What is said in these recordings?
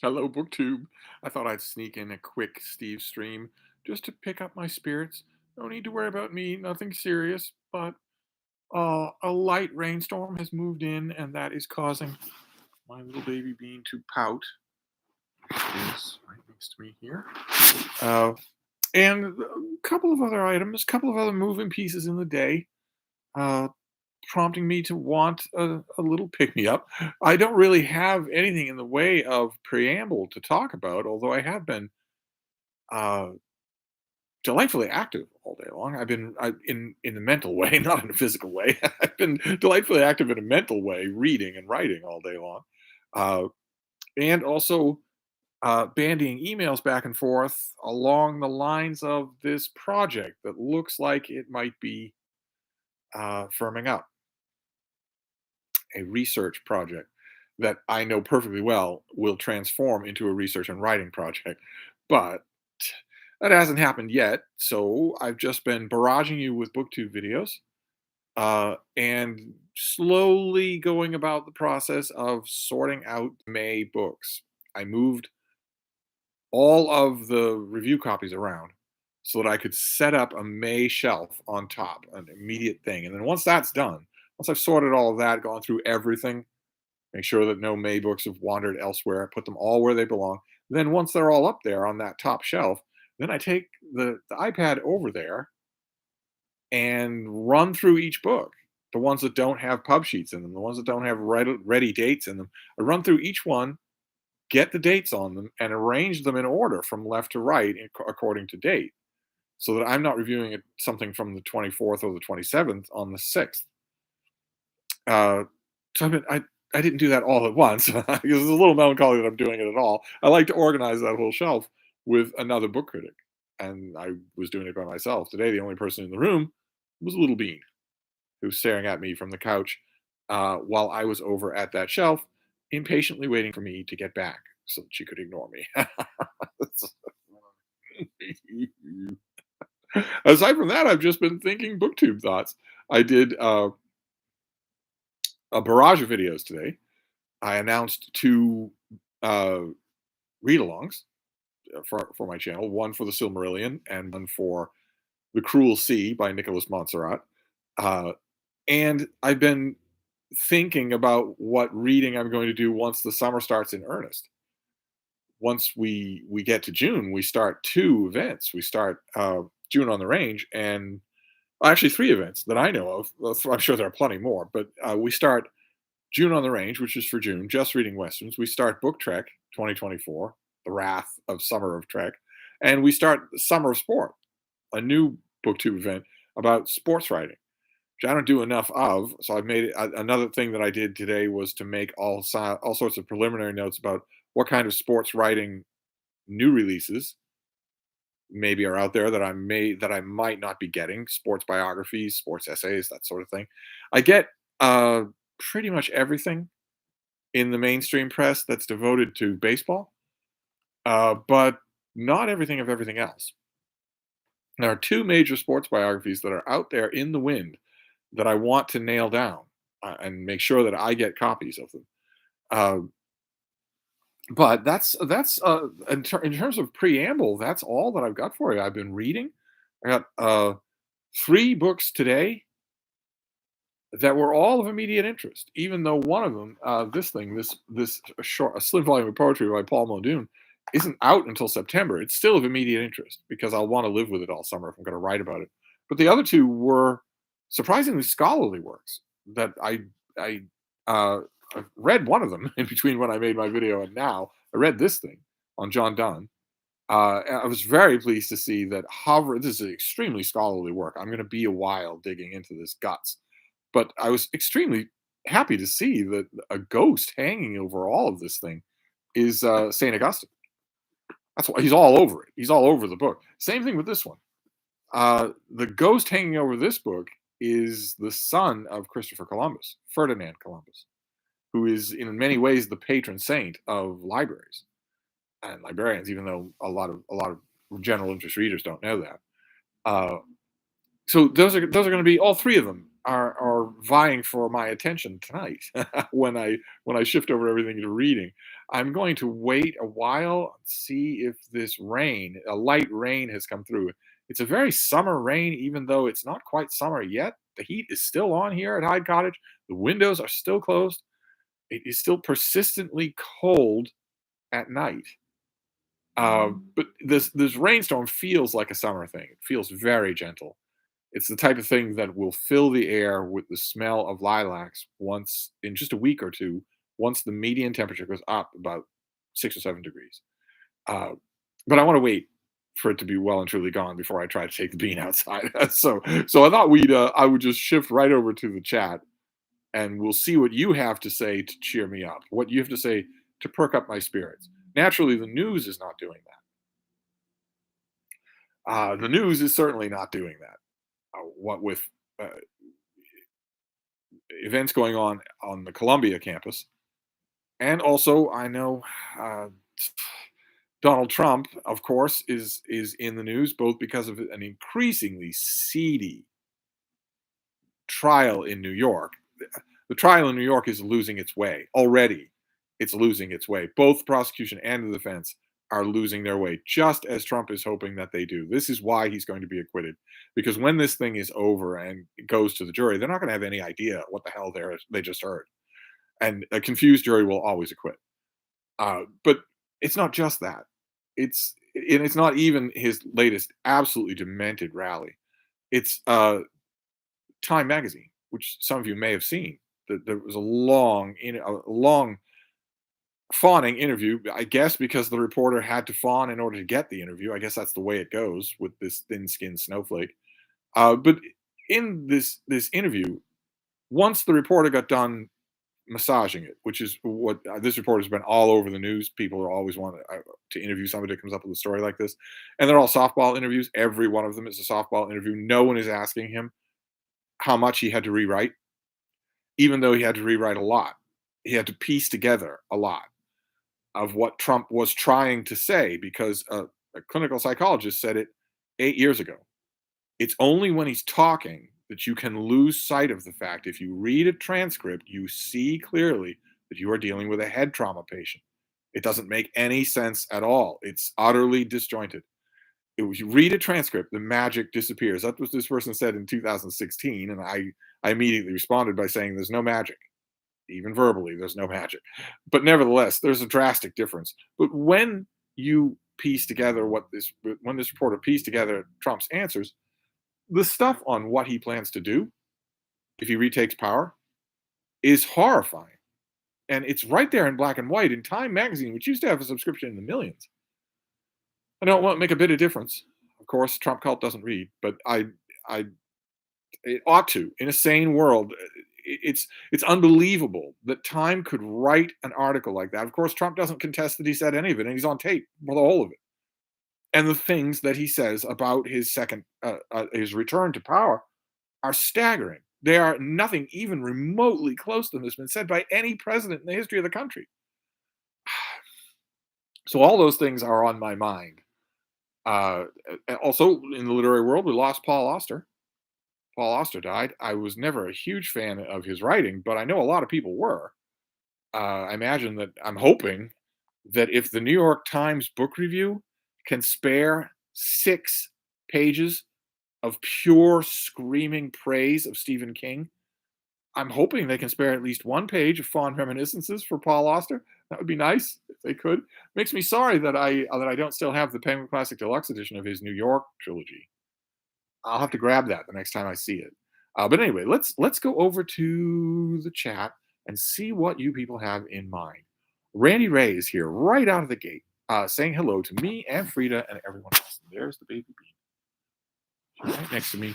Hello, BookTube. I thought I'd sneak in a quick Stevestream just to pick up my spirits. No need to worry about me, nothing serious, but a light rainstorm has moved in, and that is causing my little baby bean to pout. It is right next to me here. Uh, and a couple of other items, a couple of other moving pieces in the day, uh, prompting me to want a little pick me up. I don't really have anything in the way of preamble to talk about, although I have been uh, delightfully active all day long. In the mental way, not in a physical way. I've been delightfully active in a mental way, reading and writing all day long, uh, and also bandying emails back and forth along the lines of this project that looks like it might be firming up. A research project that I know perfectly well will transform into a research and writing project, but that hasn't happened yet. So I've just been barraging you with booktube videos and slowly going about the process of sorting out May books. I moved all of the review copies around so that I could set up a May shelf on top, an immediate thing. And then once that's done, once I've sorted all of that, gone through everything, make sure that no May books have wandered elsewhere, put them all where they belong. Then once they're all up there on that top shelf, then I take the iPad over there and run through each book. The ones that don't have pub sheets in them, the ones that don't have ready dates in them. I run through each one, get the dates on them, and arrange them in order from left to right according to date, so that I'm not reviewing something from the 24th or the 27th on the 6th. Uh, so I didn't do that all at once because it's a little melancholy that I'm doing it at all. I like to organize that whole shelf with another book critic, and I was doing it by myself. Today, the only person in the room was Little Bean, who was staring at me from the couch while I was over at that shelf, impatiently waiting for me to get back so that she could ignore me. Aside from that, I've just been thinking booktube thoughts. I did a barrage of videos today. I announced two uh, read-alongs for my channel, one for the Silmarillion and one for The Cruel Sea by Nicholas Montserrat. Uh, and I've been thinking about what reading I'm going to do once the summer starts in earnest. Once we get to June, we start two events. We start June on the Range, and well, actually three events that I know of. Well, I'm sure there are plenty more, but we start June on the Range, which is for June, just reading westerns. We start Book Trek 2024, the wrath of summer of Trek, and we start Summer of Sport, a new booktube event about sports writing, which I don't do enough of. So I've made it, another thing that I did today was to make all sorts of preliminary notes about what kind of sports writing new releases maybe are out there that I might not be getting. Sports biographies, sports essays, that sort of thing. I get pretty much everything in the mainstream press that's devoted to baseball, but not everything of everything else. There are two major sports biographies that are out there in the wind that I want to nail down and make sure that I get copies of them. Uh, but in terms of preamble, that's all that I've got for you. I've been reading. I got three books today that were all of immediate interest, even though one of them, this short, a slim volume of poetry by Paul Muldoon, isn't out until September. It's still of immediate interest because I'll want to live with it all summer if I'm going to write about it. But the other two were surprisingly scholarly works that I I've read one of them in between when I made my video and now. I read this thing on John Donne. And I was very pleased to see that Hover. This is extremely scholarly work. I'm going to be a while digging into this guts, but I was extremely happy to see that a ghost hanging over all of this thing is Saint Augustine. That's why he's all over it. He's all over the book. Same thing with this one. The ghost hanging over this book is the son of Christopher Columbus, Ferdinand Columbus, who is in many ways the patron saint of libraries and librarians, even though a lot of general interest readers don't know that. Uh, so those are going to be all three of them are vying for my attention tonight when I shift over everything to reading. I'm going to wait a while, see if this rain, a light rain, has come through. It's a very summer rain, even though it's not quite summer yet. The heat is still on here at Hyde Cottage. The windows are still closed. It is still persistently cold at night. But this rainstorm feels like a summer thing. It feels very gentle. It's the type of thing that will fill the air with the smell of lilacs once in just a week or two, once the median temperature goes up about 6 or 7 degrees. Uh, but I want to wait for it to be well and truly gone before I try to take the bean outside. So I thought I would just shift right over to the chat, and we'll see what you have to say to cheer me up, what you have to say to perk up my spirits. Naturally, the news is not doing that. The news is certainly not doing that. What with uh, events going on the Columbia campus, and also I know uh, Donald Trump, of course, is in the news both because of an increasingly seedy trial in New York. The trial in New York is losing its way already. It's losing its way. Both the prosecution and the defense are losing their way, just as Trump is hoping that they do. This is why he's going to be acquitted, because when this thing is over and it goes to the jury, they're not going to have any idea what the hell they just heard, and a confused jury will always acquit. But it's not just that. It's not even his latest absolutely demented rally. It's Time magazine, which some of you may have seen. There was a long fawning interview, I guess, because the reporter had to fawn in order to get the interview. I guess that's the way it goes with this thin-skinned snowflake. But in this interview, once the reporter got done massaging it, which is what this reporter's been all over the news. People are always want to interview somebody that comes up with a story like this, and they're all softball interviews. Every one of them is a softball interview. No one is asking him how much he had to rewrite, even though he had to rewrite a lot. He had to piece together a lot of what Trump was trying to say, because a clinical psychologist said it 8 years ago. It's only when he's talking that you can lose sight of the fact. If you read a transcript, you see clearly that you are dealing with a head trauma patient. It doesn't make any sense at all. It's utterly disjointed. If you read a transcript, the magic disappears. That's what this person said in 2016, and I immediately responded by saying there's no magic. Even verbally, there's no magic. But nevertheless, there's a drastic difference. But when you piece together when this reporter pieced together Trump's answers, the stuff on what he plans to do if he retakes power is horrifying. And it's right there in black and white in Time magazine, which used to have a subscription in the millions. I know it won't make a bit of difference. Of course, Trump cult doesn't read, but I it ought to. In a sane world, it's unbelievable that Time could write an article like that. Of course, Trump doesn't contest that he said any of it, and he's on tape for the whole of it. And the things that he says about his return to power are staggering. They are nothing even remotely close to them that's been said by any president in the history of the country. So all those things are on my mind. Uh, Also, in the literary world, we lost Paul Auster. Paul Auster died. I was never a huge fan of his writing, but I know a lot of people were. I'm hoping that if the New York Times book review can spare 6 pages of pure screaming praise of Stephen King, I'm hoping they can spare at least 1 page of fond reminiscences for Paul Auster. That would be nice if they could. Makes me sorry that I don't still have the Penguin Classic Deluxe edition of his New York trilogy. I'll have to grab that the next time I see it. But anyway, let's go over to the chat and see what you people have in mind. Randy Ray is here right out of the gate, saying hello to me and Frida and everyone else. There's the baby bee right next to me.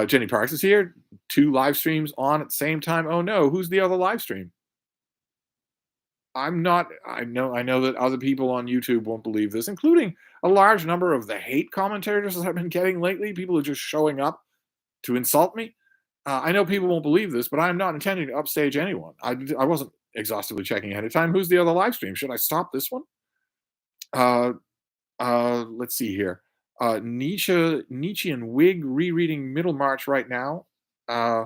Jenny Parks is here. 2 live streams on at the same time. Oh no, who's the other live stream? I'm not. I know that other people on YouTube won't believe this, including a large number of the hate commentators that I've been getting lately. People are just showing up to insult me. I know people won't believe this, but I'm not intending to upstage anyone. I wasn't exhaustively checking ahead of time. Who's the other live stream? Should I stop this one? Let's see here. Nietzsche and Whig rereading Middlemarch right now. Uh,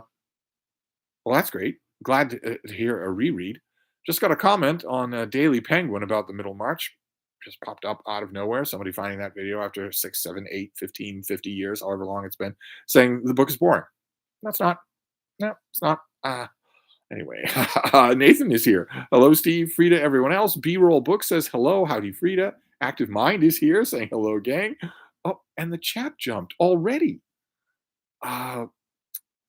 well, that's great. Glad to hear a reread. Just got a comment on Daily Penguin about the Middlemarch. Just popped up out of nowhere. Somebody finding that video after 6, 7, 8, 15, 50 years, however long it's been, saying the book is boring. That's not. No, it's not. Anyway, Nathan is here. Hello, Steve, Frida, everyone else. B-roll book says hello. Howdy, Frida. Active Mind is here saying hello, gang. Oh, and the chat jumped already. Uh,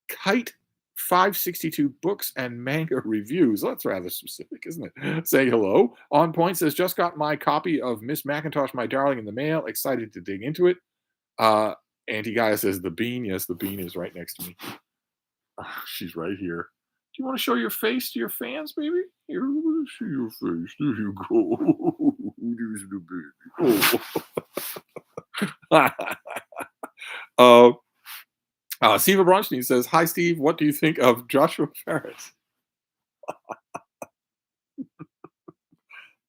Kite 562 books and manga reviews. That's rather specific, isn't it? Say hello. On Point says, just got my copy of Miss Macintosh, My Darling in the mail. Excited to dig into it. Anti Gaia says, the bean. Yes, the bean is right next to me. She's right here. Do you want to show your face to your fans, baby? Here, see your face. There you go. There's the baby. Oh. Steve Bronstein says, hi, Steve. What do you think of Joshua Ferris?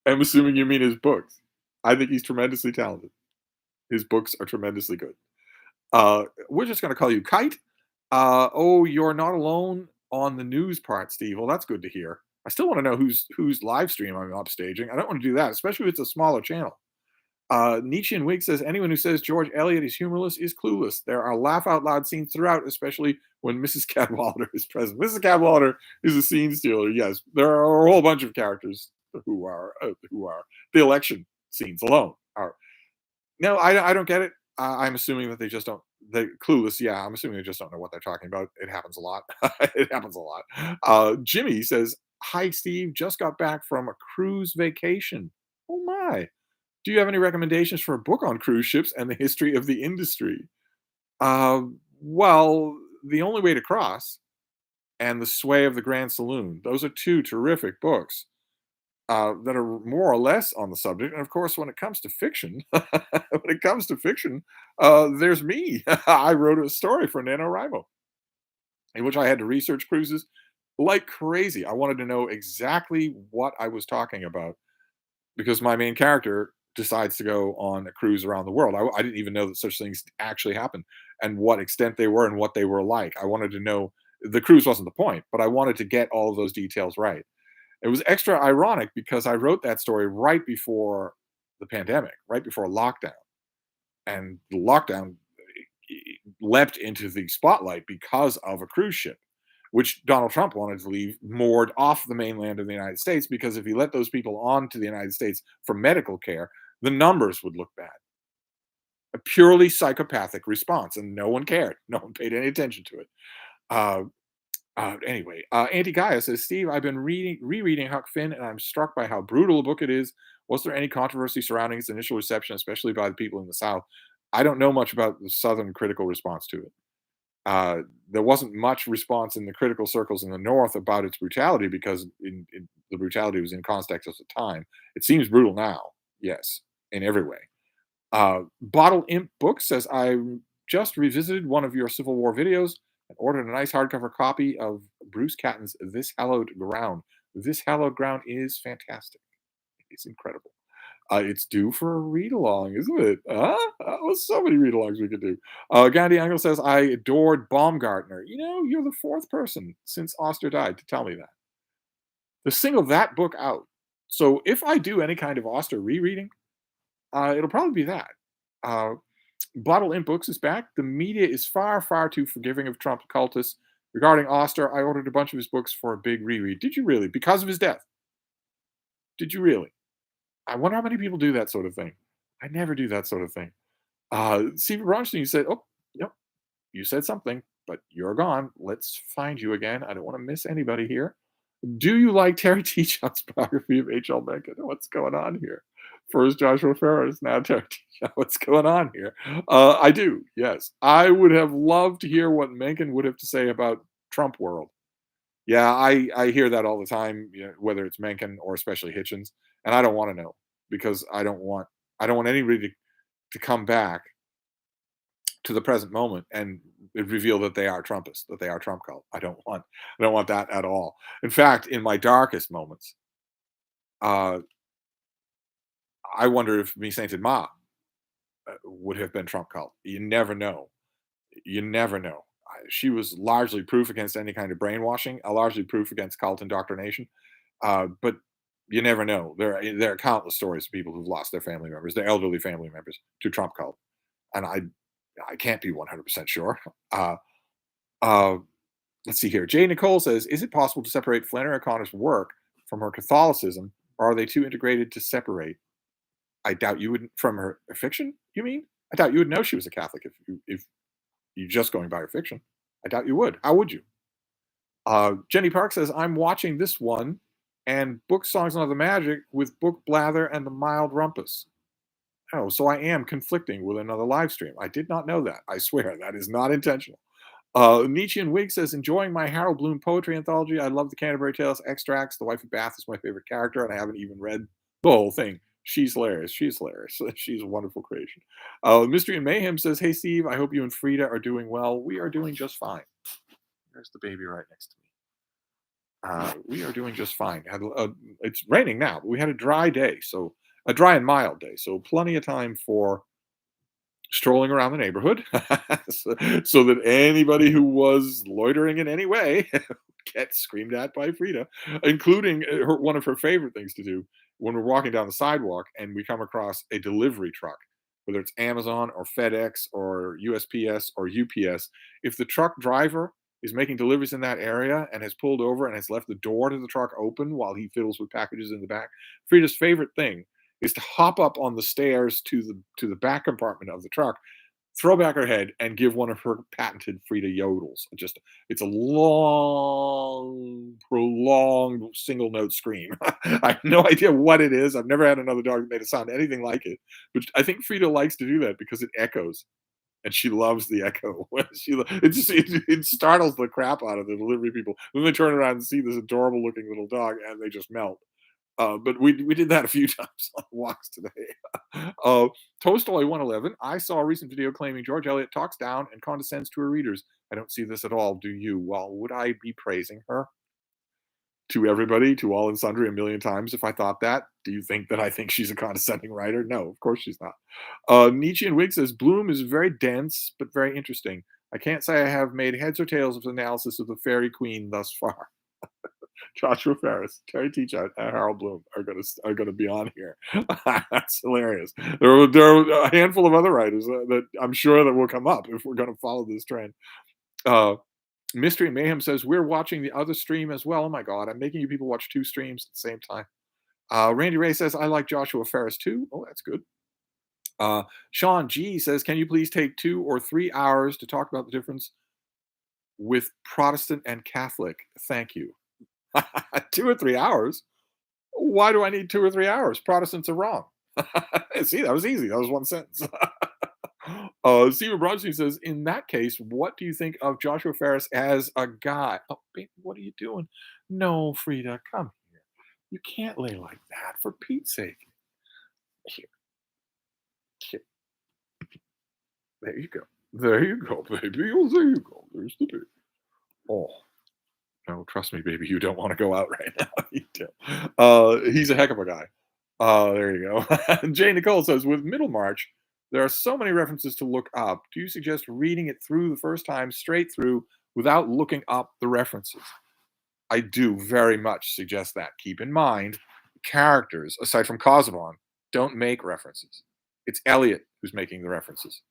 I'm assuming you mean his books. I think he's tremendously talented. His books are tremendously good. We're just going to call you Kite. Oh, you're not alone on the news part, Steve. Well, that's good to hear. I still want to know whose live stream I'm upstaging. I don't want to do that, especially if it's a smaller channel. Nietzsche and Wig says anyone who says George Eliot is humorless is clueless. There are laugh out loud scenes throughout, especially when Mrs. Cadwallader is present. Mrs. Cadwallader is a scene stealer. Yes, there are a whole bunch of characters who are the election scenes alone are. No, I don't get it. I'm assuming that they just don't. They clueless. Yeah, I'm assuming they just don't know what they're talking about. It happens a lot. It happens a lot. Jimmy says, "Hi, Steve. Just got back from a cruise vacation. Oh my." Do you have any recommendations for a book on cruise ships and the history of the industry? Well, The Only Way to Cross and The Sway of the Grand Saloon. Those are two terrific books that are more or less on the subject. And of course, when it comes to fiction, there's me. I wrote a story for NaNoWriMo in which I had to research cruises like crazy. I wanted to know exactly what I was talking about because my main character decides to go on a cruise around the world. I didn't even know that such things actually happen and what extent they were and what they were like. I wanted to know the cruise wasn't the point, but I wanted to get all of those details right. It was extra ironic because I wrote that story right before the pandemic, right before lockdown. And the lockdown leapt into the spotlight because of a cruise ship, which Donald Trump wanted to leave moored off the mainland of the United States because if he let those people onto the United States for medical care, the numbers would look bad. A purely psychopathic response, and no one cared. No one paid any attention to it. Uh, anyway, Anti Gaia says, Steve, I've been rereading Huck Finn, and I'm struck by how brutal a book it is. Was there any controversy surrounding its initial reception, especially by the people in the South? I don't know much about the Southern critical response to it. There wasn't much response in the critical circles in the North about its brutality because the brutality was in context of the time. It seems brutal now, yes, in every way. Bottle Imp Book says, I just revisited one of your Civil War videos and ordered a nice hardcover copy of Bruce Catton's This Hallowed Ground. This Hallowed Ground is fantastic. It's incredible. It's due for a read along, isn't it? So many read alongs we could do. Gandhi Angle says, I adored Baumgartner. You know, you're the fourth person since Oster died to tell me that. To single that book out. So if I do any kind of Oster rereading, it'll probably be that. Uh, Bottle Imp Books is back. The media is far, far too forgiving of Trump cultists. Regarding Oster, I ordered a bunch of his books for a big reread. Did you really? Because of his death? Did you really? I wonder how many people do that sort of thing. I never do that sort of thing. Steve Bronstein, you said, oh, yep, you said something, but you're gone. Let's find you again. I don't want to miss anybody here. Do you like Terry Teachout's biography of H.L. Mencken? What's going on here? First Joshua Ferris, now Terry Teachout. What's going on here? I do, yes. I would have loved to hear what Mencken would have to say about Trump world. Yeah, I hear that all the time, you know, whether it's Mencken or especially Hitchens, and I don't want to know because I don't want anybody to come back to the present moment and reveal that they are Trumpists, that they are Trump cult. I don't want that at all. In fact, in my darkest moments, uh, I wonder if me Sainted Ma would have been Trump cult. You never know. You never know. She was largely proof against any kind of brainwashing, largely proof against cult indoctrination. But you never know. There are countless stories of people who've lost their family members, their elderly family members, to Trump cult, and I can't be 100% sure. Uh, uh, let's see here. Jay Nicole says, "Is it possible to separate Flannery O'Connor's work from her Catholicism, or are they too integrated to separate?" I doubt you would from her fiction. You mean? I doubt you would know she was a Catholic if you're just going by her fiction. I doubt you would. How would you? Jenny Park says, "I'm watching this one and book songs on the magic with book blather and the mild rumpus." Oh, so I am conflicting with another live stream. I did not know that. I swear that is not intentional. Nietzsche and Wig says, "Enjoying my Harold Bloom poetry anthology. I love the Canterbury Tales extracts. The Wife of Bath is my favorite character, and I haven't even read the whole thing. She's hilarious. She's hilarious. She's a wonderful creation." Mystery and Mayhem says, "Hey, Steve, I hope you and Frida are doing well. We are doing just fine." There's the baby right next to me. We are doing just fine. It's raining now, but we had a dry day, so a dry and mild day, so plenty of time for strolling around the neighborhood, so that anybody who was loitering in any way gets screamed at by Frida, including one of her favorite things to do when we're walking down the sidewalk and we come across a delivery truck, whether it's Amazon or FedEx or USPS or UPS. If the truck driver is making deliveries in that area and has pulled over and has left the door to the truck open while he fiddles with packages in the back, Frida's favorite thing is to hop up on the stairs to the back compartment of the truck, throw back her head, and give one of her patented Frida yodels. Just it's a long, prolonged single note scream. I have no idea what it is. I've never had another dog that made it sound anything like it, but I think Frida likes to do that because it echoes. And she loves the echo. It startles the crap out of the delivery people. Then they turn around and see this adorable looking little dog, and they just melt. But we did that a few times on walks today. Tolstoy 111. "I saw a recent video claiming George Eliot talks down and condescends to her readers. I don't see this at all. Do you?" Well, would I be praising her to everybody, to all and sundry, a million times if I thought that? Do you think that I think she's a condescending writer? No, of course she's not. Nietzsche and Wig says, "Bloom is very dense but very interesting. I can't say I have made heads or tails of the analysis of the Fairy Queen thus far." Joshua Ferris, Terry Teachout, and Harold Bloom are gonna be on here. That's hilarious. There are a handful of other writers that I'm sure that will come up if we're gonna follow this trend. Uh, Mystery and Mayhem says, "We're watching the other stream as well." Oh my god, I'm making you people watch two streams at the same time. Randy Ray says, "I like Joshua Ferris too." Oh, that's good. Sean G says, "Can you please take 2 or 3 hours to talk about the difference with Protestant and Catholic? Thank you." 2 or 3 hours? Why do I need 2 or 3 hours? Protestants are wrong. See, that was easy. That was one sentence. Stephen Bronstein says, "In that case, what do you think of Joshua Ferris as a guy?" Oh, baby, what are you doing? No, Frida, come here. You can't lay like that, for Pete's sake. Here, here. There you go. There you go, baby. Oh, there you go. There's the baby. Oh, no, trust me, baby. You don't want to go out right now. You do. He's a heck of a guy. There you go. Jay Nicole says, "With Middlemarch, there are so many references to look up. Do you suggest reading it through the first time, straight through, without looking up the references?" I do very much suggest that. Keep in mind, characters, aside from Casaubon, don't make references. It's Eliot who's making the references.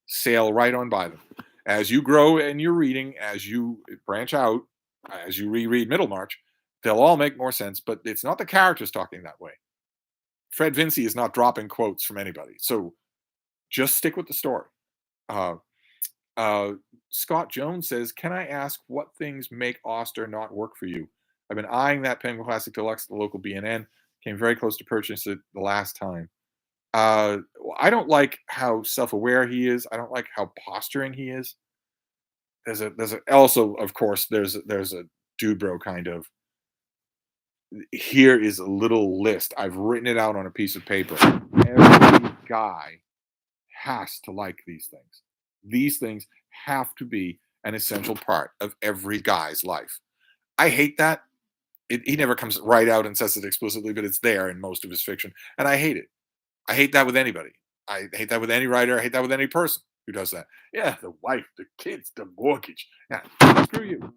Sail right on by them. As you grow in your reading, as you branch out, as you reread Middlemarch, they'll all make more sense, but it's not the characters talking that way. Fred Vinci is not dropping quotes from anybody. So just stick with the story. Uh, uh, Scott Jones says, "Can I ask what things make Auster not work for you? I've been eyeing that Penguin Classic Deluxe at the local B&N. Came very close to purchase it the last time. Uh, I don't like how self-aware he is. I don't like how posturing he is. There's a also, of course, there's a dude bro kind of, here is a little list. I've written it out on a piece of paper. Every guy has to like these things. These things have to be an essential part of every guy's life. I hate that. He never comes right out and says it explicitly, but it's there in most of his fiction. And I hate it. I hate that with anybody. I hate that with any writer. I hate that with any person who does that. Yeah, the wife, the kids, the mortgage. Yeah, screw you.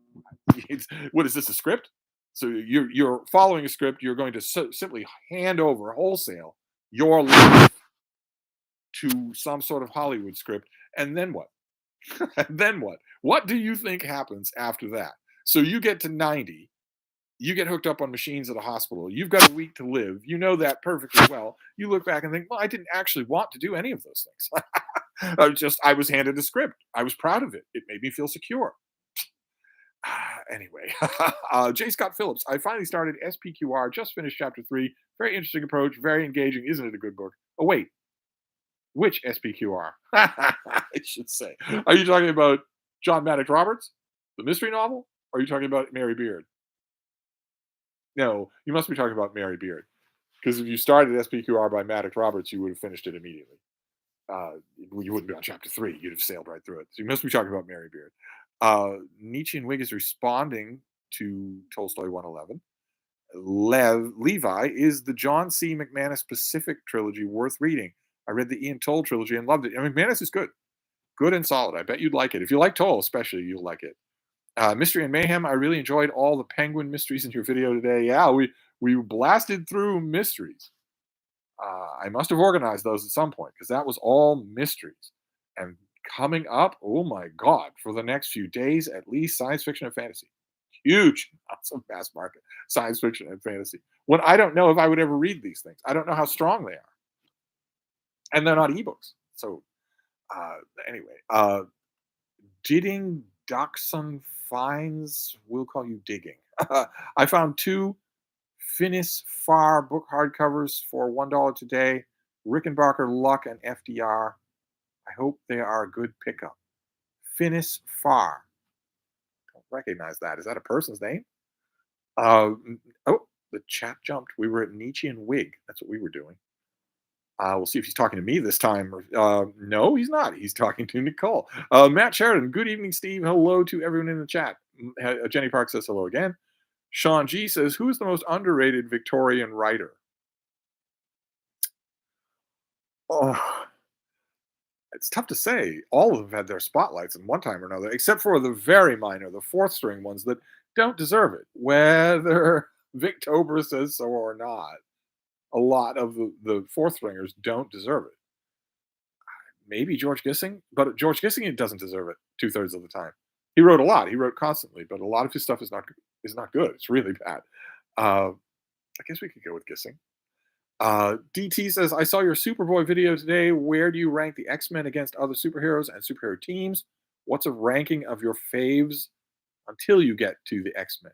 What is this, a script? So you're following a script. You're going to simply hand over wholesale your life to some sort of Hollywood script, and then what? And then what? What do you think happens after that? So you get to 90, you get hooked up on machines at a hospital. You've got a week to live. You know that perfectly well. You look back and think, well, I didn't actually want to do any of those things. I was handed a script. I was proud of it. It made me feel secure. Anyway, J. Scott Phillips. I finally started SPQR. Just finished chapter 3. Very interesting approach. Very engaging. Isn't it a good book? Oh wait, which SPQR? I should say. Are you talking about John Maddox Roberts, the mystery novel? Or are you talking about Mary Beard? No, you must be talking about Mary Beard. Because if you started SPQR by Maddox Roberts, you would have finished it immediately. You wouldn't be on chapter 3. You'd have sailed right through it. So you must be talking about Mary Beard. Nietzsche and Wig is responding to Tolstoy 111. Levi, is the John C. McManus Pacific trilogy worth reading? I read the Ian Toll trilogy and loved it. And McManus is good. Good and solid. I bet you'd like it. If you like Toll, especially, you'll like it. Mystery and Mayhem. I really enjoyed all the Penguin mysteries in your video today. Yeah, we blasted through mysteries. I must have organized those at some point because that was all mysteries. And coming up, oh my God, for the next few days, at least science fiction and fantasy. Huge amounts of mass market science fiction and fantasy. When I don't know if I would ever read these things, I don't know how strong they are. And they're not ebooks. So, uh, anyway, Digging Dachshund Finds, we'll call you Digging. I found 2 Finis Far book hardcovers for $1 today. Rickenbacker, Luck, and FDR. I hope they are a good pickup. Finis Far. Don't recognize that. Is that a person's name? Oh, the chat jumped. We were at Nietzsche and Wig. That's what we were doing. We'll see if he's talking to me this time. No, he's not. He's talking to Nicole. Matt Sheridan. Good evening, Steve. Hello to everyone in the chat. Jenny Park says hello again. Sean G says, who is the most underrated Victorian writer? Oh, it's tough to say. All of them had their spotlights in one time or another, except for the very minor, the fourth string ones that don't deserve it, whether Victober says so or not. A lot of the fourth stringers don't deserve it. Maybe George Gissing, but George Gissing doesn't deserve it 2/3 of the time. He wrote a lot. He wrote constantly, but a lot of his stuff is not good. It's really bad. I guess we could go with Gissing. DT says, I saw your Superboy video today. Where do you rank the X-Men against other superheroes and superhero teams? What's a ranking of your faves until you get to the X-Men?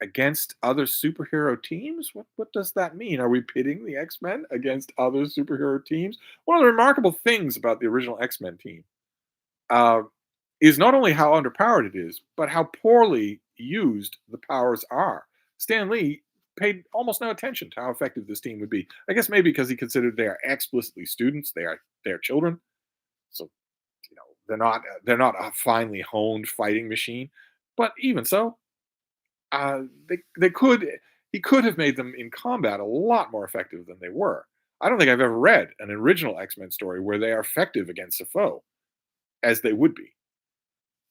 Against other superhero teams? What does that mean? Are we pitting the X-Men against other superhero teams? One of the remarkable things about the original X-Men team uh, is not only how underpowered it is, but how poorly used the powers are. Stan Lee paid almost no attention to how effective this team would be. I guess maybe because he considered they are explicitly students, they are children, so they're not a finely honed fighting machine. But even so, they could he could have made them in combat a lot more effective than they were. I don't think I've ever read an original X-Men story where they are effective against a foe as they would be.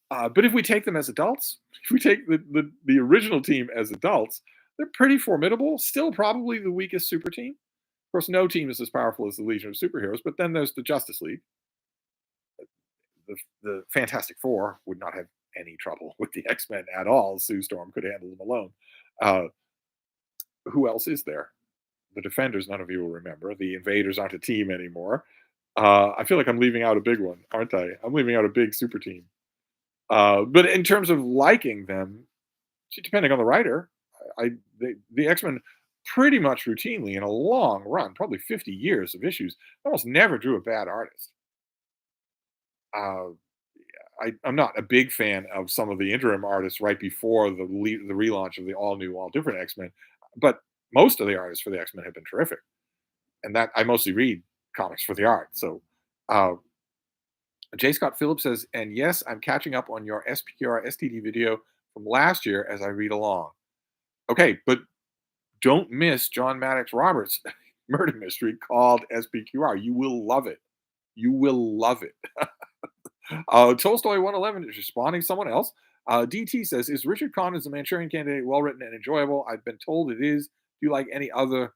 But if we take them as adults, if we take the original team as adults, they're pretty formidable. Still, probably the weakest super team. Of course, no team is as powerful as the Legion of Superheroes. But then there's the Justice League. The Fantastic Four would not have any trouble with the X-Men at all. Sue Storm could handle them alone. Uh, who else is there? The Defenders, none of you will remember. The Invaders aren't a team anymore. I feel like I'm leaving out a big one, aren't I? I'm leaving out a big super team. But in terms of liking them, depending on the writer, the X-Men pretty much routinely in a long run, probably 50 years of issues, almost never drew a bad artist. Uh, I'm not a big fan of some of the interim artists right before the relaunch of the all new, all different X-Men, but most of the artists for the X-Men have been terrific, and that I mostly read comics for the art. So, uh, J. Scott Phillips says, and yes, I'm catching up on your SPQR STD video from last year as I read along. Okay, but don't miss John Maddox Roberts' murder mystery called SPQR. You will love it. You will love it. Tolstoy 111 is responding to someone else. DT says, "Is Richard Connor's The Manchurian Candidate well written and enjoyable? I've been told it is. Do you like any of the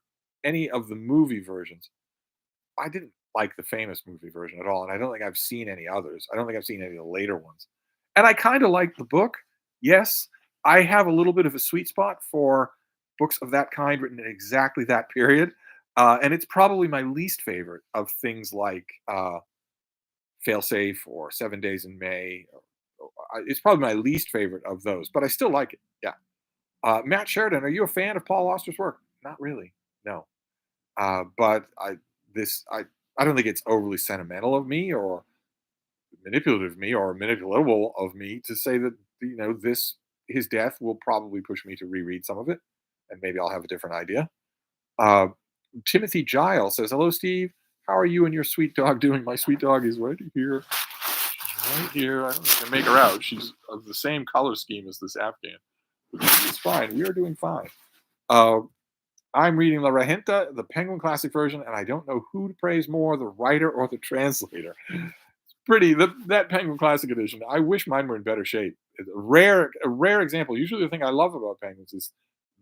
movie versions?" I didn't like the famous movie version at all, and I don't think I've seen any others. I don't think I've seen any of the later ones. And I kind of like the book. Yes, I have a little bit of a sweet spot for books of that kind written in exactly that period. And it's probably my least favorite of things like Failsafe or 7 Days in May. It's probably my least favorite of those, but I still like it. Yeah. Matt Sheridan, are you a fan of Paul Auster's work? Not really. No. But I don't think it's overly sentimental of me or manipulative of me or manipulable of me to say that this his death will probably push me to reread some of it, and maybe I'll have a different idea. Uh, Timothy Giles says, "Hello, Steve. How are you and your sweet dog doing? My sweet dog is right here. Right here. I don't know if I can make her out. She's of the same color scheme as this Afghan. It's fine. We are doing fine. Uh, I'm reading La Regenta, the Penguin Classic version, and I don't know who to praise more, the writer or the translator. Pretty that Penguin Classic edition. I wish mine were in better shape. A rare example. Usually, the thing I love about Penguins is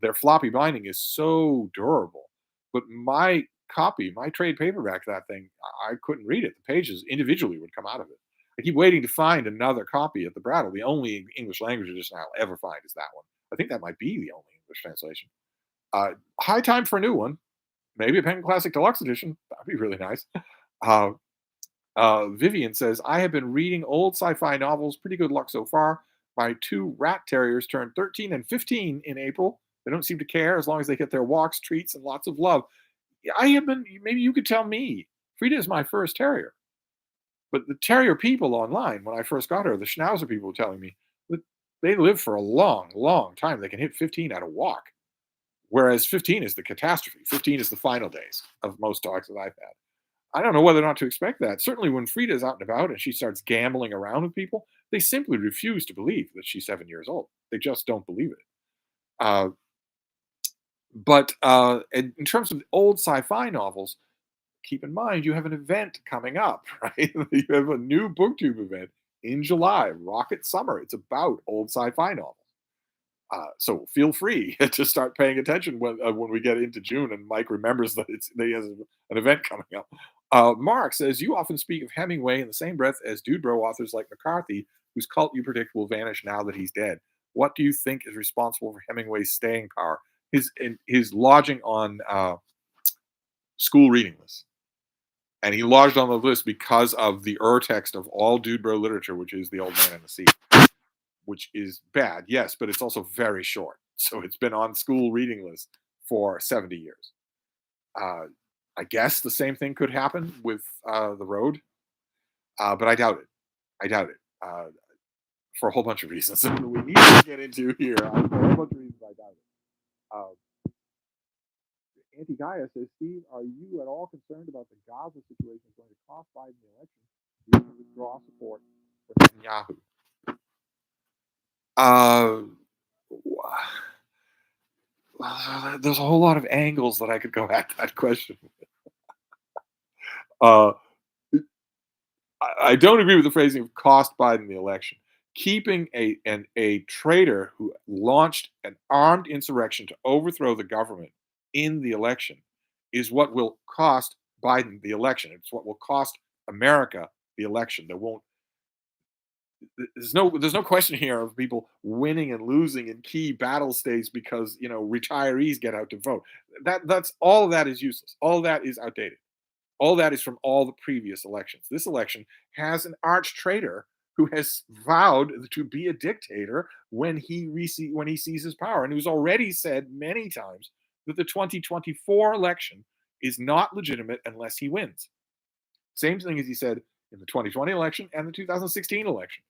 their floppy binding is so durable. But my copy, my trade paperback, that thing, I couldn't read it. The pages individually would come out of it. I keep waiting to find another copy at the Brattle. The only English language edition I'll ever find is that one. I think that might be the only English translation. High time for a new one. Maybe a Penguin Classic Deluxe edition. That'd be really nice. Uh, Vivian says, "I have been reading old sci-fi novels. Pretty good luck so far. My two rat terriers turned 13 and 15 in April. They don't seem to care as long as they get their walks, treats, and lots of love." Yeah, I have been. Maybe you could tell me. Frida is my first terrier, but the terrier people online, when I first got her, the Schnauzer people were telling me that they live for a long, long time. They can hit 15 at a walk. Whereas 15 is the catastrophe. 15 is the final days of most dogs that I've had. I don't know whether or not to expect that. Certainly, when Frida's out and about and she starts gambling around with people, they simply refuse to believe that she's 7 years old. They just don't believe it. Uh, but in terms of old sci-fi novels, keep in mind you have an event coming up, right? You have a new booktube event in July, Rocket Summer. It's about old sci-fi novels. So feel free to start paying attention when we get into June and Mike remembers that he has an event coming up. Mark says, "You often speak of Hemingway in the same breath as Dude Bro authors like McCarthy, whose cult you predict will vanish now that he's dead. What do you think is responsible for Hemingway's staying power? His lodging on school reading lists, and he lodged on the list because of the text of all Dude Bro literature, which is The Old Man and the Sea, which is bad, yes, but it's also very short. So it's been on school reading lists for 70 years. Uh, I guess the same thing could happen with The Road, but I doubt it. I doubt it for a whole bunch of reasons that we need to get into here. For a whole bunch of reasons, I doubt it. Auntie Gaia says, "Steve, are you at all concerned about the Gaza situation going to cost Biden the election? You have to withdraw support for Netanyahu." Uh, there's a whole lot of angles that I could go at that question. Uh, I don't agree with the phrasing of cost Biden the election. Keeping a traitor who launched an armed insurrection to overthrow the government in the election is what will cost Biden the election. It's what will cost America the election. There's no question here of people winning and losing in key battle states because retirees get out to vote. That's all of that is useless. All of that is outdated. All that is from all the previous elections. This election has an arch traitor who has vowed to be a dictator when he seizes power, and who's already said many times that the 2024 election is not legitimate unless he wins. Same thing as he said in the 2020 election and the 2016 election.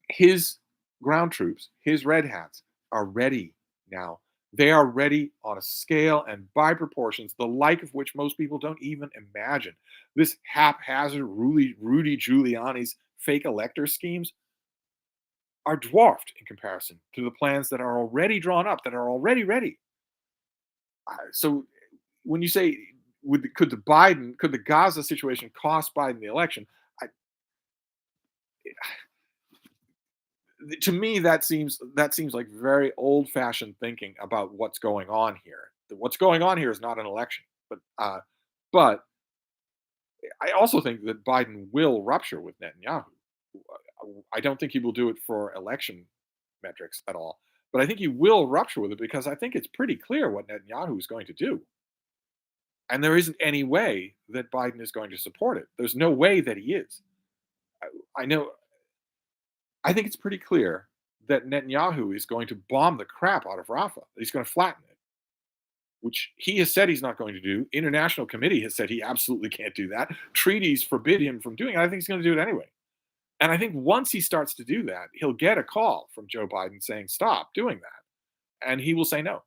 His ground troops, his red hats, are ready now. They are ready on a scale and by proportions, the like of which most people don't even imagine. This haphazard Rudy Giuliani's fake elector schemes are dwarfed in comparison to the plans that are already drawn up, that are already ready. So when you say could the Gaza situation cost Biden the election? I, to me, that seems like very old fashioned thinking about what's going on here. What's going on here is not an election, but I also think that Biden will rupture with Netanyahu. I don't think he will do it for election metrics at all, but I think he will rupture with it because I think it's pretty clear what Netanyahu is going to do. And there isn't any way that Biden is going to support it. There's no way that he is. I know, I think it's pretty clear that Netanyahu is going to bomb the crap out of Rafah. He's going to flatten it, which he has said he's not going to do. International committee has said he absolutely can't do that. Treaties forbid him from doing it. I think he's going to do it anyway. And I think once he starts to do that, he'll get a call from Joe Biden saying, stop doing that. And he will say no.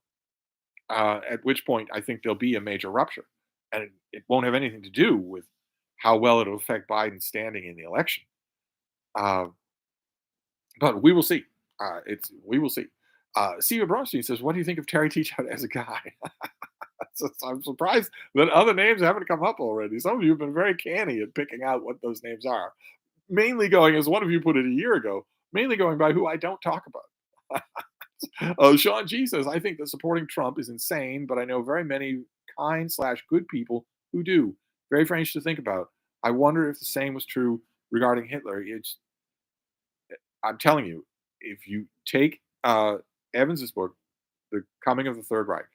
At which point, I think there'll be a major rupture. And it won't have anything to do with how well it'll affect Biden's standing in the election. Uh, but we will see. We will see. Steve Bronstein says, "What do you think of Terry Teachout as a guy?" I'm surprised that other names haven't come up already. Some of you have been very canny at picking out what those names are. Mainly going, as one of you put it a year ago, mainly going by who I don't talk about. Sean G says, "I think that supporting Trump is insane, but I know very many kind slash good people who do. Very strange to think about. I wonder if the same was true regarding Hitler. I'm telling you, if you take Evans's book, The Coming of the Third Reich,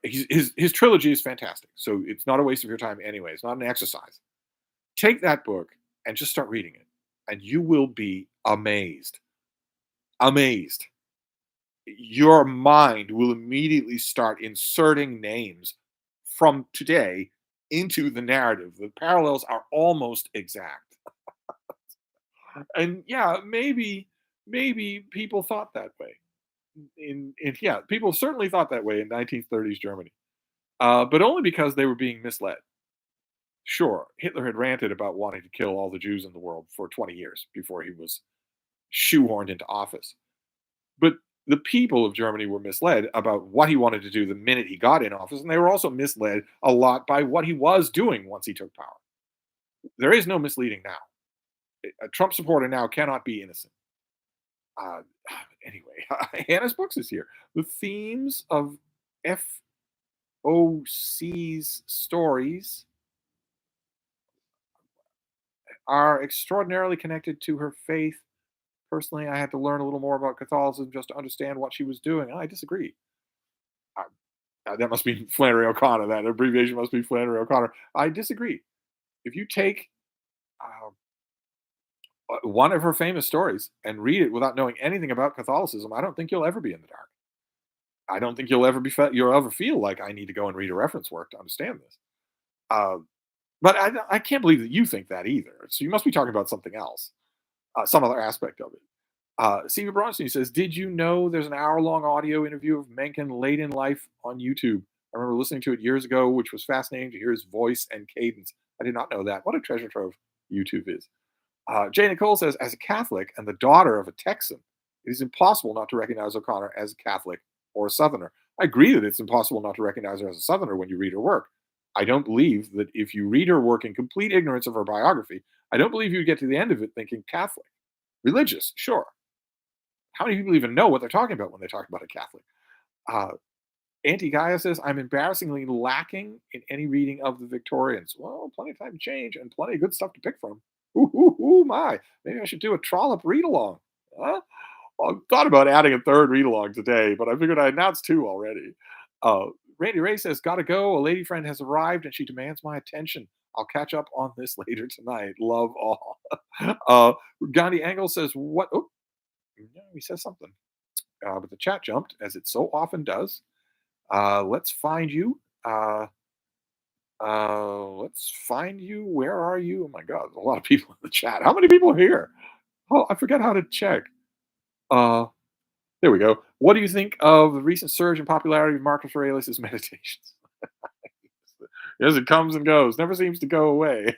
his trilogy is fantastic. So it's not a waste of your time anyway. It's not an exercise. Take that book and just start reading it, and you will be amazed. Amazed. Your mind will immediately start inserting names from today into the narrative. The parallels are almost exact. And yeah, maybe people thought that way. In yeah, people certainly thought that way in 1930s Germany, but only because they were being misled. Sure, Hitler had ranted about wanting to kill all the Jews in the world for 20 years before he was shoehorned into office. But the people of Germany were misled about what he wanted to do the minute he got in office, and they were also misled a lot by what he was doing once he took power. There is no misleading now. A Trump supporter now cannot be innocent. Uh, anyway, Hannah's books is here. The themes of FOC's stories are extraordinarily connected to her faith. Personally, I had to learn a little more about Catholicism just to understand what she was doing. I disagree. That must be Flannery O'Connor. That abbreviation must be Flannery O'Connor. I disagree. If you take uh, one of her famous stories and read it without knowing anything about Catholicism, I don't think you'll ever be in the dark. I don't think you'll ever feel like I need to go and read a reference work to understand this. Uh, but I can't believe that you think that either. So you must be talking about something else, some other aspect of it. Steve Bronstein says, "Did you know there's an hour-long audio interview of Mencken late in life on YouTube? I remember listening to it years ago, which was fascinating to hear his voice and cadence. I did not know that. What a treasure trove YouTube is." Jay Nicole says, "As a Catholic and the daughter of a Texan, it is impossible not to recognize O'Connor as a Catholic or a Southerner. I agree that it's impossible not to recognize her as a Southerner when you read her work. I don't believe that if you read her work in complete ignorance of her biography, I don't believe you'd get to the end of it thinking Catholic. Religious, sure. How many people even know what they're talking about when they talk about a Catholic?" Uh, Auntie Gaia says, "I'm embarrassingly lacking in any reading of the Victorians." Well, plenty of time to change and plenty of good stuff to pick from. Ooh, my. Maybe I should do a trollop read along. Huh? Well, I thought about adding a third read along today, but I figured I announced two already. Randy Ray says, "Gotta go. A lady friend has arrived and she demands my attention. I'll catch up on this later tonight. Love all." Gandhi Angle says, "What?" Oh, yeah, he says something. But the chat jumped, as it so often does. Let's find you. Let's find you. Where are you? Oh my God, there's a lot of people in the chat. How many people are here? Oh, I forget how to check. Uh, there we go. What do you think of the recent surge in popularity of Marcus Aurelius' meditations? Yes, it comes and goes. Never seems to go away.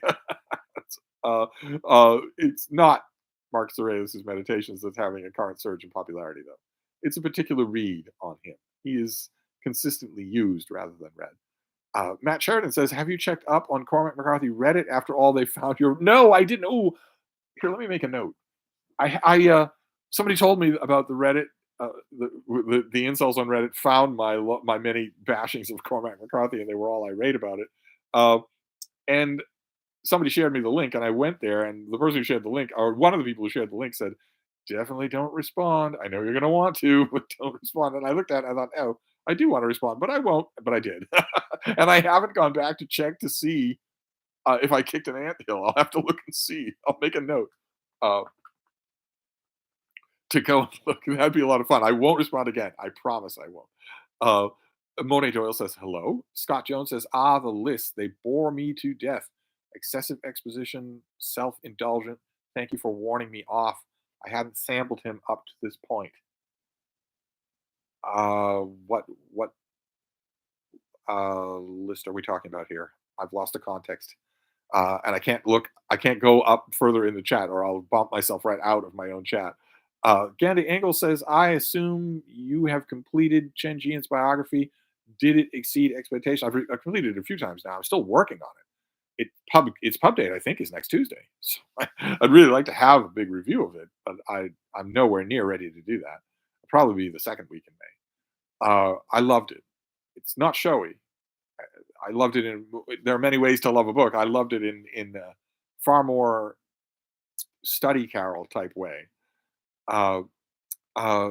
It's not Marcus Aurelius' meditations that's having a current surge in popularity, though. It's a particular read on him. He is consistently used rather than read. Matt Sheridan says, "Have you checked up on Cormac McCarthy Reddit after all they found your?" No, I didn't. Oh, here, let me make a note. Somebody told me about the Reddit, the incels on Reddit found my many bashings of Cormac McCarthy, and they were all irate about it. Uh, and somebody shared me the link, and I went there, and the person who shared the link, or one of the people who shared the link, said, "Definitely don't respond. I know you're going to want to, but don't respond." And I looked at it, and I thought, "Oh, I do want to respond, but I won't." But I did, and I haven't gone back to check to see if I kicked an anthill. I'll have to look and see. I'll make a note. Uh, to go and look. That'd be a lot of fun. I won't respond again. I promise I won't. Uh, Monet Doyle says hello. Scott Jones says, "Ah, the list. They bore me to death. Excessive exposition, self-indulgent. Thank you for warning me off. I hadn't sampled him up to this point." What list are we talking about here? I've lost the context. And I can't look. I can't go up further in the chat, or I'll bump myself right out of my own chat. Gandhi Engel says, "I assume you have completed Chen Jian's biography. Did it exceed expectations?" I've completed it a few times now. I'm still working on it. Its pub date, I think, is next Tuesday. So I'd really like to have a big review of it, but I'm nowhere near ready to do that. It'll probably be the second week in May. I loved it. It's not showy. I loved it in. There are many ways to love a book. I loved it in far more study carol type way. Uh, uh,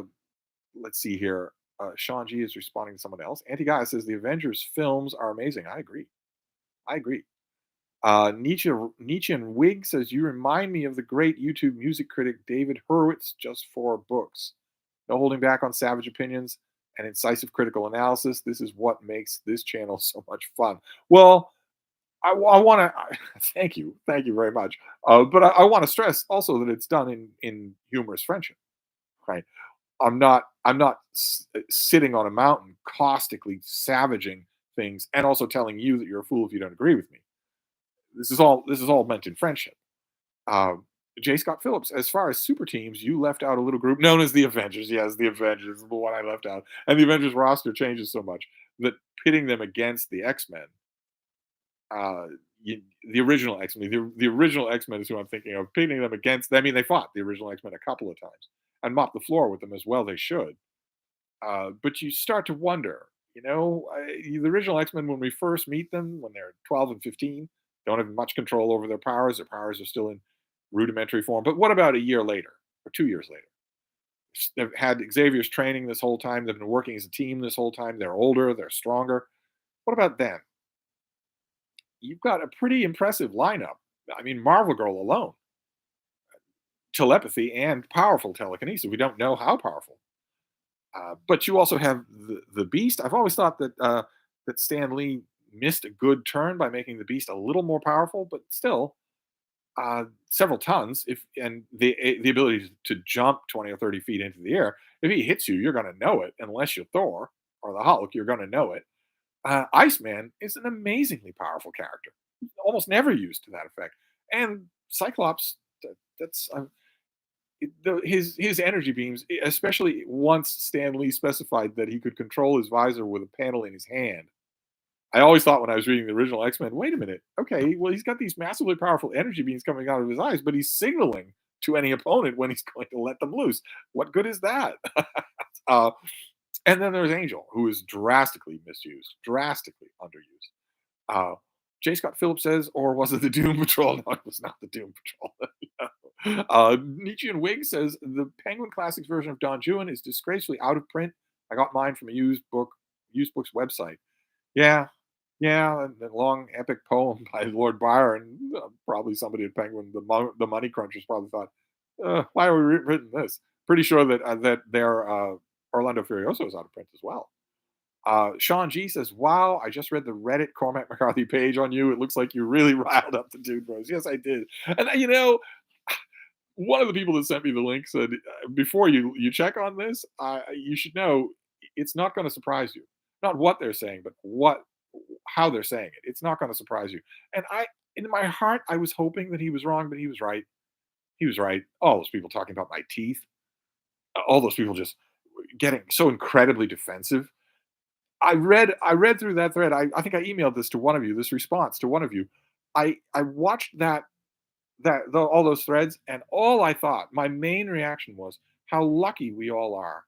let's see here. Sean G is responding to someone else. Anti Guy says the Avengers films are amazing. I agree. I agree. Nietzsche and Wig says you remind me of the great YouTube music critic David Hurwitz just for books. No holding back on savage opinions and incisive critical analysis. This is what makes this channel so much fun. Well, I want to thank you very much. But I want to stress also that it's done in humorous friendship, right? I'm not sitting on a mountain caustically savaging things, and also telling you that you're a fool if you don't agree with me. This is all meant in friendship. Um, J. Scott Phillips, as far as super teams, you left out a little group known as the Avengers. Yes, the Avengers is the one I left out, and the Avengers roster changes so much that pitting them against the X Men, uh, the original X Men. The original X Men is who I'm thinking of. Pitting them against. I mean, they fought the original X Men a couple of times and mopped the floor with them as well. They should. But you start to wonder. The original X Men, when we first meet them, when they're 12 and 15, don't have much control over their powers. Their powers are still in rudimentary form. But what about a year later or 2 years later? They've had Xavier's training this whole time. They've been working as a team this whole time. They're older. They're stronger. What about then? You've got a pretty impressive lineup. I mean, Marvel Girl alone, telepathy and powerful telekinesis. We don't know how powerful, but you also have the Beast. I've always thought that Stan Lee missed a good turn by making the Beast a little more powerful, but still several tons. If and the ability to jump 20 or 30 feet into the air. If he hits you, you're going to know it. Unless you're Thor or the Hulk, you're going to know it. Iceman is an amazingly powerful character, almost never used to that effect. And Cyclops, that's his energy beams, especially once Stan Lee specified that he could control his visor with a panel in his hand. I always thought when I was reading the original X Men, wait a minute, okay, well he's got these massively powerful energy beams coming out of his eyes, but he's signaling to any opponent when he's going to let them loose. What good is that? uh, and then there's Angel, who is drastically misused, drastically underused. Uh, J. Scott Phillips says, or was it the Doom Patrol? No, it was not the Doom Patrol. Nietzsche and Wig says, the Penguin Classics version of Don Juan is disgracefully out of print. I got mine from a used books website. Yeah, yeah, and the long epic poem by Lord Byron. Probably somebody at Penguin, the Money Crunchers, probably thought, why are we written this? Pretty sure that their Orlando Furioso is out of print as well. Sean G says, "Wow, I just read the Reddit Cormac McCarthy page on you. It looks like you really riled up the Dude Bros." Yes, I did. And one of the people that sent me the link said, "Before you check on this, you should know it's not going to surprise you. Not what they're saying, but how they're saying it. It's not going to surprise you." And in my heart, I was hoping that he was wrong, but he was right. He was right. All those people talking about my teeth. All those people just getting so incredibly defensive. I read through that thread. I think I emailed this to one of you, this response to one of you. I watched all those threads, and all I thought, my main reaction was how lucky we all are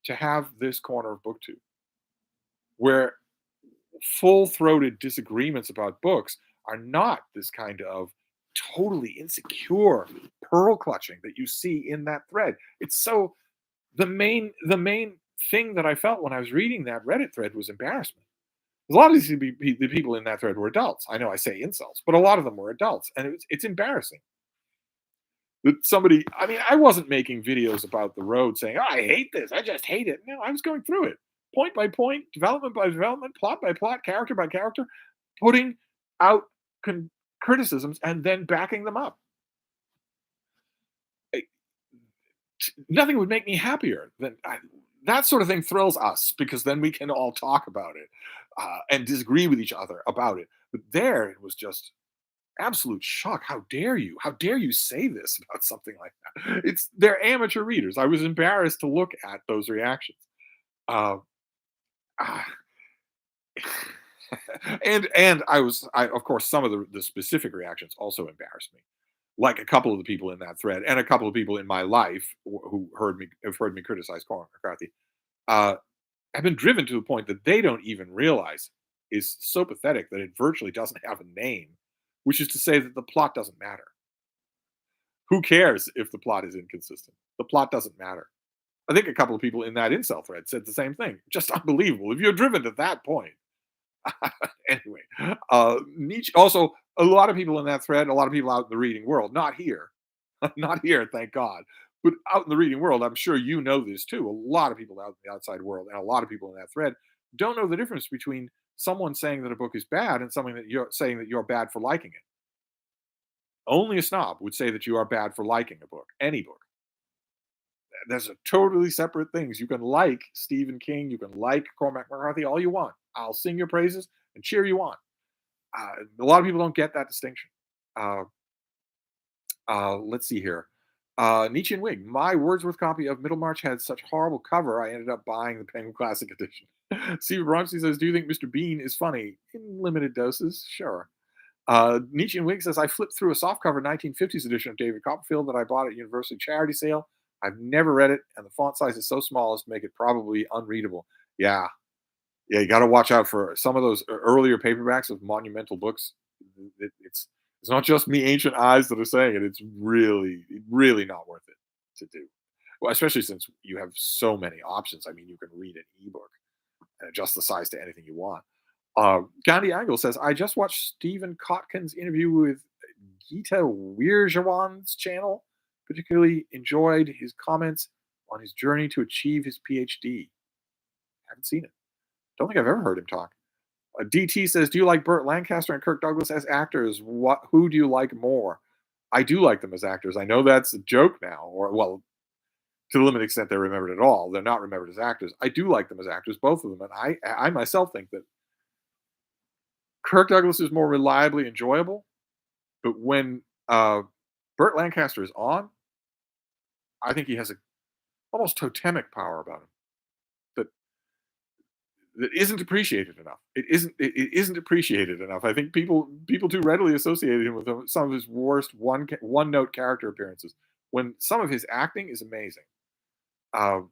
to have this corner of booktube where full-throated disagreements about books are not this kind of totally insecure pearl clutching that you see in that thread. It's so the main thing that I felt when I was reading that Reddit thread was embarrassment. A lot of the people in that thread were adults. I know I say incels, but a lot of them were adults, and it's embarrassing that somebody. I mean, I wasn't making videos about the road saying, "Oh, I hate this. I just hate it." No, I was going through it, point by point, development by development, plot by plot, character by character, putting out criticisms and then backing them up. Eh, Nothing would make me happier than that sort of thing. Thrills us because then we can all talk about it and disagree with each other about it. But there, it was just absolute shock. How dare you? How dare you say this about something like that? They're amateur readers. I was embarrassed to look at those reactions. Uh, ah, and I of course some of the specific reactions also embarrassed me. Like a couple of the people in that thread, and a couple of people in my life who have heard me criticize Cormac McCarthy, uh, have been driven to a point that they don't even realize is so pathetic that it virtually doesn't have a name, which is to say that the plot doesn't matter. Who cares if the plot is inconsistent? The plot doesn't matter. I think a couple of people in that incel thread said the same thing. Just unbelievable. If you're driven to that point. Anyway, Nietzsche. Also, a lot of people in that thread, a lot of people out in the reading world, not here, not here, thank God, but out in the reading world, I'm sure you know this too. A lot of people out in the outside world, and a lot of people in that thread don't know the difference between someone saying that a book is bad and something that you're saying that you're bad for liking it. Only a snob would say that you are bad for liking a book, any book. There's a totally separate things. You can like Stephen King, you can like Cormac McCarthy all you want. I'll sing your praises and cheer you on. A lot of people don't get that distinction. Uh, let's see here. Nietzsche and Wig. My Wordsworth copy of Middlemarch had such horrible cover, I ended up buying the Penguin Classic Edition. Steve Bromsey says, "Do you think Mr. Bean is funny?" In limited doses, sure. Nietzsche and Wig says, "I flipped through a softcover 1950s edition of David Copperfield that I bought at University charity sale. I've never read it, and the font size is so small as to make it probably unreadable." Yeah, yeah, you got to watch out for some of those earlier paperbacks of monumental books. It's not just me ancient eyes that are saying it. It's really not worth it to do. Well, especially since you have so many options. I mean, you can read an ebook and adjust the size to anything you want. Gandhi Angle says, "I just watched Stephen Kotkin's interview with Gita Weirjawan's channel. Particularly enjoyed his comments on his journey to achieve his PhD. Haven't seen it. Don't think I've ever heard him talk." DT says, "Do you like Burt Lancaster and Kirk Douglas as actors? Who do you like more?" I do like them as actors. I know that's a joke now, or well, to the limited extent they're remembered at all. They're not remembered as actors. I do like them as actors, both of them, and I myself think that Kirk Douglas is more reliably enjoyable. But when Burt Lancaster is on, I think he has a almost totemic power about him that that isn't appreciated enough. It isn't appreciated enough. I think people too readily associate him with some of his worst one note character appearances. When some of his acting is amazing. Uh,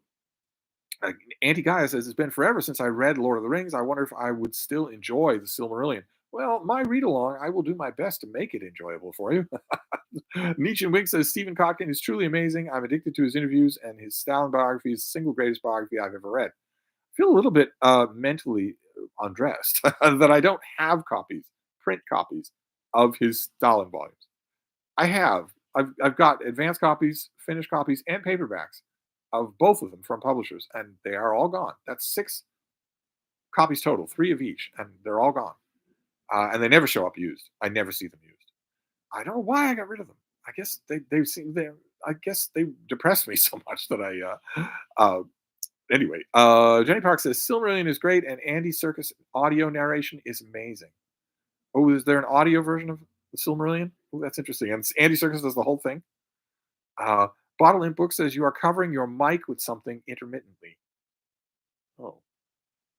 Anti Gaia says, "It's been forever since I read Lord of the Rings. I wonder if I would still enjoy the Silmarillion." Well, my read along, I will do my best to make it enjoyable for you. Nietzsche and Wink says, "Stephen Kotkin is truly amazing. I'm addicted to his interviews, and his style and biography is the single greatest biography I've ever read." I feel a little bit mentally undressed that I don't have print copies of his Stalin volumes. I have. I've got advanced copies, finished copies, and paperbacks of both of them from publishers, and they are all gone. That's 6 copies total, 3 of each, and they're all gone. And they never show up used. I never see them used. I don't know why I got rid of them. I guess they seem they. I guess they depressed me so much that anyway, Jenny Park says Silmarillion is great, and Andy Serkis audio narration is amazing. Oh, is there an audio version of the Silmarillion? Oh, that's interesting. And Andy Serkis does the whole thing. Bottle in Book says you are covering your mic with something intermittently. Oh,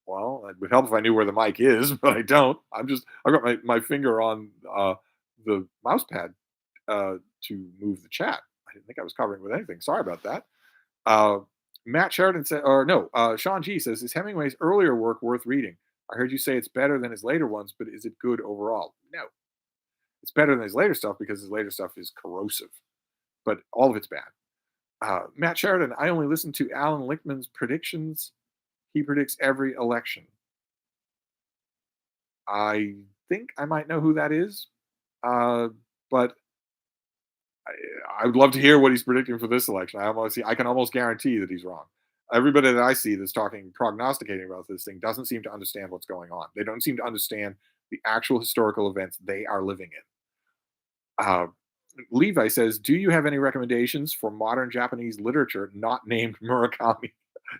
well, it would help if I knew where the mic is, but I don't. I've got my finger on the mouse pad uh, to move the chat. I didn't think I was covering with anything. Sorry about that. Uh, Matt Sheridan said, or no, Sean G says, is Hemingway's earlier work worth reading? I heard you say it's better than his later ones, but is it good overall? No, it's better than his later stuff because his later stuff is corrosive, but all of it's bad. Matt Sheridan, I only listen to Alan Lichtman's predictions. He predicts every election. I think I might know who that is, uh, but I would love to hear what he's predicting for this election. I can almost guarantee that he's wrong. Everybody that I see that's talking, prognosticating about this thing doesn't seem to understand what's going on. They don't seem to understand the actual historical events they are living in. Levi says, do you have any recommendations for modern Japanese literature not named Murakami?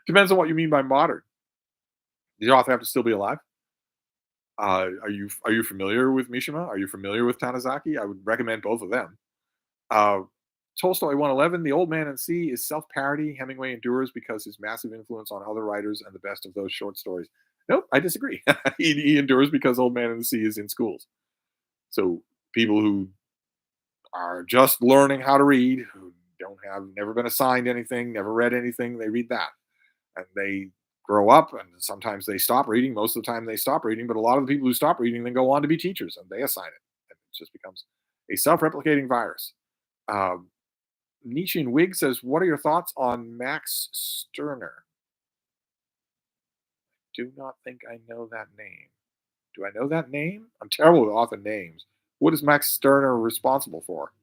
Depends on what you mean by modern. Does the author have to still be alive? Are you familiar with Mishima? Are you familiar with Tanizaki? I would recommend both of them. Uh, Tolstoy 111, The Old Man and Sea is self-parody. Hemingway endures because his massive influence on other writers and the best of those short stories. Nope, I disagree. He endures because Old Man and the Sea is in schools. So people who are just learning how to read, who don't have never been assigned anything, never read anything, they read that. And they grow up and sometimes they stop reading. Most of the time they stop reading, but a lot of the people who stop reading then go on to be teachers and they assign it. And it just becomes a self-replicating virus. Um, Nietzsche and Wig says, what are your thoughts on Max Stirner? Do not think I know that name. Do I know that name? I'm terrible with author names. What is Max Stirner responsible for?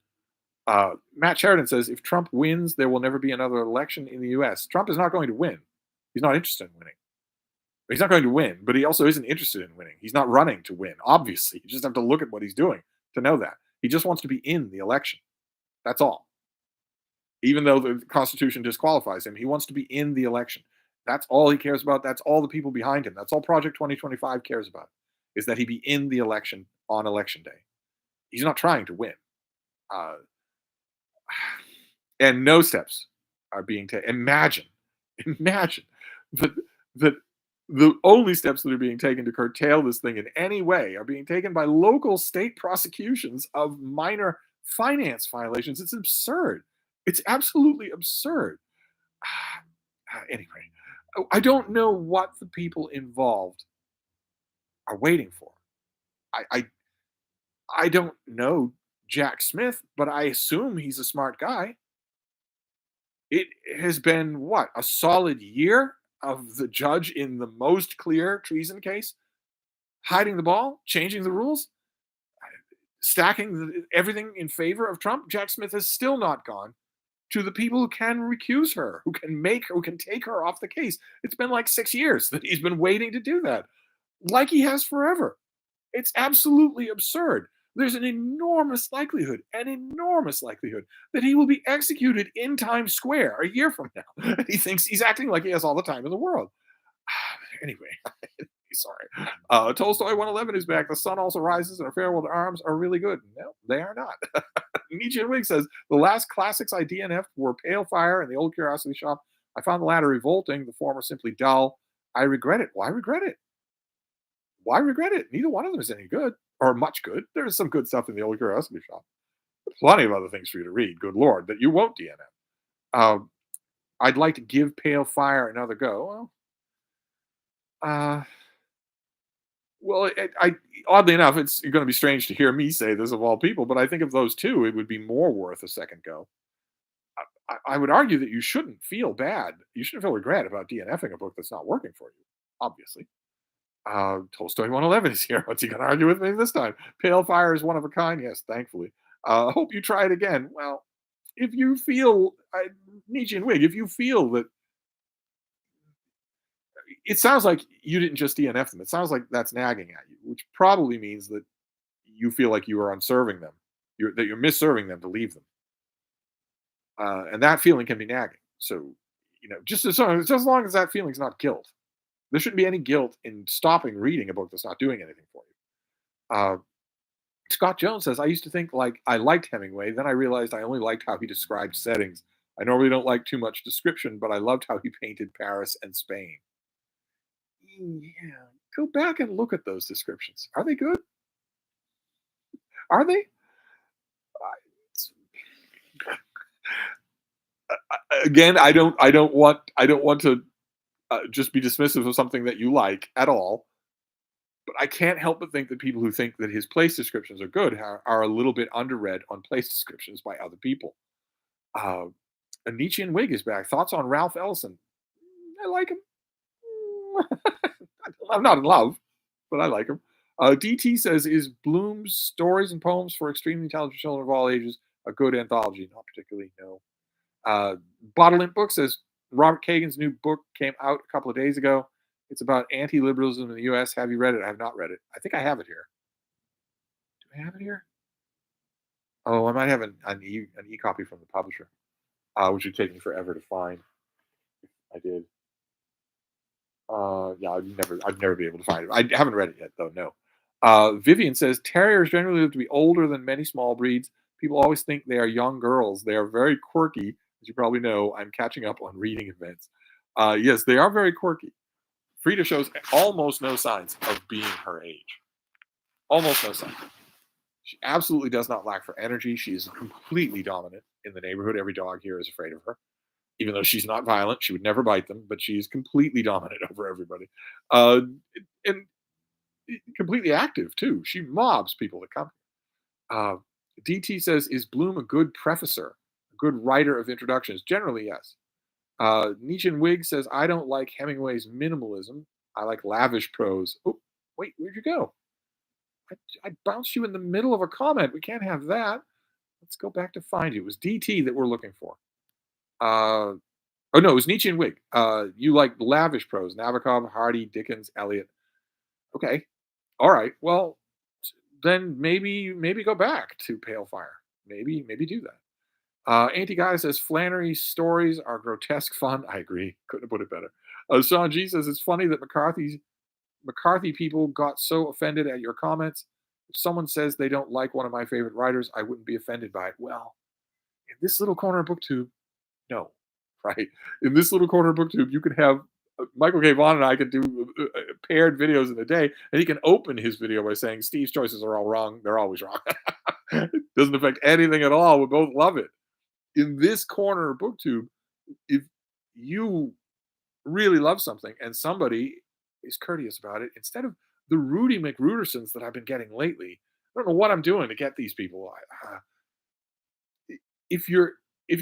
Matt Sheridan says, if Trump wins, there will never be another election in the US. Trump is not going to win. He's not interested in winning. He's not going to win, but he also isn't interested in winning. He's not running to win, obviously. You just have to look at what he's doing to know that. He just wants to be in the election. That's all. Even though the Constitution disqualifies him, he wants to be in the election. That's all he cares about. That's all the people behind him. That's all Project 2025 cares about, is that he be in the election on election day. He's not trying to win. Uh, and no steps are being taken. Imagine that, that the only steps that are being taken to curtail this thing in any way are being taken by local state prosecutions of minor finance violations. It's absurd. It's absolutely absurd. Anyway, I don't know what the people involved are waiting for. I, I I don't know Jack Smith, but I assume he's a smart guy. It has been what, a solid year of the judge in the most clear treason case hiding the ball, changing the rules, stacking everything in favor of Trump. Jack Smith has still not gone to the people who can recuse her, who can take her off the case. It's been like 6 years that he's been waiting to do that, like he has forever. It's absolutely absurd. There's an enormous likelihood that he will be executed in Times Square a year from now. He thinks he's acting like he has all the time in the world. Anyway, sorry. Tolstoy 111 is back. The sun also rises and a farewell to arms are really good. No, they are not. Nietzsche and Wig says, the last classics I DNF'd were Pale Fire and The Old Curiosity Shop. I found the latter revolting, the former simply dull. I regret it. Why regret it? Why regret it? Neither one of them is any good or much good. There is some good stuff in The Old Curiosity Shop. Plenty of other things for you to read, good Lord, that you won't DNF. I'd like to give Pale Fire another go. Uh, well, oddly enough, it's going to be strange to hear me say this of all people, but I think of those two, it would be more worth a second go. I would argue that you shouldn't feel bad. You shouldn't feel regret about DNFing a book that's not working for you, obviously. Tolstoy 111 is here. What's he going to argue with me this time? Pale Fire is one of a kind. Yes, thankfully. Hope you try it again. Well, if you feel, Nietzsche and Wig, if you feel that, it sounds like you didn't just DNF them. It sounds like that's nagging at you, which probably means that you feel like you are unserving them, that you're misserving them to leave them. And that feeling can be nagging. So, just as long as that feeling's not guilt, there shouldn't be any guilt in stopping reading a book that's not doing anything for you. Scott Jones says, I used to think like I liked Hemingway. Then I realized I only liked how he described settings. I normally don't like too much description, but I loved how he painted Paris and Spain. Yeah, go back and look at those descriptions. Are they good? Are they? Again, I don't want to just be dismissive of something that you like at all. But I can't help but think that people who think that his place descriptions are good are a little bit underread on place descriptions by other people. Uh, a Nietzschean Wig is back. Thoughts on Ralph Ellison? I like him. I'm not in love, but I like him. DT says, is Bloom's stories and poems for extremely intelligent children of all ages a good anthology? Not particularly, no. Bottlint Book says, Robert Kagan's new book came out a couple of days ago. It's about anti-liberalism in the U.S. Have you read it? I have not read it. I think I have it here. Do I have it here? Oh, I might have an e-copy from the publisher, which would take me forever to find. I did. Yeah, I'd never be able to find it. I haven't read it yet, though. No. Vivian says terriers generally live to be older than many small breeds. People always think they are young girls. They are very quirky, as you probably know. I'm catching up on reading events. Yes, they are very quirky. Frida shows almost no signs of being her age. Almost no signs. She absolutely does not lack for energy. She is completely dominant in the neighborhood. Every dog here is afraid of her. Even though she's not violent, she would never bite them, but she is completely dominant over everybody. Uh, and completely active, too. She mobs people that come. Uh, DT says, is Bloom a good prefacer? A good writer of introductions? Generally, yes. Nietzschean Wig says, I don't like Hemingway's minimalism. I like lavish prose. Oh, wait, where'd you go? I bounced you in the middle of a comment. We can't have that. Let's go back to find you. It was DT that we're looking for. Oh, no, it was Nietzschean Wig. You like lavish prose. Nabokov, Hardy, Dickens, Eliot. Okay. All right. Well, then maybe go back to Pale Fire. Maybe do that. Anti-Guy says Flannery's stories are grotesque fun. I agree. Couldn't have put it better. Sean G says it's funny that McCarthy people got so offended at your comments. If someone says they don't like one of my favorite writers, I wouldn't be offended by it. Well, in this little corner of BookTube, no, right? In this little corner of BookTube, you could have Michael K. Vaughan and I could do paired videos in a day, and he can open his video by saying Steve's choices are all wrong. They're always wrong. It doesn't affect anything at all. We both love it. In this corner of BookTube, if you really love something and somebody is courteous about it, instead of the Rudy McRudersons that I've been getting lately, I don't know what I'm doing to get these people. If you're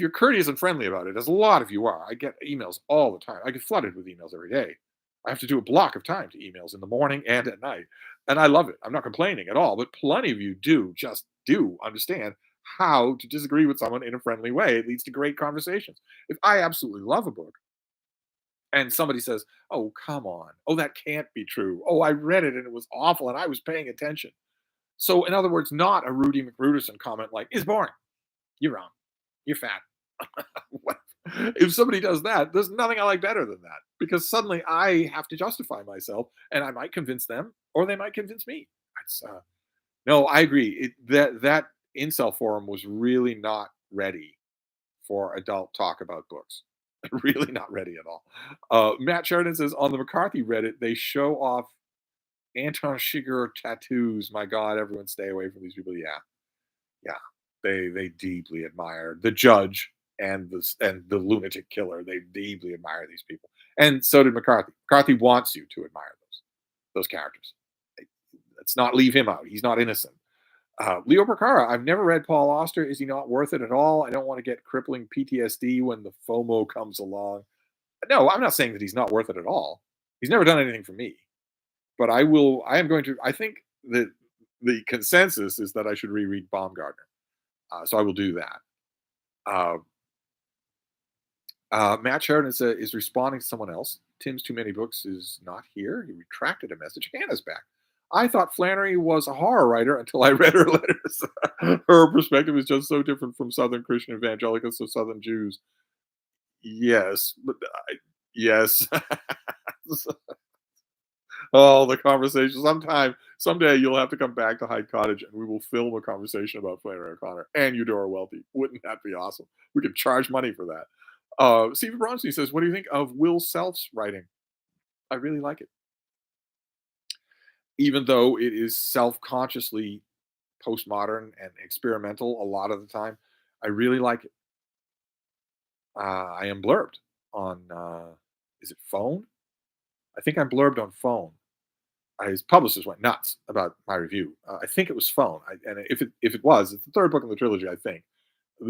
courteous and friendly about it, as a lot of you are, I get emails all the time. I get flooded with emails every day. I have to do a block of time to emails in the morning and at night, and I love it. I'm not complaining at all, but plenty of you do understand how to disagree with someone in a friendly way. It leads to great conversations. If I absolutely love a book and somebody says, "Oh, come on. Oh, that can't be true. Oh, I read it and it was awful and I was paying attention." So, in other words, not a Rudy McRuderson comment like, "It's boring. You're wrong. You're fat." If somebody does that, there's nothing I like better than that, because suddenly I have to justify myself and I might convince them or they might convince me. It's, no, I agree. That incel forum was really not ready for adult talk about books. Really not ready at all. Matt Sheridan says on the McCarthy Reddit, they show off Anton Chigurh tattoos. My God, everyone stay away from these people. Yeah, yeah. They deeply admire the judge and the lunatic killer. They deeply admire these people, and so did McCarthy. McCarthy wants you to admire those characters. Let's not leave him out. He's not innocent. Leo Percara, I've never read Paul Auster. Is he not worth it at all? I don't want to get crippling PTSD when the FOMO comes along. No, I'm not saying that he's not worth it at all. He's never done anything for me. But I am going to, I think that the consensus is that I should reread Baumgartner. So I will do that. Matt Sheridan is responding to someone else. Tim's Too Many Books is not here. He retracted a message. Hannah's back. I thought Flannery was a horror writer until I read her letters. Her perspective is just so different from Southern Christian evangelicals to Southern Jews. Yes, but yes. Oh, the conversation. Someday you'll have to come back to Hyde Cottage and we will film a conversation about Flannery O'Connor and Eudora Welty. Wouldn't that be awesome? We could charge money for that. Stephen Bronstein says, "What do you think of Will Self's writing?" I really like it, even though it is self-consciously postmodern and experimental a lot of the time. I really like it. I am blurbed on. Is it Phone? I think I'm blurbed on Phone. His publicist went nuts about my review. I think it was Phone, and if it was, it's the third book in the trilogy. I think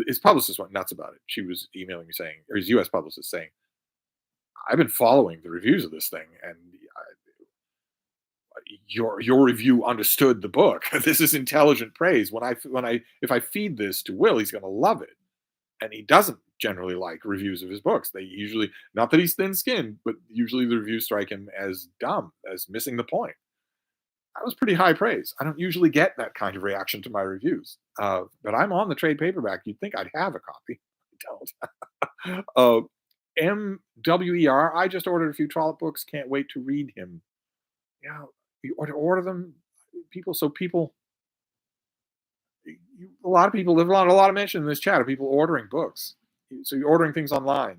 his publicist went nuts about it. She was emailing me saying, or his U.S. publicist saying, "I've been following the reviews of this thing, and your review understood the book. This is intelligent praise. When I if I feed this to Will, he's going to love it, and he doesn't generally like reviews of his books. They usually, not that he's thin-skinned, but usually the reviews strike him as dumb, as missing the point." That was pretty high praise. I don't usually get that kind of reaction to my reviews, but I'm on the trade paperback. You'd think I'd have a copy. I don't. MWER. I just ordered a few Trollope books. Can't wait to read him. Yeah, you order them, people. So people, a lot of people. There's a lot of mention in this chat of people ordering books. So you're ordering things online.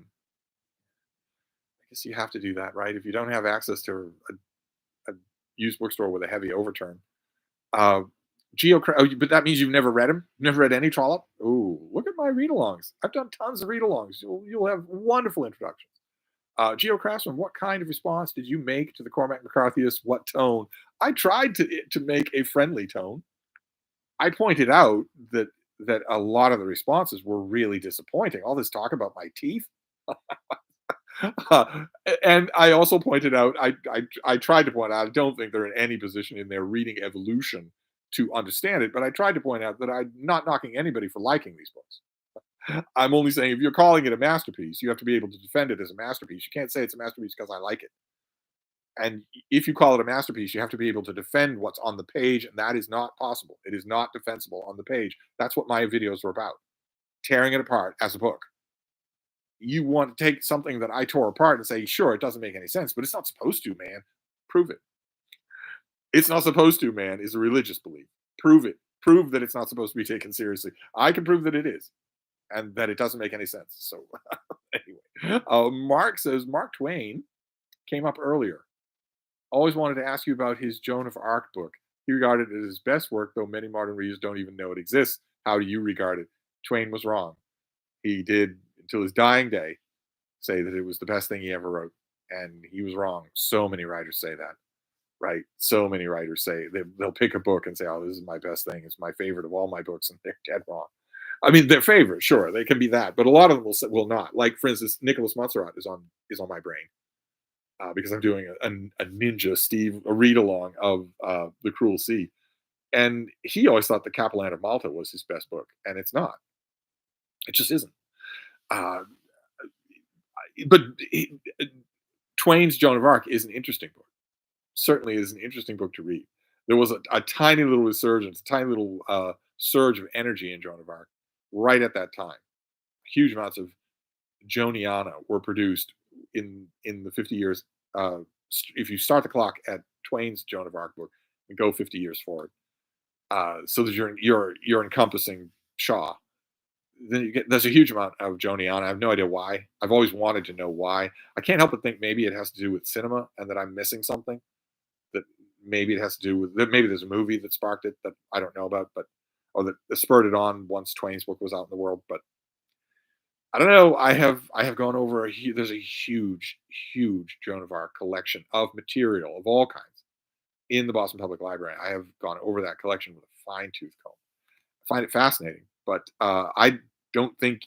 I guess you have to do that, right? If you don't have access to a used bookstore with a heavy overturn. Uh, but that means you've never read him? Never read any Trollope? Ooh, look at my read-alongs. I've done tons of read-alongs. You'll have wonderful introductions. Geo Craftsman, what kind of response did you make to the Cormac McCarthyist? What tone? I tried to make a friendly tone. I pointed out that a lot of the responses were really disappointing. All this talk about my teeth. Uh, and I also pointed out, I tried to point out, I don't think they're in any position in their reading evolution to understand it, but I tried to point out that I'm not knocking anybody for liking these books. I'm only saying if you're calling it a masterpiece, you have to be able to defend it as a masterpiece. You can't say it's a masterpiece because I like it. And if you call it a masterpiece, you have to be able to defend what's on the page, and that is not possible. It is not defensible on the page. That's what my videos are about, tearing it apart as a book. You want to take something that I tore apart and say, sure, it doesn't make any sense, but it's not supposed to, man. Prove it. It's not supposed to, man, is a religious belief. Prove it. Prove that it's not supposed to be taken seriously. I can prove that it is and that it doesn't make any sense. So, anyway, Mark says Mark Twain came up earlier. Always wanted to ask you about his Joan of Arc book. He regarded it as his best work, though many modern readers don't even know it exists. How do you regard it? Twain was wrong. He did, until his dying day, say that it was the best thing he ever wrote. And he was wrong. So many writers say that, right? So many writers say they'll pick a book and say, oh, this is my best thing. It's my favorite of all my books. And they're dead wrong. I mean, their favorite, sure, they can be that. But a lot of them will not. Like, for instance, Nicholas Montserrat is on my brain. Because I'm doing a ninja a read along of The Cruel Sea. And he always thought The Capellan of Malta was his best book. And it's not. It just isn't. Uh, but Twain's Joan of Arc is an interesting book. Certainly is an interesting book to read. There was a tiny little resurgence, a tiny little surge of energy in Joan of Arc right at that time. Huge amounts of Joniana were produced in the 50 years. If you start the clock at Twain's Joan of Arc book and go 50 years forward, so that you're encompassing Shaw, then there's a huge amount of Joniana. I have no idea why. I've always wanted to know why. I can't help but think maybe it has to do with cinema and that I'm missing something. That maybe it has to do with that. Maybe there's a movie that sparked it that I don't know about, or that spurred it on once Twain's book was out in the world. But I don't know. I have gone over there's a huge Joan of Arc collection of material of all kinds in the Boston Public Library. I have gone over that collection with a fine tooth comb. I find it fascinating, but don't think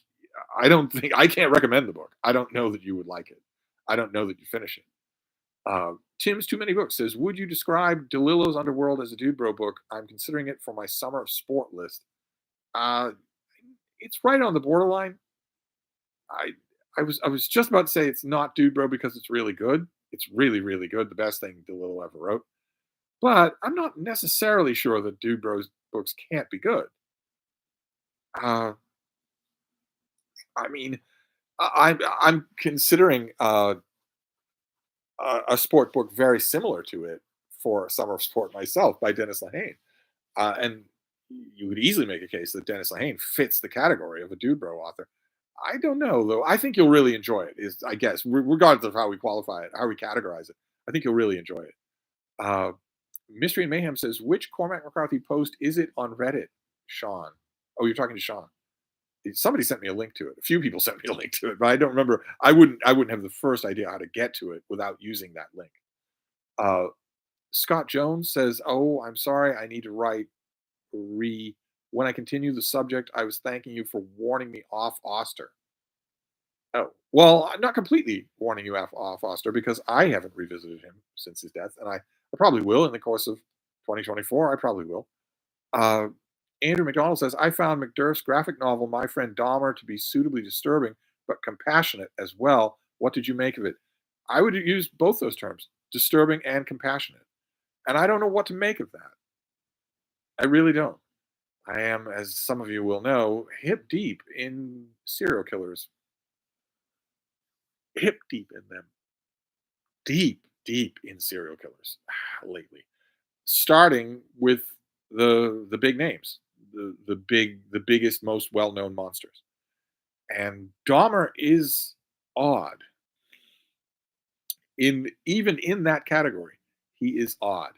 I can't recommend the book. I don't know that you would like it. I don't know that you finish it. Tim's Too Many Books says, would you describe DeLillo's Underworld as a dude bro book? I'm considering it for my summer of sport list. Uh, it's right on the borderline. I I was just about to say it's not Dude Bro because it's really good. It's really, really good. The best thing DeLillo ever wrote. But I'm not necessarily sure that Dude Bro's books can't be good. Uh, I mean, I'm considering a sport book very similar to it for Summer of Sport myself by Dennis Lehane. And you could easily make a case that Dennis Lehane fits the category of a dude bro author. I don't know though. I think you'll really enjoy it. Is I guess regardless of how we qualify it, how we categorize it, I think you'll really enjoy it. Uh, Mystery and Mayhem says, which Cormac McCarthy post is it on Reddit, Sean? Oh, you're talking to Sean. Somebody sent me a link to it. A few people sent me a link to it, but I don't remember. I wouldn't have the first idea how to get to it without using that link. Uh, Scott Jones says, "Oh, I'm sorry. I need to write when I continue the subject. I was thanking you for warning me off Oster. Oh, well, I'm not completely warning you off Oster because I haven't revisited him since his death, and I probably will in the course of 2024. I probably will. Uh, Andrew McDonald says, I found McDurf's graphic novel, My Friend Dahmer, to be suitably disturbing, but compassionate as well. What did you make of it? I would use both those terms, disturbing and compassionate. And I don't know what to make of that. I really don't. I am, as some of you will know, hip deep in serial killers, hip deep in them, deep, deep in serial killers lately. Starting with the big names, the biggest, most well known monsters. And Dahmer is odd. Even in that category, he is odd.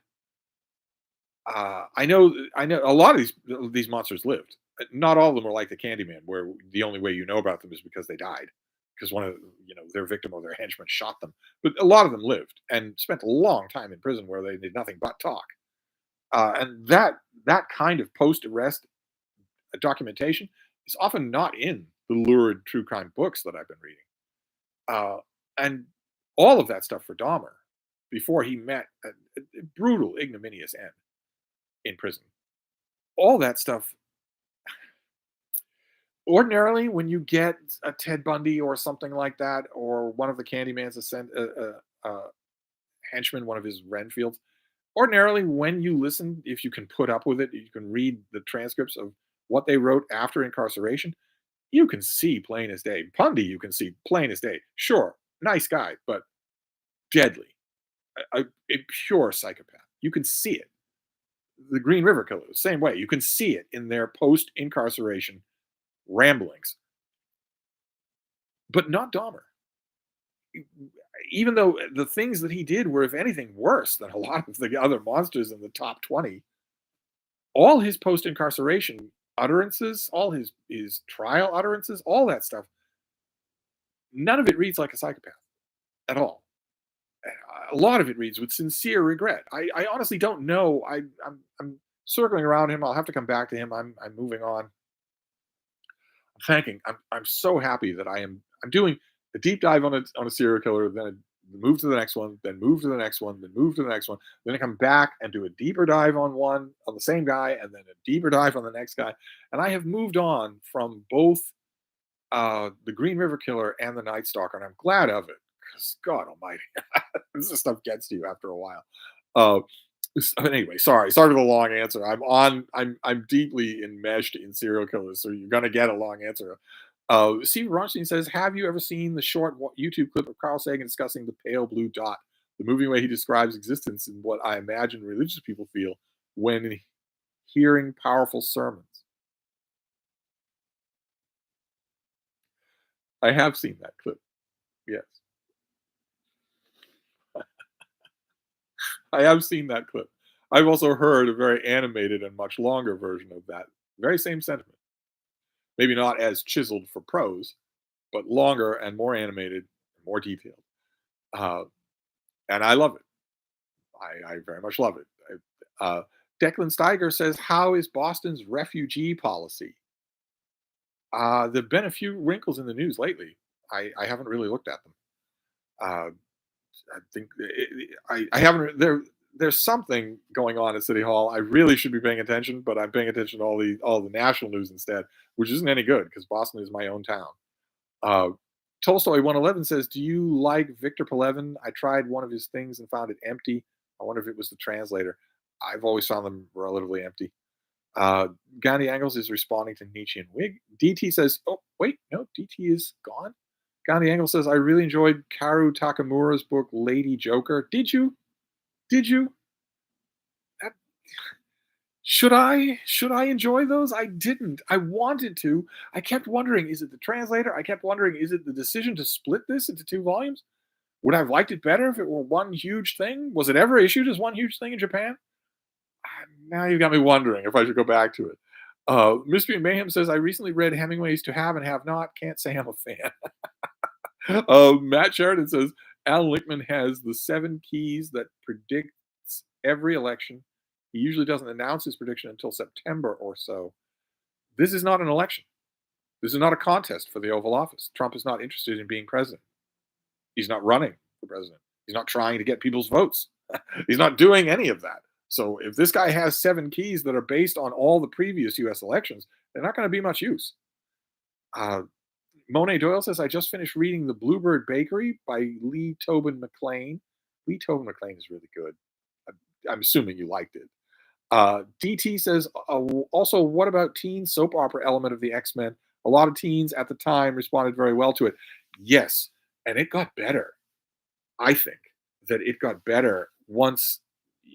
I know a lot of these monsters lived. Not all of them are like the Candyman, where the only way you know about them is because they died, because one of their victim or their henchman shot them. But a lot of them lived and spent a long time in prison where they did nothing but talk. And that kind of post arrest documentation is often not in the lurid true crime books that I've been reading. Uh, and all of that stuff for Dahmer before he met a brutal, ignominious end in prison. All that stuff. Ordinarily, when you get a Ted Bundy or something like that, or one of the Candyman's henchmen, one of his Renfields, ordinarily, when you listen, if you can put up with it, you can read the transcripts of what they wrote after incarceration, you can see plain as day. Bundy, you can see plain as day. Sure, nice guy, but deadly. A pure psychopath. You can see it. The Green River Killer, the same way. You can see it in their post incarceration ramblings, but not Dahmer. Even though the things that he did were, if anything, worse than a lot of the other monsters in the top 20, all his post incarceration utterances, all his trial utterances, all that stuff, none of it reads like a psychopath at all. A lot of it reads with sincere regret. I honestly don't know. I'm circling around him. I'll have to come back to him. I'm moving on. I'm so happy that I'm doing a deep dive on a serial killer, then move to the next one, then move to the next one, then move to the next one, then I come back and do a deeper dive on the same guy, and then a deeper dive on the next guy. And I have moved on from both the Green River Killer and the Night Stalker, and I'm glad of it because God Almighty, this stuff gets to you after a while. Uh, anyway, sorry for the long answer. I'm deeply enmeshed in serial killers, so you're gonna get a long answer. Steve Ronstein says, "Have you ever seen the short YouTube clip of Carl Sagan discussing the pale blue dot, the moving way he describes existence and what I imagine religious people feel when hearing powerful sermons?" I have seen that clip. Yes, I have seen that clip. I've also heard a very animated and much longer version of that very same sentiment. Maybe not as chiseled for prose, but longer and more animated, more detailed. Uh, and I love it. I very much love it. Declan Steiger says, "How is Boston's refugee policy?" There've been a few wrinkles in the news lately. I haven't really looked at them. Uh, I think I haven't. There's something going on at City Hall. I really should be paying attention, but I'm paying attention to all the national news instead, which isn't any good because Boston is my own town. Uh, Tolstoy 111 says, "Do you like Victor Pelevin? I tried one of his things and found it empty. I wonder if it was the translator. I've always found them relatively empty." Uh, Gandhi Angles is responding to Nietzsche and Wig. DT says, "Oh, wait, no, DT is gone." Gandhi Angles says, "I really enjoyed Karu Takamura's book, Lady Joker." Did you? Did you? Should I enjoy those? I didn't. I wanted to. I kept wondering, is it the translator? I kept wondering, is it the decision to split this into 2 volumes? Would I have liked it better if it were one huge thing? Was it ever issued as one huge thing in Japan? Now you got me wondering if I should go back to it. Mystery and Mayhem says, I recently read Hemingway's To Have and Have Not. Can't say I'm a fan. Matt Sheridan says, Alan Lichtman has the 7 keys that predicts every election. He usually doesn't announce his prediction until September or so. This is not an election. This is not a contest for the Oval Office. Trump is not interested in being president. He's not running for president. He's not trying to get people's votes. He's not doing any of that. So if this guy has 7 keys that are based on all the previous US elections, they're not going to be much use. Monet Doyle says, I just finished reading The Bluebird Bakery by Lee Tobin McLean. Lee Tobin McLean is really good. I'm assuming you liked it. DT says, also, what about teen soap opera element of the X-Men? A lot of teens at the time responded very well to it. Yes, and it got better. I think that it got better once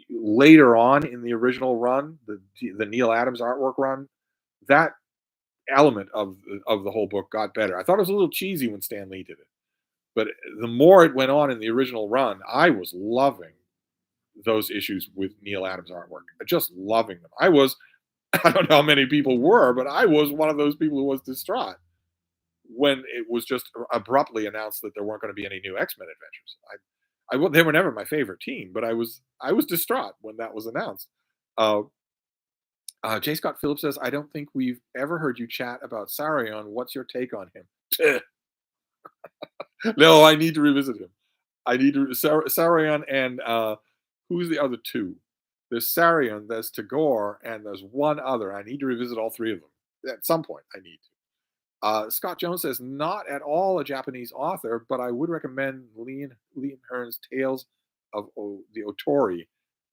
later on in the original run, the Neil Adams artwork run, that element of the whole book got better. I thought it was a little cheesy when Stan Lee did it, but the more it went on in the original run, I was loving those issues with Neil Adams artwork. Just loving them. I don't know how many people were, but I was one of those people who was distraught when it was just abruptly announced that there weren't going to be any new X-Men adventures. They were never my favorite team, but I was distraught when that was announced. Uh, J. Scott Phillips says, I don't think we've ever heard you chat about Sarion. What's your take on him? No, I need to revisit him. I need to Sarion and who's the other 2? There's Sarion, there's Tagore, and there's one other. I need to revisit all 3 of them at some point. I need to. Scott Jones says, not at all a Japanese author, but I would recommend Liam Hearn's Tales of the Otori,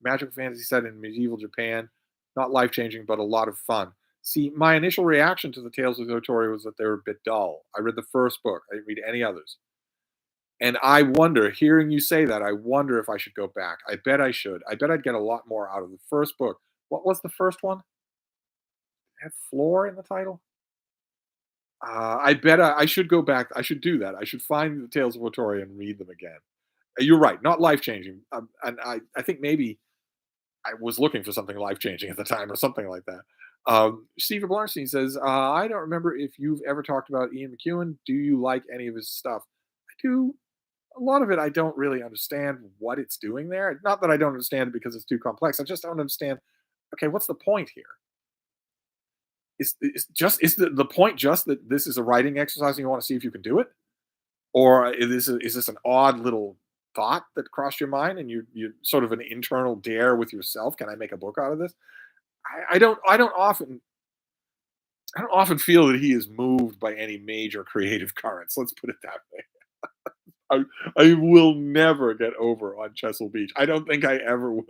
magical fantasy set in medieval Japan. Not life changing, but a lot of fun. See, my initial reaction to the Tales of the Otori was that they were a bit dull. I read the first book. I didn't read any others. And I wonder, hearing you say that, I wonder if I should go back. I bet I should. I bet I'd get a lot more out of the first book. What was the first one? It had floor in the title? I bet I should go back. I should do that. I should find the Tales of Otori and read them again. You're right, not life changing. And I think maybe I was looking for something life changing at the time or something like that. Steve Blarstein says, I don't remember if you've ever talked about Ian McEwan. Do you like any of his stuff? I do. A lot of it, I don't really understand what it's doing there. Not that I don't understand it because it's too complex. I just don't understand. Okay, what's the point here? Is the point just that this is a writing exercise and you want to see if you can do it, or is this an odd little thought that crossed your mind and you sort of an internal dare with yourself? Can I make a book out of this? I don't often feel that he is moved by any major creative currents. Let's put it that way. I will never get over on Chesil Beach. I don't think I ever will.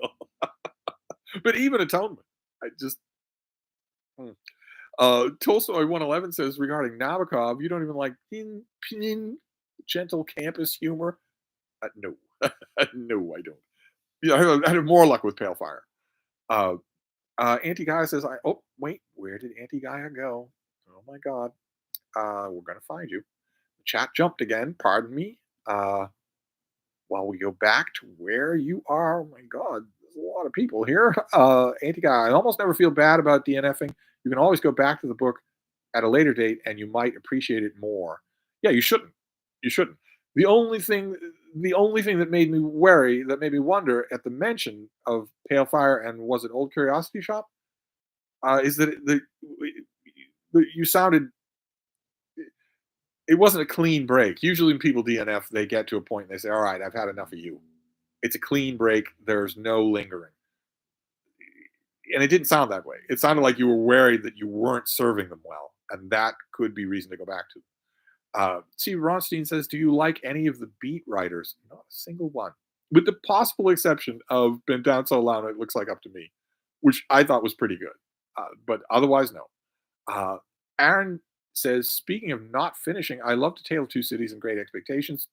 But even Atonement, I just. Hmm. Tolstoy 111 says regarding Nabokov, you don't even like gentle campus humor. No, no, I don't. Yeah, I have more luck with Pale Fire. Anti Gaia says, oh, wait, where did Anti Gaia go? Oh my God. We're going to find you. The chat jumped again. Pardon me. While we go back to where you are, oh my God, there's a lot of people here. Anti Gaia, I almost never feel bad about DNFing. You can always go back to the book at a later date and you might appreciate it more. Yeah, you shouldn't. You shouldn't. The only thing that made me wary, that made me wonder at the mention of Pale Fire and was it Old Curiosity Shop, is that you sounded. It wasn't a clean break. Usually, when people DNF, they get to a point and they say, "All right, I've had enough of you." It's a clean break. There's no lingering, and it didn't sound that way. It sounded like you were worried that you weren't serving them well, and that could be reason to go back to. Steve Ronstein says, do you like any of the beat writers? Not a single one. With the possible exception of Been Down So Loud, It Looks Like Up to Me, which I thought was pretty good. But otherwise, no. Aaron says, speaking of not finishing, I loved A Tale of Two Cities and Great Expectations.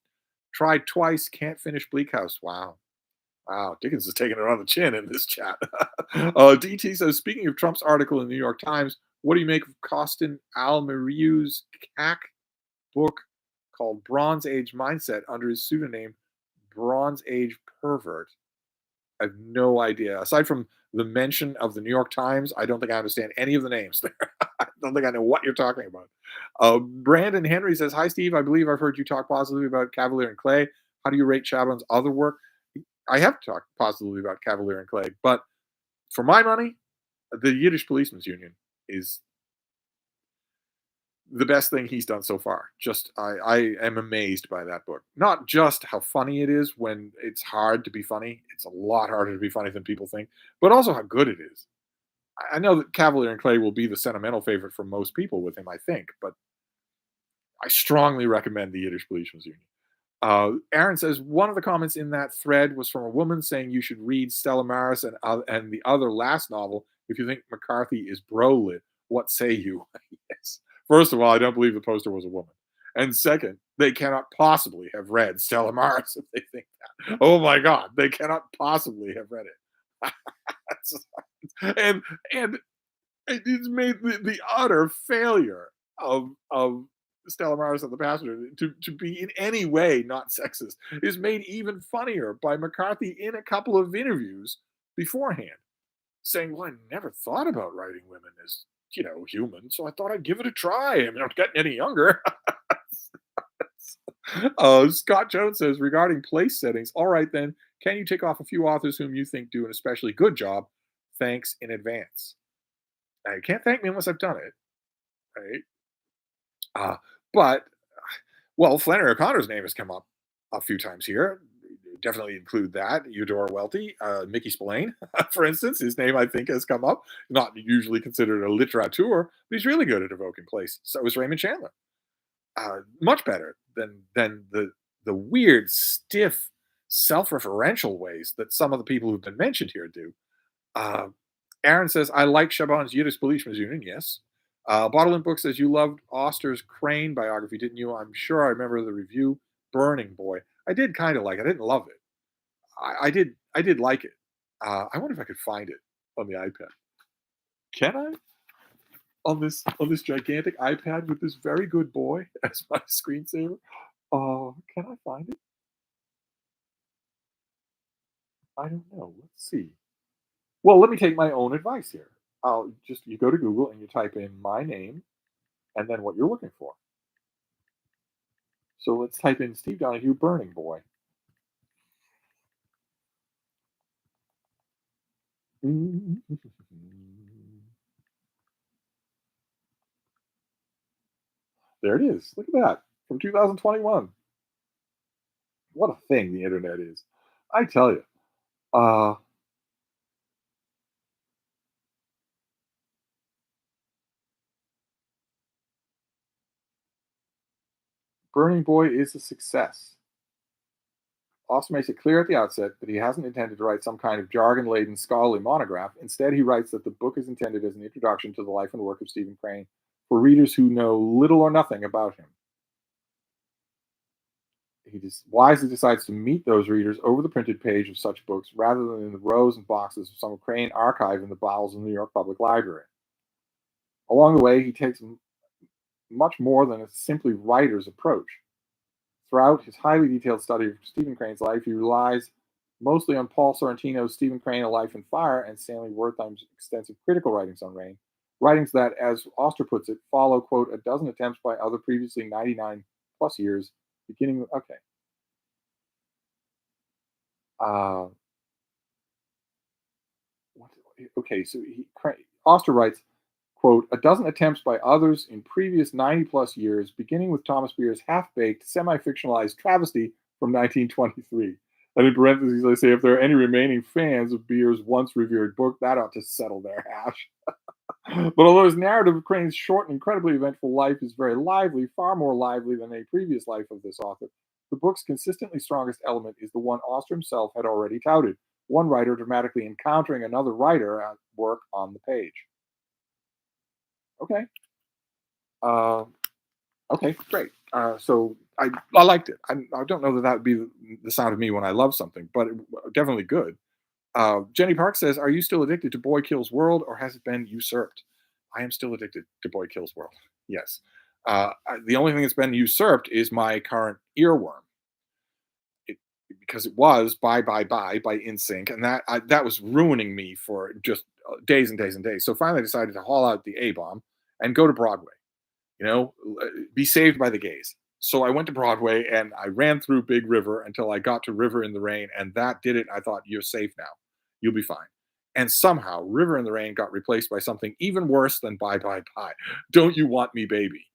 Tried twice, can't finish Bleak House. Wow. Wow, Dickens is taking it on the chin in this chat. DT says, speaking of Trump's article in the New York Times, what do you make of Costin Almeriu's CAC book called Bronze Age Mindset under his pseudonym Bronze Age Pervert? I have no idea. Aside from the mention of the New York Times, I don't think I understand any of the names there. I don't think I know what you're talking about. Brandon Henry says, hi, Steve. I believe I've heard you talk positively about Cavalier and Clay. How do you rate Chabon's other work? I have talked positively about Cavalier and Clay, but for my money, the Yiddish Policeman's Union is the best thing he's done so far. Just I am amazed by that book. Not just how funny it is when it's hard to be funny. It's a lot harder to be funny than people think, but also how good it is. I know that Cavalier and Clay will be the sentimental favorite for most people with him, I think, but I strongly recommend the Yiddish Policeman's Union. Aaron says one of the comments in that thread was from a woman saying you should read Stella Maris and the other last novel if you think McCarthy is bro-lit. What say you? Yes. First of all, I don't believe the poster was a woman. And second, they cannot possibly have read Stella Maris if they think that. Oh my God, they cannot possibly have read it. and and it's made the utter failure of Stella Maris and the Passenger to be in any way not sexist is made even funnier by McCarthy in a couple of interviews beforehand, saying, "Well, I never thought about writing women as human, so I thought I'd give it a try. I mean, I'm not getting any younger." Scott Jones says regarding place settings, all right then, can you take off a few authors whom you think do an especially good job? Thanks in advance. Now, you can't thank me unless I've done it, right? But well, Flannery O'Connor's name has come up a few times here. Definitely include that. Eudora Welty, Mickey Spillane, for instance, his name I think has come up. Not usually considered a literateur, but he's really good at evoking place. So is Raymond Chandler. Much better than the weird, stiff, self-referential ways that some of the people who've been mentioned here do. Uh, Aaron says, I like Chabon's Yiddish Policeman's Union. Yes. Bottle Book says, you loved Auster's Crane biography, didn't you? I'm sure I remember the review. Burning Boy. I did kind of like it. I didn't love it. I did like it. I wonder if I could find it on the iPad. Can I? On this gigantic iPad with this very good boy as my screensaver? Can I find it? I don't know. Let's see. Well, let me take my own advice here. You go to Google and you type in my name and then what you're looking for. So let's type in Steve Donahue Burning Boy. There it is. Look at that. From 2021. What a thing the internet is. I tell you. Uh, Burning Boy is a success. Austen makes it clear at the outset that he hasn't intended to write some kind of jargon-laden scholarly monograph. Instead, he writes that the book is intended as an introduction to the life and work of Stephen Crane for readers who know little or nothing about him. He just wisely decides to meet those readers over the printed page of such books rather than in the rows and boxes of some Crane archive in the bowels of the New York Public Library. Along the way, he takes much more than a simply writer's approach. Throughout his highly detailed study of Stephen Crane's life, he relies mostly on Paul Sorrentino's Stephen Crane, A Life in Fire, and Stanley Wertheim's extensive critical writings on Rain. Writings that, as Auster puts it, follow, quote, a dozen attempts by other previously 99 plus years, beginning with, okay. So Auster writes, quote, a dozen attempts by others in previous 90 plus years, beginning with Thomas Beer's half-baked, semi-fictionalized travesty from 1923. And in parentheses, I say, if there are any remaining fans of Beer's once revered book, that ought to settle their hash. But although his narrative of Crane's short and incredibly eventful life is very lively, far more lively than a previous life of this author, the book's consistently strongest element is the one Auster himself had already touted, one writer dramatically encountering another writer at work on the page. Okay. Okay, great. So I liked it. I don't know that that would be the sound of me when I love something, but definitely good. Jenny Park says, "Are you still addicted to Boy Kills World, or has it been usurped?" I am still addicted to Boy Kills World. Yes. The only thing that's been usurped is my current earworm. It, because it was Bye by InSync, and that was ruining me for just days and days and days. So finally, I decided to haul out the A bomb and go to Broadway. You know, be saved by the gays. So I went to Broadway and I ran through Big River until I got to River in the Rain, and that did it. I thought, you're safe now. You'll be fine. And somehow River in the Rain got replaced by something even worse than Bye. Don't You Want Me, Baby?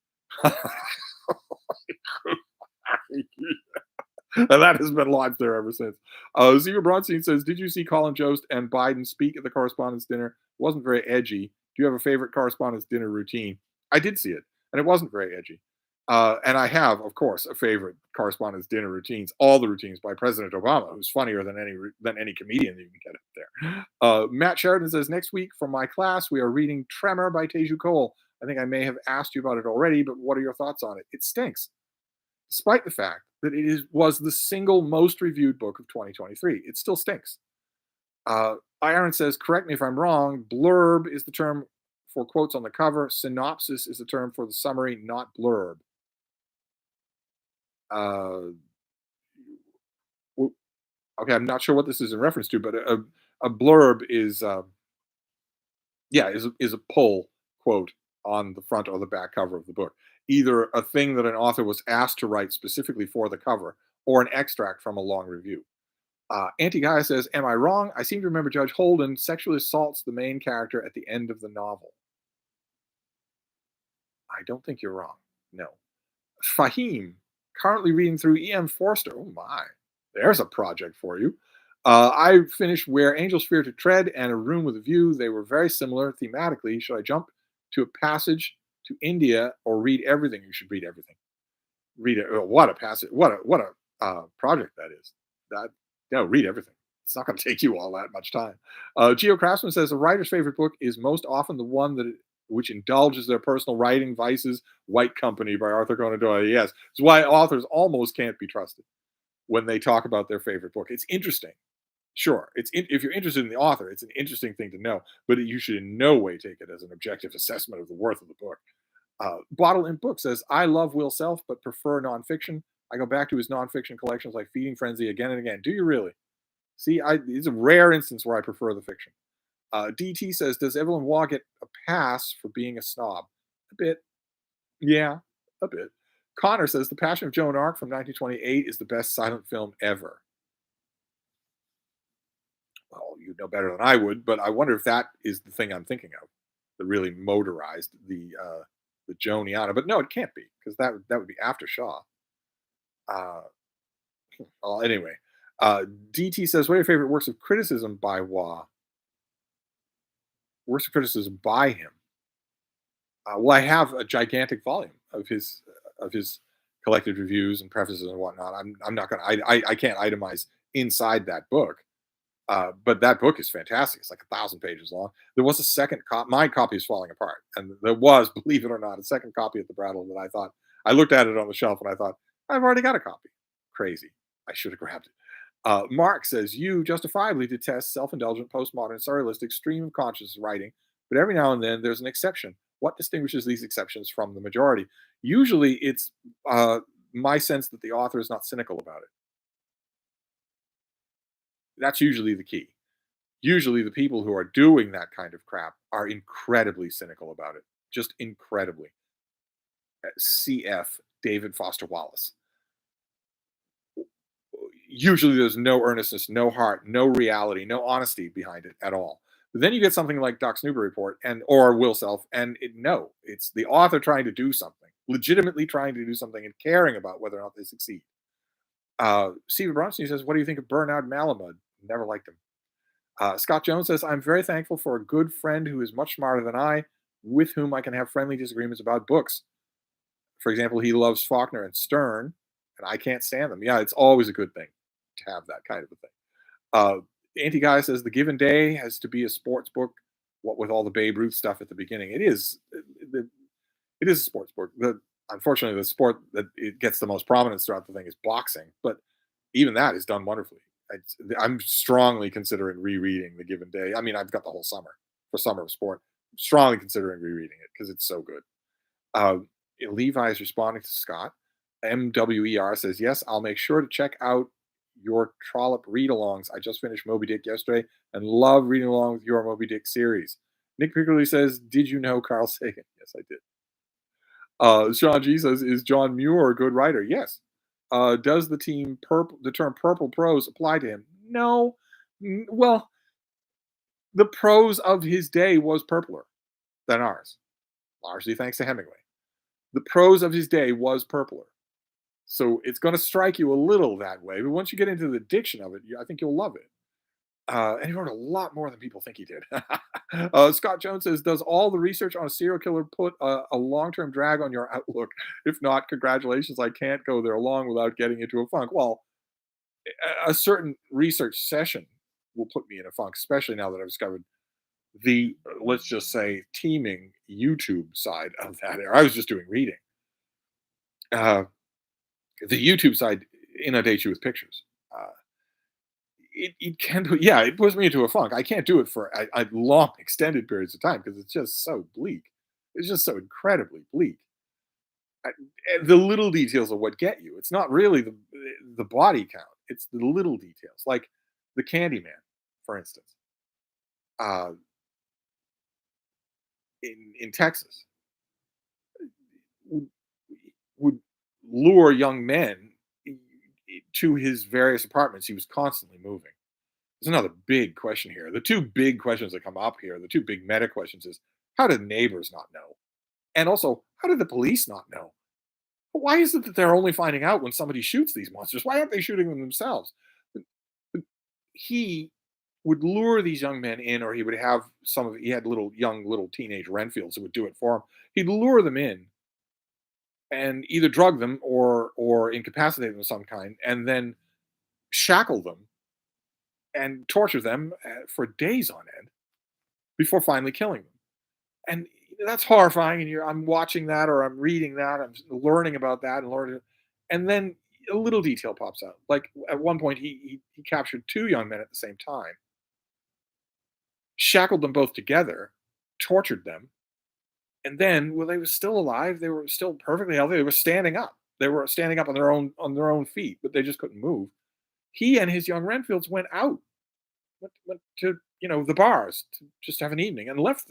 And that has been lodged there ever since. Zero Bronstein says, "Did you see Colin Jost and Biden speak at the correspondence dinner? Wasn't very edgy. Do you have a favorite correspondence dinner routine?" I did see it, and it wasn't very edgy. And I have, of course, a favorite correspondence dinner routines. All the routines by President Obama, who's funnier than any comedian that you can get up there. Matt Sheridan says, "Next week from my class, we are reading Tremor by Teju Cole. I think I may have asked you about it already, but what are your thoughts on it? It stinks, despite the fact that was the single most reviewed book of 2023. It still stinks." Aaron says, "Correct me if I'm wrong. Blurb is the term for quotes on the cover. Synopsis is the term for the summary, not blurb." Uh, okay, I'm not sure what this is in reference to, but a blurb is yeah, is a pull quote on the front or the back cover of the book. Either a thing that an author was asked to write specifically for the cover, or an extract from a long review. Auntie Gaia says, "Am I wrong? I seem to remember Judge Holden sexually assaults the main character at the end of the novel." I don't think you're wrong. No. Fahim, currently reading through E.M. Forster. Oh my, there's a project for you. I finished Where Angels Fear to Tread and A Room with a View. They were very similar thematically. Should I jump to a passage to India or read everything? You should read everything. Read it. Oh, what a passage! What a project that is. That no, read everything. It's not going to take you all that much time. Geo Craftsman says a writer's favorite book is most often the one which indulges their personal writing vices. White Company by Arthur Conan Doyle. Yes, it's why authors almost can't be trusted when they talk about their favorite book. It's interesting. Sure, if you're interested in the author, it's an interesting thing to know, but you should in no way take it as an objective assessment of the worth of the book. Bottle in Book says, "I love Will Self, but prefer nonfiction. I go back to his nonfiction collections like Feeding Frenzy again and again." Do you really? See, it's a rare instance where I prefer the fiction. DT says, "Does Evelyn Waugh get a pass for being a snob?" A bit. Yeah, a bit. Connor says, "The Passion of Joan Arc from 1928 is the best silent film ever." Well, you know better than I would, but I wonder if that is the thing I'm thinking of that really motorized the Joniana. But no, it can't be because that would be after Shaw. Uh, well, anyway, DT says, "What are your favorite works of criticism by Waugh?" Works of criticism by him. Well, I have a gigantic volume of his collected reviews and prefaces and whatnot. I'm not gonna I can't itemize inside that book. But that book is fantastic. It's like 1,000 pages long. There was a second copy. My copy is falling apart, and there was, believe it or not, a second copy at the Brattle that I thought I looked at it on the shelf and I thought I've already got a copy. Crazy. I should have grabbed it. Mark says, "You justifiably detest self-indulgent, postmodern, surrealistic, stream of conscious writing, but every now and then there's an exception. What distinguishes these exceptions from the majority?" Usually, it's my sense that the author is not cynical about it. That's usually the key. Usually the people who are doing that kind of crap are incredibly cynical about it. Just incredibly. CF David Foster Wallace. Usually there's no earnestness, no heart, no reality, no honesty behind it at all. But then you get something like Doc's Newbury Report and or Will Self, and no, it's the author trying to do something, legitimately trying to do something and caring about whether or not they succeed. Stephen Bronstein says, "What do you think of Bernard Malamud?" Never liked him. Scott Jones says, "I'm very thankful for a good friend who is much smarter than I, with whom I can have friendly disagreements about books. For example, he loves Faulkner and Stern, and I can't stand them." Yeah, it's always a good thing to have that kind of a thing. Uh, Anti Guy says, "The Given Day has to be a sports book, what with all the Babe Ruth stuff at the beginning." It is. It is a sports book. Unfortunately, the sport that it gets the most prominence throughout the thing is boxing, but even that is done wonderfully. I'm strongly considering rereading The Given Day. I mean, I've got the whole summer for Summer of Sport. Strongly considering rereading it because it's so good. Levi is responding to Scott. MWER says, yes, I'll make sure to check out your Trollop read-alongs. I just finished Moby Dick yesterday and love reading along with your Moby Dick series. Nick Pickerly says, did you know Carl Sagan? Yes, I did. Sean G says, is John Muir a good writer? Yes. Does the term purple prose apply to him? No. Well, the prose of his day was purpler than ours, largely thanks to Hemingway. The prose of his day was purpler. So it's going to strike you a little that way, but once you get into the diction of it, I think you'll love it. And he wrote a lot more than people think he did. Scott Jones says, does all the research on a serial killer put a long-term drag on your outlook? If not, congratulations, I can't go there long without getting into a funk. Well, a certain research session will put me in a funk, especially now that I've discovered the, let's just say, teeming YouTube side of that era. I was just doing reading. Uh, the YouTube side inundates you with pictures. It can do, yeah, it puts me into a funk. I can't do it for a long extended periods of time because it's just so bleak. It's just so incredibly bleak. I, and the little details are what get you. It's not really the body count. It's the little details, like the Candyman, for instance, uh, in Texas, would, would lure young men to his various apartments. He was constantly moving. There's another big question here. The two big questions that come up here, the two big meta questions is, how did neighbors not know? And also, how did the police not know? Why is it that they're only finding out when somebody shoots these monsters? Why aren't they shooting them themselves? He would lure these young men in, or he would have he had little teenage Renfields who would do it for him. He'd lure them in and either drug them or incapacitate them of some kind, and then shackle them and torture them for days on end before finally killing them. And that's horrifying. And I'm watching that, or I'm reading that, I'm learning about that, and then a little detail pops out. Like at one point, he captured two young men at the same time, shackled them both together, tortured them, and then when they were still alive, they were still perfectly healthy. They were standing up. They were standing up on their own feet, but they just couldn't move. He and his young Renfields went out, went to the bars to just have an evening, and the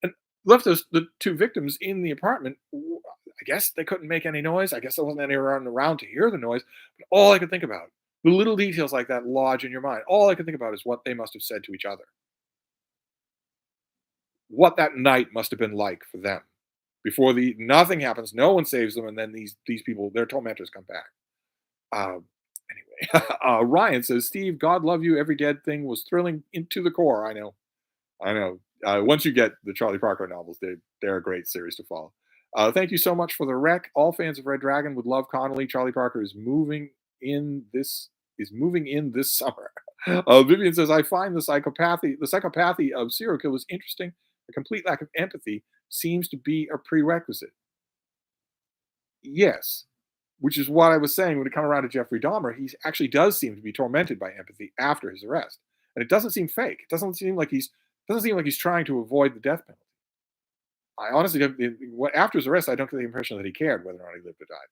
and left the two victims in the apartment. I guess they couldn't make any noise. I guess there wasn't anyone around to hear the noise. But all I could think about, the little details like that lodge in your mind. All I could think about is what they must have said to each other. What that night must have been like for them before the nothing happens, no one saves them, and then these people, their tormentors, come back. Um, anyway, Ryan says, Steve, God love you. Every dead thing was thrilling into the core. I know. Once you get the Charlie Parker novels, they're a great series to follow. Thank you so much for the rec. All fans of Red Dragon would love Connolly. Charlie Parker is moving in this summer. Vivian says, I find the psychopathy of serial killers interesting. A complete lack of empathy seems to be a prerequisite. Yes, which is what I was saying when it comes around to Jeffrey Dahmer. He actually does seem to be tormented by empathy after his arrest, and it doesn't seem fake. It doesn't seem like he's trying to avoid the death penalty. I honestly don't. After his arrest, I don't get the impression that he cared whether or not he lived or died.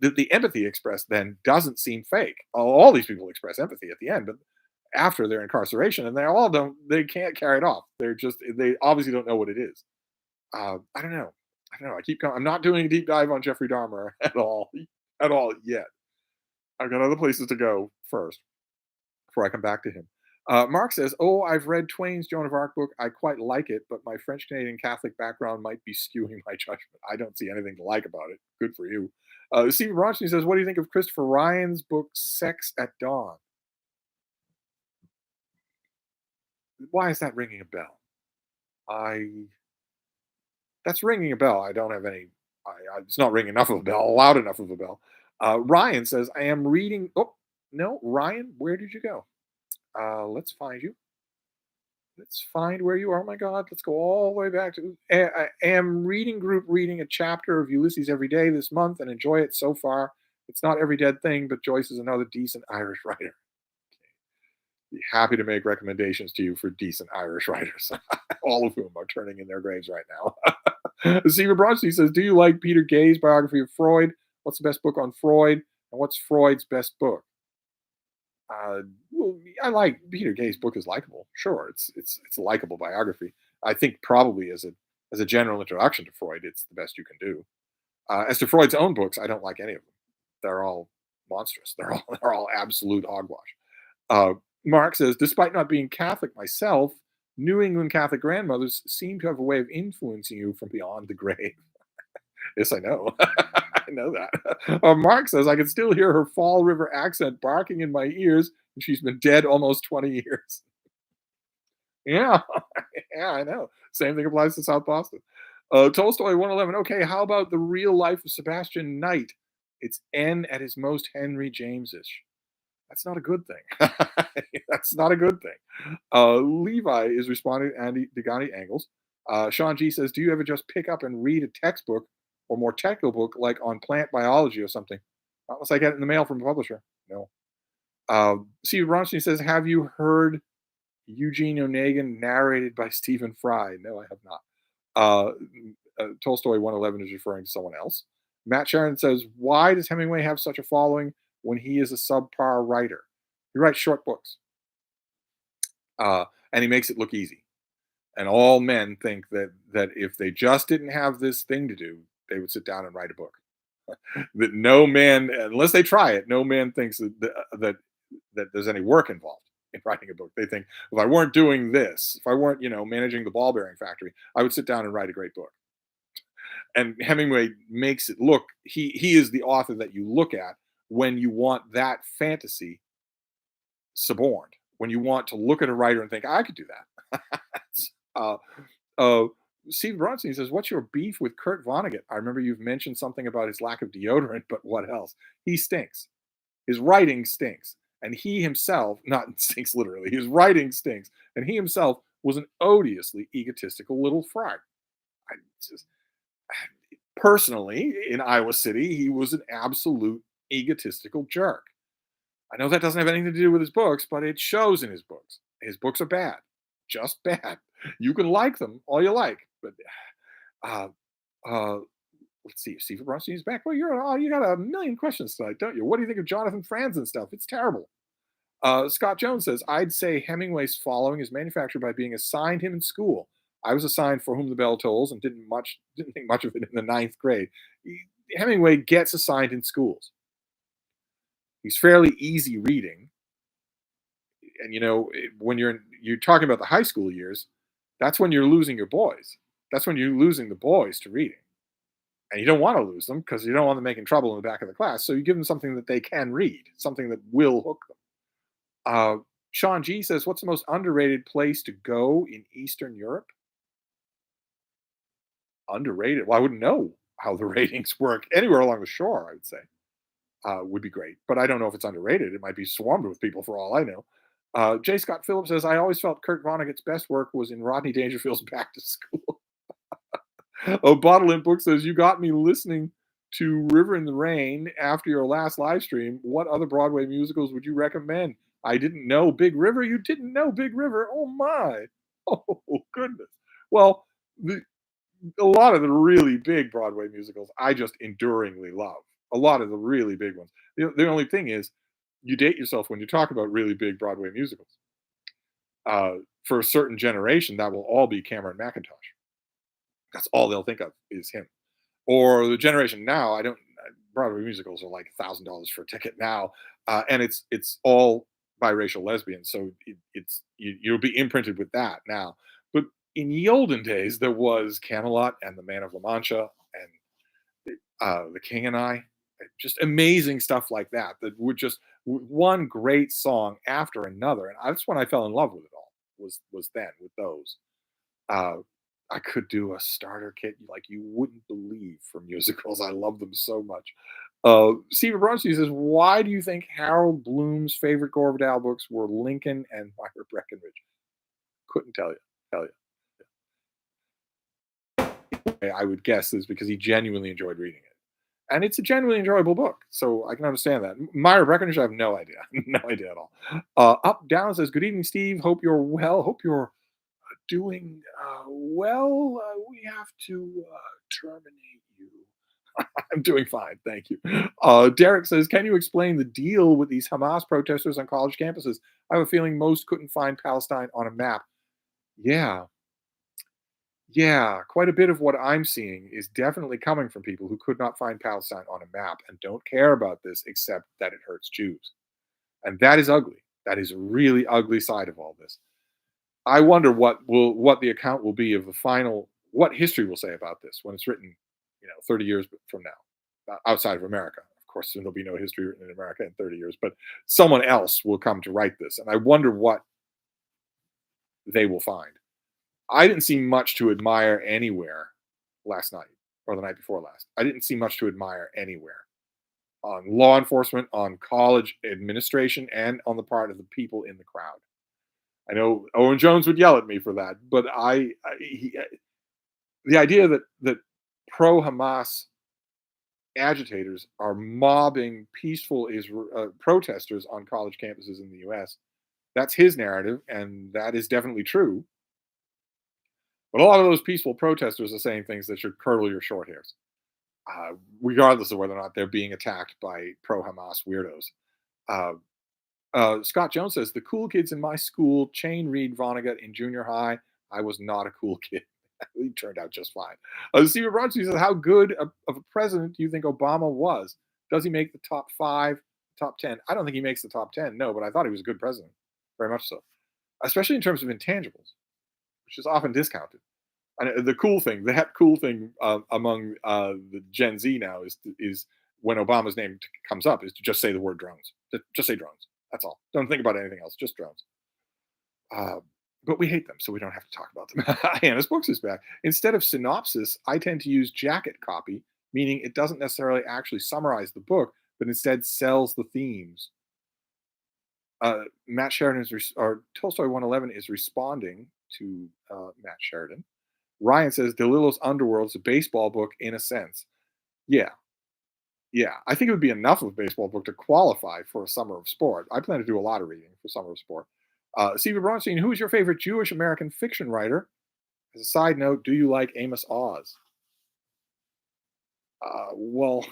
But the empathy expressed then doesn't seem fake. All these people express empathy at the end, but after their incarceration, and they can't carry it off. They obviously don't know what it is. I don't know. I'm not doing a deep dive on Jeffrey Dahmer at all yet. I've got other places to go first before I come back to him. Mark says, "Oh, I've read Twain's Joan of Arc book. I quite like it, but my French Canadian Catholic background might be skewing my judgment. I don't see anything to like about it. Good for you." Steve Bronstein says, "What do you think of Christopher Ryan's book Sex at Dawn?" Why is that ringing a bell? I That's ringing a bell. I don't have any. It's not ringing enough of a bell, loud enough of a bell. Ryan says, "I am reading." Oh no, Ryan, where did you go? Let's find you. Let's find where you are. Oh my God, let's go all the way back to. I am reading group reading a chapter of Ulysses every day this month and enjoy it so far. It's not every dead thing, but Joyce is another decent Irish writer. Be happy to make recommendations to you for decent Irish writers, all of whom are turning in their graves right now. Stephen Bronstein says, "Do you like Peter Gay's biography of Freud? What's the best book on Freud, and what's Freud's best book?" Well, I like Peter Gay's book is likable. Sure, it's a likable biography. I think probably as a general introduction to Freud, it's the best you can do. As to Freud's own books, I don't like any of them. They're all monstrous. They're all absolute hogwash. Uh, Mark says, despite not being Catholic myself, New England Catholic grandmothers seem to have a way of influencing you from beyond the grave. Yes, I know. I know that. Mark says, I can still hear her Fall River accent barking in my ears, and she's been dead almost 20 years. Yeah, yeah, I know. Same thing applies to South Boston. Tolstoy 111. Okay, how about the real life of Sebastian Knight? It's N at his most Henry James-ish. That's not a good thing. That's not a good thing. Levi is responding to Andy Degani Angles. Sean G says, do you ever just pick up and read a textbook or more technical book like on plant biology or something? Not unless I get it in the mail from a publisher. No. Steve Bronstein says, have you heard Eugene Onegin narrated by Stephen Fry? No, I have not. Uh, Tolstoy 111 is referring to someone else. Matt Sharon says, why does Hemingway have such a following when he is a subpar writer? He writes short books, and he makes it look easy. And all men think that if they just didn't have this thing to do, they would sit down and write a book. That no man, unless they try it, no man thinks that there's any work involved in writing a book. They think if I weren't doing this, if I weren't managing the ball bearing factory, I would sit down and write a great book. And Hemingway makes it look he is the author that you look at when you want that fantasy suborned. When you want to look at a writer and think I could do that. uh, uh, Steve Bronstein says, "What's your beef with Kurt Vonnegut? I remember you've mentioned something about his lack of deodorant, but what else? He stinks. His writing stinks, and he himself, not stinks literally. His writing stinks, and he himself was an odiously egotistical little fry. I just personally in Iowa City, he was an absolute egotistical jerk. I know that doesn't have anything to do with his books, but it shows in his books. His books are bad, just bad. You can like them all you like, but uh, uh, let's see. Stephen Bronstein is back. Well, you got a million questions tonight, don't you? What do you think of Jonathan Franzen and stuff? It's terrible. Scott Jones says, I'd say Hemingway's following is manufactured by being assigned him in school. I was assigned For Whom the Bell Tolls and didn't think much of it in the ninth grade. Hemingway gets assigned in schools. He's fairly easy reading, and when you're talking about the high school years, that's when you're losing your boys. That's when you're losing the boys to reading, and you don't want to lose them because you don't want them making trouble in the back of the class. So you give them something that they can read, something that will hook them. Sean G says, what's the most underrated place to go in Eastern Europe? Underrated. Well, I wouldn't know how the ratings work anywhere along the shore. I would say would be great, but I don't know if it's underrated. It might be swarmed with people for all I know. J. Scott Phillips says, I always felt Kurt Vonnegut's best work was in Rodney Dangerfield's Back to School. Oh, Bottle in Book says, you got me listening to River in the Rain after your last live stream. What other Broadway musicals would you recommend? I didn't know Big River. You didn't know Big River. Oh, my. Oh, goodness. Well, a lot of the really big Broadway musicals I just enduringly love. A lot of the really big ones. The only thing is, you date yourself when you talk about really big Broadway musicals. For a certain generation, that will all be Cameron McIntosh. That's all they'll think of is him. Or the generation now, I don't. Broadway musicals are like $1,000 for a ticket now, and it's all biracial lesbians. So you'll be imprinted with that now. But in the olden days, there was Camelot and The Man of La Mancha and The King and I, just amazing stuff like that. That would just one great song after another, and that's when I fell in love with it all. Was then with those. Uh, I could do a starter kit like you wouldn't believe for musicals. I love them so much. Stephen Bronstein says, "Why do you think Harold Bloom's favorite Gore Vidal books were Lincoln and Myra Breckinridge?" couldn't tell you. Tell you. I would guess is because he genuinely enjoyed reading it. And it's a genuinely enjoyable book, so I can understand that. Myra Breckenridge, I have no idea, no idea at all. Up Down says, "Good evening, Steve. Hope you're well. Hope you're doing well. We have to terminate you." I'm doing fine, thank you. Derek says, "Can you explain the deal with these Hamas protesters on college campuses? I have a feeling most couldn't find Palestine on a map." Yeah, yeah, quite a bit of what I'm seeing is definitely coming from people who could not find Palestine on a map and don't care about this except that it hurts Jews. And that is ugly. That is a really ugly side of all this. I wonder what the account will be of the final what history will say about this when it's written, 30 years from now, outside of America. Of course, there'll be no history written in America in 30 years, but someone else will come to write this. And I wonder what they will find. I didn't see much to admire anywhere last night or the night before last. I didn't see much to admire anywhere on law enforcement, on college administration, and on the part of the people in the crowd. I know Owen Jones would yell at me for that, but the idea that pro Hamas agitators are mobbing peaceful protesters on college campuses in the U.S. That's his narrative, and that is definitely true. But a lot of those peaceful protesters are saying things that should curdle your short hairs, regardless of whether or not they're being attacked by pro Hamas weirdos. Uh, Scott Jones says, "The cool kids in my school chain read Vonnegut in junior high. I was not a cool kid." He turned out just fine. Stephen Bronson says, "How good of a president do you think Obama was? Does he make the top 5, top 10? I don't think he makes the top 10, no, but I thought he was a good president, very much so, especially in terms of intangibles, which is often discounted. And the hep cool thing among the Gen Z now is when Obama's name comes up is to just say the word drones. Just say drones. That's all. Don't think about anything else. Just drones. Uh, but we hate them, so we don't have to talk about them." Hannah's Books is back. "Instead of synopsis, I tend to use jacket copy, meaning it doesn't necessarily actually summarize the book, but instead sells the themes." Matt Sheridan or Tolstoy 111 is responding to Matt Sheridan. Ryan says DeLillo's Underworld is a baseball book in a sense. Yeah, yeah. I think it would be enough of a baseball book to qualify for a summer of sport. I plan to do a lot of reading for summer of sport. Stevie Bronstein, "Who is your favorite Jewish American fiction writer? As a side note, do you like Amos Oz?" Well,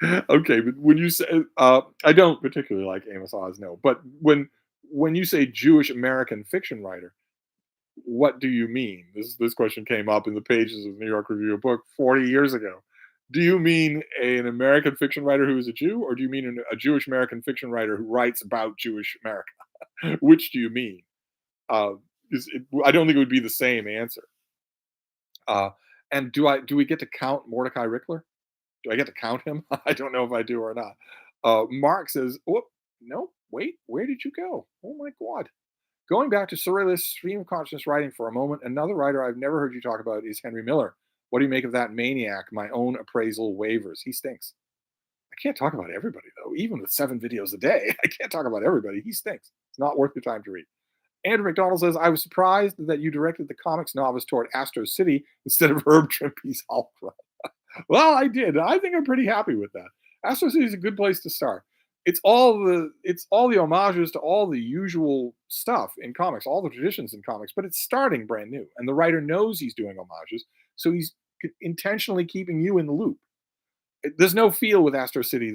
okay, but when you say I don't particularly like Amos Oz, no. But when you say Jewish American fiction writer, what do you mean? This question came up in the pages of the New York Review of Book 40 years ago. Do you mean an American fiction writer who is a Jew, or do you mean a Jewish American fiction writer who writes about Jewish America? Which do you mean? Uh, I don't think it would be the same answer. Uh, and do we get to count Mordecai Rickler? Do I get to count him? I don't know if I do or not. Mark says, "Oh no, wait, where did you go? Oh my God." Going back to surrealist stream of consciousness writing for a moment, another writer I've never heard you talk about is Henry Miller. What do you make of that maniac? My own appraisal wavers. He stinks. I can't talk about everybody, though. Even with 7 videos a day, I can't talk about everybody. He stinks. It's not worth your time to read. Andrew McDonald says, "I was surprised that you directed the comics novice toward Astro City instead of Herb Trimpe's Hulk Run." Well, I did. I think I'm pretty happy with that. Astro City is a good place to start. It's all the homages to all the usual stuff in comics, all the traditions in comics, but it's starting brand new, and the writer knows he's doing homages, so he's intentionally keeping you in the loop. There's no feel with Astro City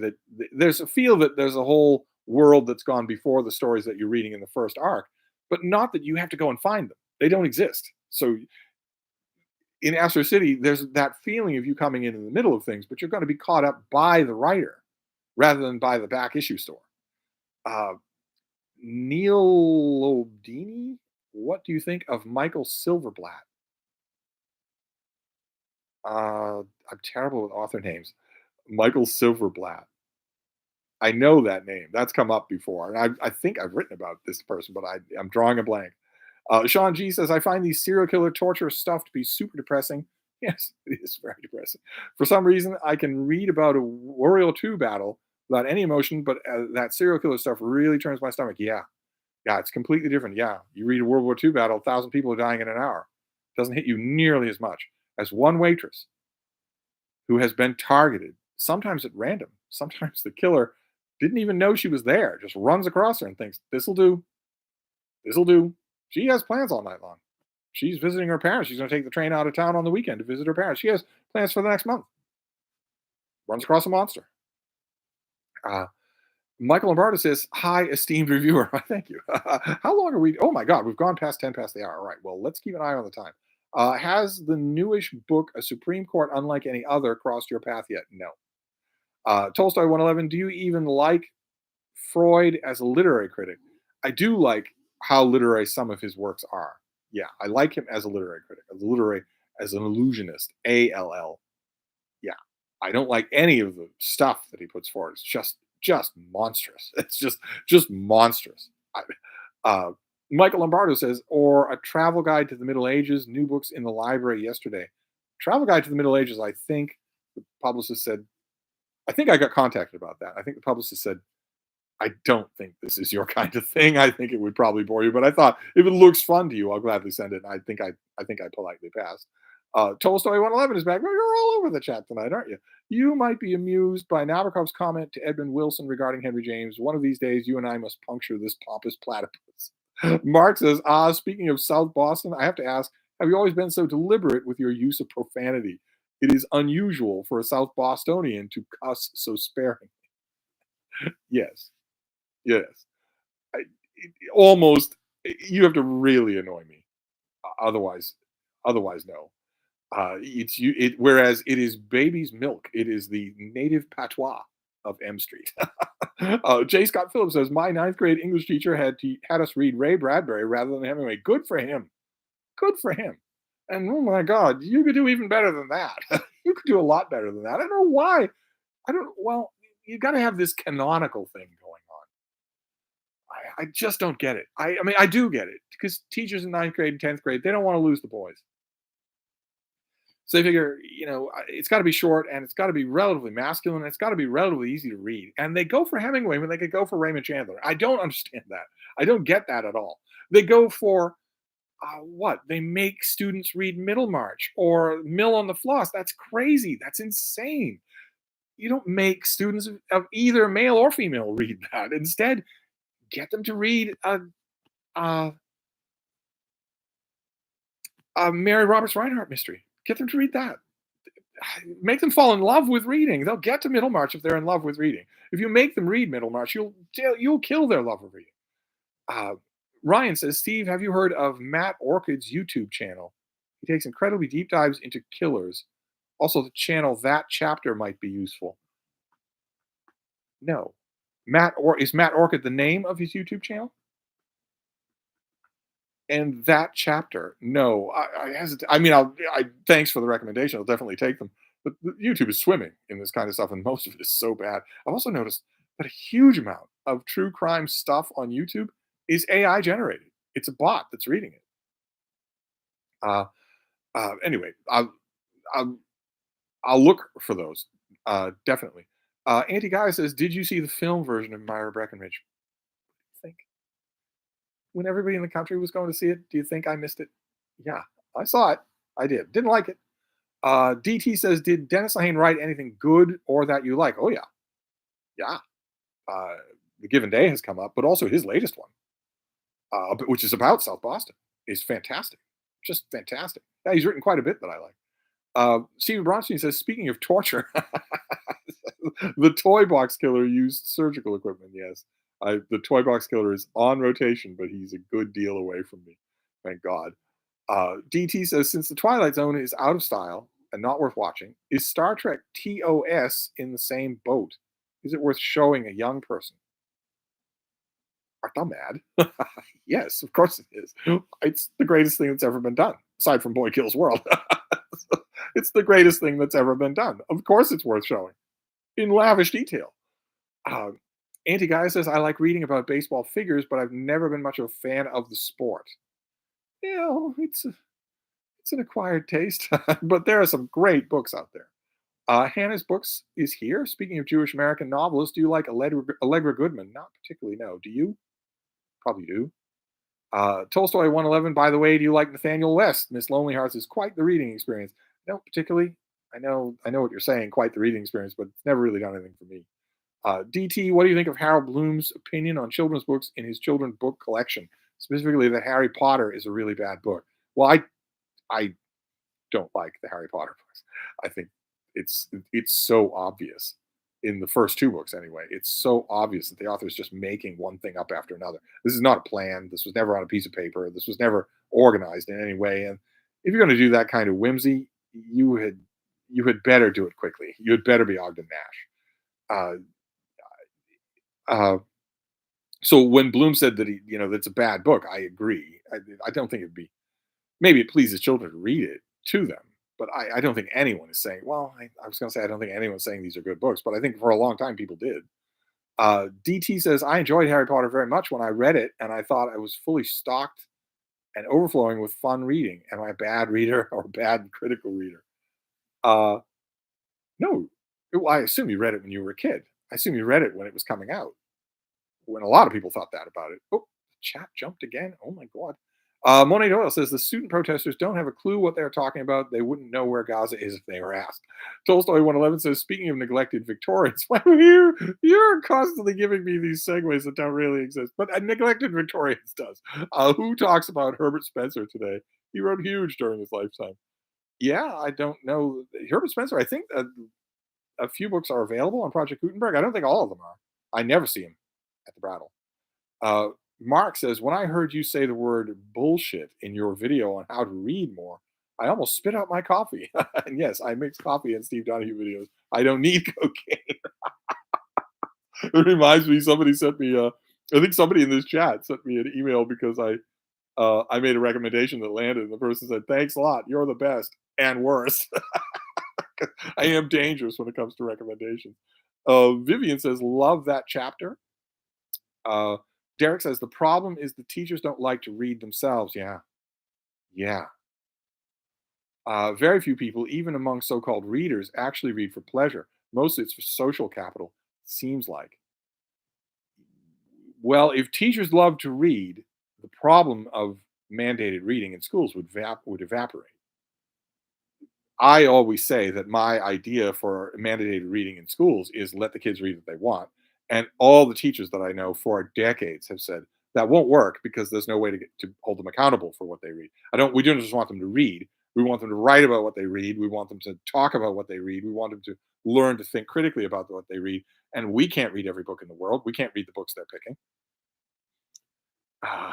there's a feel that there's a whole world that's gone before the stories that you're reading in the first arc, but not that you have to go and find them. They don't exist. So in Astro City, there's that feeling of you coming in the middle of things, but you're going to be caught up by the writer rather than by the back issue store. Uh, Neil Lobdini, what do you think of Michael Silverblatt? I'm terrible with author names. Michael Silverblatt. I know that name. That's come up before. And I think I've written about this person, but I'm drawing a blank. Sean G says, "I find these serial killer torture stuff to be super depressing." Yes, it is very depressing. "For some reason, I can read about a World War II battle without any emotion, but that serial killer stuff really turns my stomach." Yeah, Yeah, it's completely different. Yeah, you read a World War II battle, 1,000 people are dying in an hour. Doesn't hit you nearly as much as one waitress who has been targeted, sometimes at random. Sometimes the killer didn't even know she was there, just runs across her and thinks, this'll do, this'll do. She has plans all night long. She's visiting her parents. She's going to take the train out of town on the weekend to visit her parents. She has plans for the next month. Runs across a monster. Uh, Michael Lombardo says, "Hi, esteemed reviewer." Thank you. How long are we? Oh my God, we've gone past 10 past the hour. All right. Well, let's keep an eye on the time. Has the newish book, A Supreme Court Unlike Any Other, crossed your path yet? No. Tolstoy 111. Do you even like Freud as a literary critic? I do like how literary some of his works are. Yeah, I like him as a literary critic, as an illusionist. ALL. Yeah, I don't like any of the stuff that he puts forward. It's just monstrous. It's just monstrous. Uh, Michael Lombardo says, or a travel guide to the Middle Ages, new books in the library yesterday. Travel guide to the Middle Ages. I think the publicist said. I think I got contacted about that. I think the publicist said, I don't think this is your kind of thing. I think it would probably bore you, but I thought if it looks fun to you, I'll gladly send it. And I think I politely passed. Tolstoy 111 is back. Well, you're all over the chat tonight, aren't you? You might be amused by Nabokov's comment to Edmund Wilson regarding Henry James. One of these days, you and I must puncture this pompous platypus. Mark says, speaking of South Boston, I have to ask, have you always been so deliberate with your use of profanity? It is unusual for a South Bostonian to cuss so sparingly. Yes, yes. Almost, you have to really annoy me. Otherwise, otherwise, no. It's you. It whereas it is baby's milk. It is the native patois of M Street. J. Scott Phillips says my ninth grade English teacher had us read Ray Bradbury rather than Hemingway. Good for him. Good for him. And oh my God, you could do even better than that. You could do a lot better than that. I don't know why. I don't. Well, you got to have this canonical thing going on. I just don't get it. I mean, I do get it because teachers in ninth grade and 10th grade, they don't want to lose the boys. So they figure, it's got to be short and it's got to be relatively masculine. And it's got to be relatively easy to read. And they go for Hemingway when they could go for Raymond Chandler. I don't understand that. I don't get that at all. They go for what? They make students read Middlemarch or Mill on the Floss. That's crazy. That's insane. You don't make students of either male or female read that. Instead, get them to read a, a Mary Roberts Reinhardt mystery. Get them to read that. Make them fall in love with reading. They'll get to Middlemarch if they're in love with reading. If you make them read Middlemarch, you'll kill their love of reading. Uh, Ryan says, Steve, have you heard of Matt Orchid's YouTube channel? He takes incredibly deep dives into killers. Also, the channel That Chapter might be useful. No. Is Matt Orchid the name of his YouTube channel? And That Chapter, no. I hesitate. I mean, thanks for the recommendation. I'll definitely take them. But YouTube is swimming in this kind of stuff, and most of it is so bad. I've also noticed that a huge amount of true crime stuff on YouTube is AI generated. It's a bot that's reading it. Anyway, I'll, I'll look for those, definitely. Auntie Guy says, did you see the film version of Myra Breckenridge? I think when everybody in the country was going to see it, do you think I missed it? Yeah, I saw it. I did. Didn't like it. DT says, did Dennis Lehane write anything good or that you like? Oh, yeah. Yeah. The Given Day has come up, but also his latest one, which is about South Boston, is fantastic. Just fantastic. Yeah, he's written quite a bit that I like. Stephen Bronstein says, speaking of torture, the toy box killer used surgical equipment. Yes, the toy box killer is on rotation, but he's a good deal away from me. Thank God. DT says, since the Twilight Zone is out of style and not worth watching, is Star Trek TOS in the same boat? Is it worth showing a young person? Art thou mad? Yes, of course it is. It's the greatest thing that's ever been done, aside from Boy Kills World. It's the greatest thing that's ever been done. Of course it's worth showing in lavish detail. Auntie Guy says, I like reading about baseball figures, but I've never been much of a fan of the sport. It's an acquired taste, but there are some great books out there. Hannah's Books is here. Speaking of Jewish American novelists, do you like Allegra Goodman? Not particularly, no. Do you? probably do. Tolstoy 111. By the way, do you like Nathaniel West? Miss Lonely Hearts is quite the reading experience. I don't particularly. I know what you're saying. Quite the reading experience, but it's never really done anything for me. DT, what do you think of Harold Bloom's opinion on children's books in his children's book collection? Specifically, that Harry Potter is a really bad book. Well, I don't like the Harry Potter books. I think it's so obvious in the first two books anyway. It's so obvious that the author is just making one thing up after another. This is not a plan. This was never on a piece of paper. This was never organized in any way. And if you're going to do that kind of whimsy, you had better do it quickly. You had better be Ogden Nash. Uh, so when Bloom said that that's a bad book, I agree. I don't think it'd be, maybe it pleases children to read it to them, but I don't think anyone is saying. Well, I was going to say I don't think anyone's saying these are good books, but I think for a long time people did. DT says I enjoyed Harry Potter very much when I read it, and I thought I was fully stocked and overflowing with fun reading. Am I a bad reader or a bad critical reader? Uh, no. Well, I assume you read it when you were a kid. I assume you read it when it was coming out. When a lot of people thought that about it. Oh, the chat jumped again. Oh my god. Monet Doyle says the student protesters don't have a clue what they're talking about. They wouldn't know where Gaza is if they were asked. Tolstoy 111 says, speaking of neglected Victorians, well, you're constantly giving me these segues that don't really exist, but neglected Victorians does. Who talks about Herbert Spencer today? He wrote huge during his lifetime. Yeah, I don't know. Herbert Spencer, I think a few books are available on Project Gutenberg. I don't think all of them are. I never see him at the Brattle. Uh, Mark says, when I heard you say the word bullshit in your video on how to read more, I almost spit out my coffee. And yes, I mix coffee in Steve Donahue videos. I don't need cocaine. It reminds me, somebody sent me, I think somebody in this chat sent me an email because I made a recommendation that landed, and the person said, thanks a lot. You're the best and worst. I am dangerous when it comes to recommendations. Vivian says, love that chapter. Uh, Derek says the problem is the teachers don't like to read themselves. Yeah, yeah. Very few people, even among so-called readers, actually read for pleasure. Mostly, it's for social capital. Seems like. Well, if teachers love to read, the problem of mandated reading in schools would evaporate. I always say that my idea for mandated reading in schools is let the kids read what they want. And all the teachers that I know for decades have said that won't work because there's no way to hold them accountable for what they read. We don't just want them to read. We want them to write about what they read. We want them to talk about what they read. We want them to learn to think critically about what they read. And we can't read every book in the world. We can't read the books they're picking. Uh,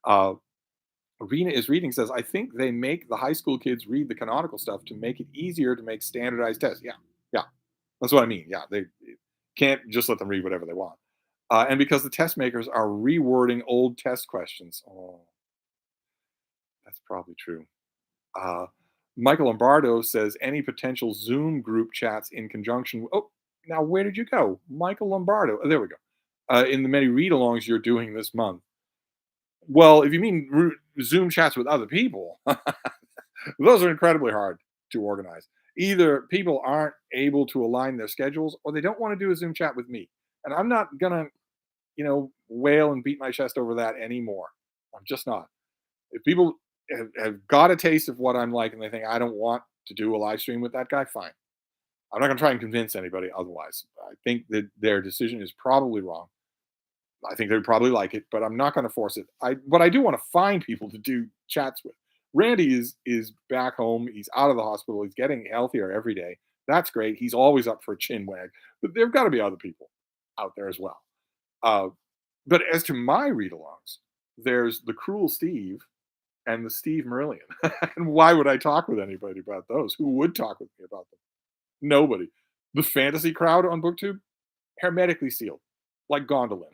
uh, Arena is reading says, I think they make the high school kids read the canonical stuff to make it easier to make standardized tests. Yeah, yeah, that's what I mean. Yeah, they can't just let them read whatever they want. And because the test makers are rewording old test questions. Oh, that's probably true. Uh, Michael Lombardo says, any potential Zoom group chats in conjunction. Oh, now where did you go? Michael Lombardo. Oh, there we go. In the many read-alongs you're doing this month. Well, if you mean Zoom chats with other people, those are incredibly hard to organize. Either people aren't able to align their schedules or they don't want to do a Zoom chat with me. And I'm not going to, wail and beat my chest over that anymore. I'm just not. If people have got a taste of what I'm like and they think I don't want to do a live stream with that guy, fine. I'm not going to try and convince anybody otherwise. I think that their decision is probably wrong. I think they'd probably like it, but I'm not going to force it. But I do want to find people to do chats with. Randy is back home. He's out of the hospital. He's getting healthier every day. That's great. He's always up for a chin wag. But there've got to be other people out there as well. But as to my read-alongs, there's the Cruel Steve and the Steve Marillion. And why would I talk with anybody about those? Who would talk with me about them? Nobody. The fantasy crowd on BookTube, hermetically sealed, like Gondolin.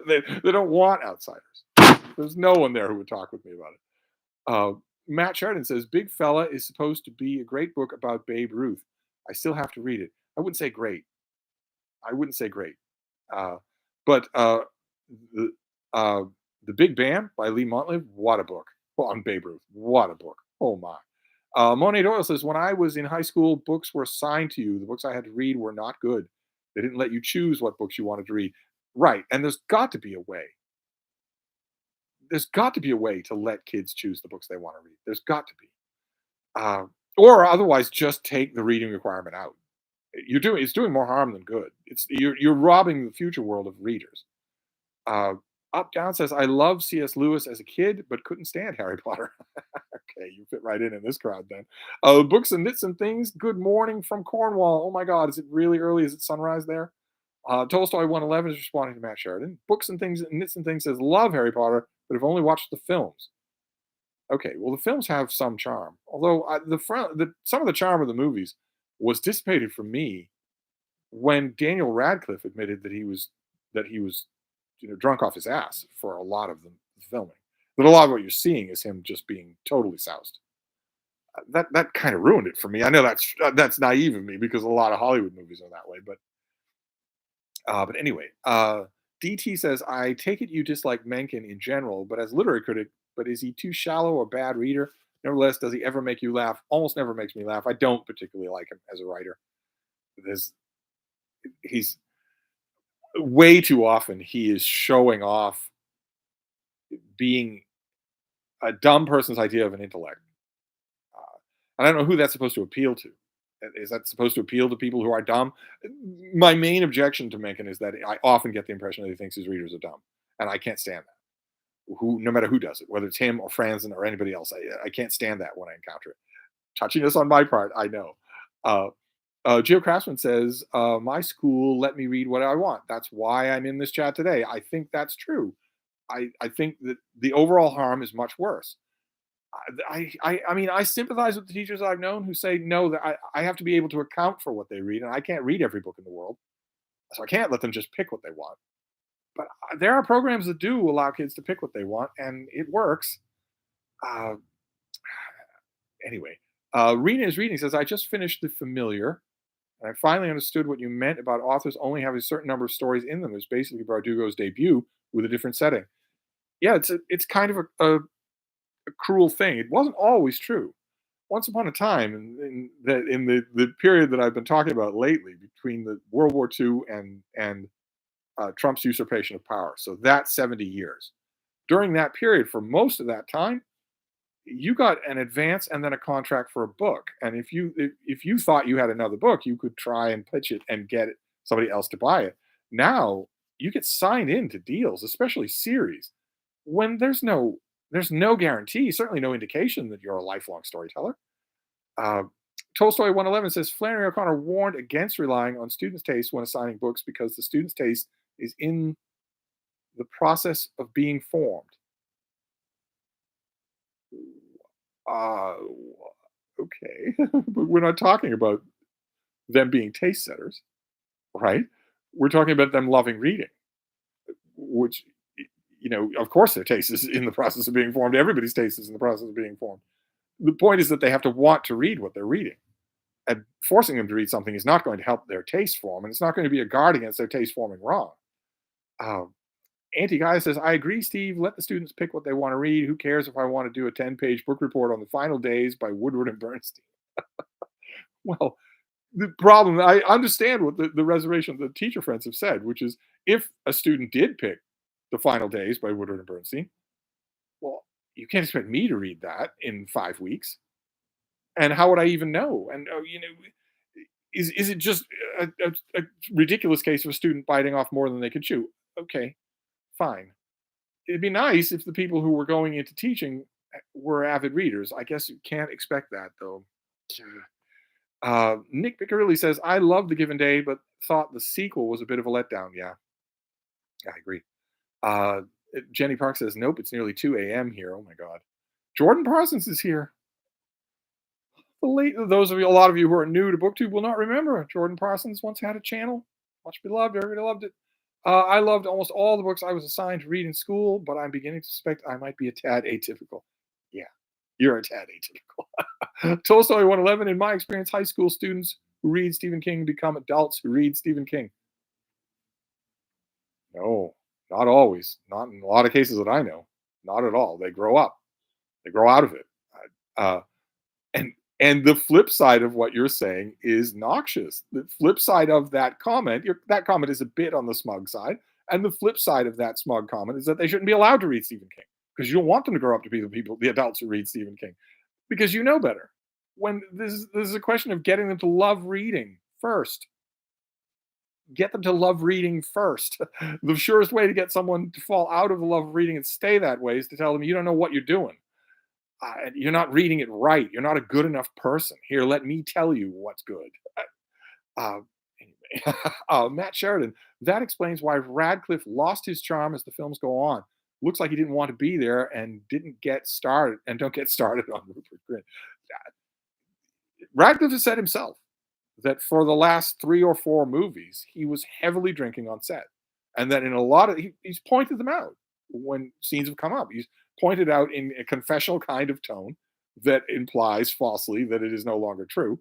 they don't want outsiders. There's no one there who would talk with me about it. Matt Sheridan says, Big Fella is supposed to be a great book about Babe Ruth. I still have to read it. I wouldn't say great. Uh, but the, uh, the Big Bam by Lee Montlive, what a book. Well, on Babe Ruth, what a book. Oh, my. Monet Doyle says, when I was in high school, books were assigned to you. The books I had to read were not good. They didn't let you choose what books you wanted to read. Right, and there's got to be a way. There's got to be a way to let kids choose the books they wanna read. There's got to be. Or otherwise, just take the reading requirement out. It's doing more harm than good. You're robbing the future world of readers. Uh, Up Down says, "I loved C.S. Lewis as a kid, but couldn't stand Harry Potter." Okay, you fit right in this crowd then. Books and Knits and Things. Good morning from Cornwall. Oh my God, is it really early? Is it sunrise there? Tolstoy 111 is responding to Matt Sheridan. Books and Things, Knits and Things says, "Love Harry Potter, but have only watched the films." Okay, well, the films have some charm, although some of the charm of the movies was dissipated from me when Daniel Radcliffe admitted that he was drunk off his ass for a lot of the filming. But a lot of what you're seeing is him just being totally soused. That kind of ruined it for me. I know that's naive of me because a lot of Hollywood movies are that way, but anyway, DT says, "I take it you dislike Mencken in general, but as literary critic, but is he too shallow or bad reader? Nevertheless, does he ever make you laugh? Almost never makes me laugh. I don't particularly like him as a writer. There's He's way too often he is showing off being a dumb person's idea of an intellect. And I don't know who that's supposed to appeal to. Is that supposed to appeal to people who are dumb? My main objection to Mencken is that I often get the impression that he thinks his readers are dumb, and I can't stand that. No matter who does it, whether it's him or Franzen or anybody else, I can't stand that when I encounter it. Touchiness on my part, I know. Uh, Geo Craftsman says, "My school let me read what I want. That's why I'm in this chat today." I think that's true. I think that the overall harm is much worse. I mean, I sympathize with the teachers I've known who say, no, that I have to be able to account for what they read, and I can't read every book in the world. So I can't let them just pick what they want. But there are programs that do allow kids to pick what they want, and it works. Uh, anyway, Rena is reading says, "I just finished The Familiar, and I finally understood what you meant about authors only having a certain number of stories in them. It's basically Bardugo's debut with a different setting." Yeah, it's kind of a cruel thing. It wasn't always true. Once upon a time, in the period that I've been talking about lately, between the World War II and Trump's usurpation of power, so that's 70 years. During that period, for most of that time, you got an advance and then a contract for a book. And if you thought you had another book, you could try and pitch it and get somebody else to buy it. Now you get signed into deals, especially series, when there's no guarantee, certainly no indication that you're a lifelong storyteller. Uh, Tolstoy 111 says, "Flannery O'Connor warned against relying on students' taste when assigning books because the student's taste is in the process of being formed." Uh, okay, but we're not talking about them being taste setters, right? We're talking about them loving reading, which, of course, their taste is in the process of being formed. Everybody's taste is in the process of being formed. The point is that they have to want to read what they're reading. And forcing them to read something is not going to help their taste form, and it's not going to be a guard against their taste forming wrong. Um, Anti-Guy says, "I agree, Steve. Let the students pick what they want to read. Who cares if I want to do a 10-page book report on the final days by Woodward and Bernstein?" Well, the problem, I understand what the reservation the teacher friends have said, which is if a student did pick the final days by Woodward and Bernstein, well, you can't expect me to read that in 5 weeks. And how would I even know? And is it just a ridiculous case of a student biting off more than they could chew? Okay, fine. It'd be nice if the people who were going into teaching were avid readers. I guess you can't expect that though. Nick Piccarilli says, "I love The Given Day, but thought the sequel was a bit of a letdown." Yeah, I agree. Uh, Jenny Park says, "Nope, it's nearly 2 a.m. here." Oh my God. Jordan Parsons is here. Those of you, a lot of you who are new to BookTube will not remember. Jordan Parsons once had a channel, much beloved. Everybody loved it. I loved almost all the books I was assigned to read in school, but I'm beginning to suspect I might be a tad atypical. Yeah, you're a tad atypical. Tolstoy 111. In my experience, high school students who read Stephen King become adults who read Stephen King. No, not always. Not in a lot of cases that I know. Not at all. They grow up. They grow out of it. Uh, and and the flip side of what you're saying is noxious. The flip side of that comment, that comment is a bit on the smug side, And the flip side of that smug comment is that they shouldn't be allowed to read Stephen King because you don't want them to grow up to be the adults who read Stephen King because you know better. When this is a question of getting them to love reading first. Get them to love reading first. The surest way to get someone to fall out of the love of reading and stay that way is to tell them you don't know what you're doing. You're not reading it right. You're not a good enough person. Here, let me tell you what's good. Uh, anyway, Matt Sheridan. That explains why Radcliffe lost his charm as the films go on. Looks like he didn't want to be there and didn't get started. And don't get started on Rupert Grint. Radcliffe has said himself that for the last 3 or 4 movies, he was heavily drinking on set, and that in a lot of he's pointed them out when scenes have come up. He's pointed out in a confessional kind of tone that implies falsely that it is no longer true.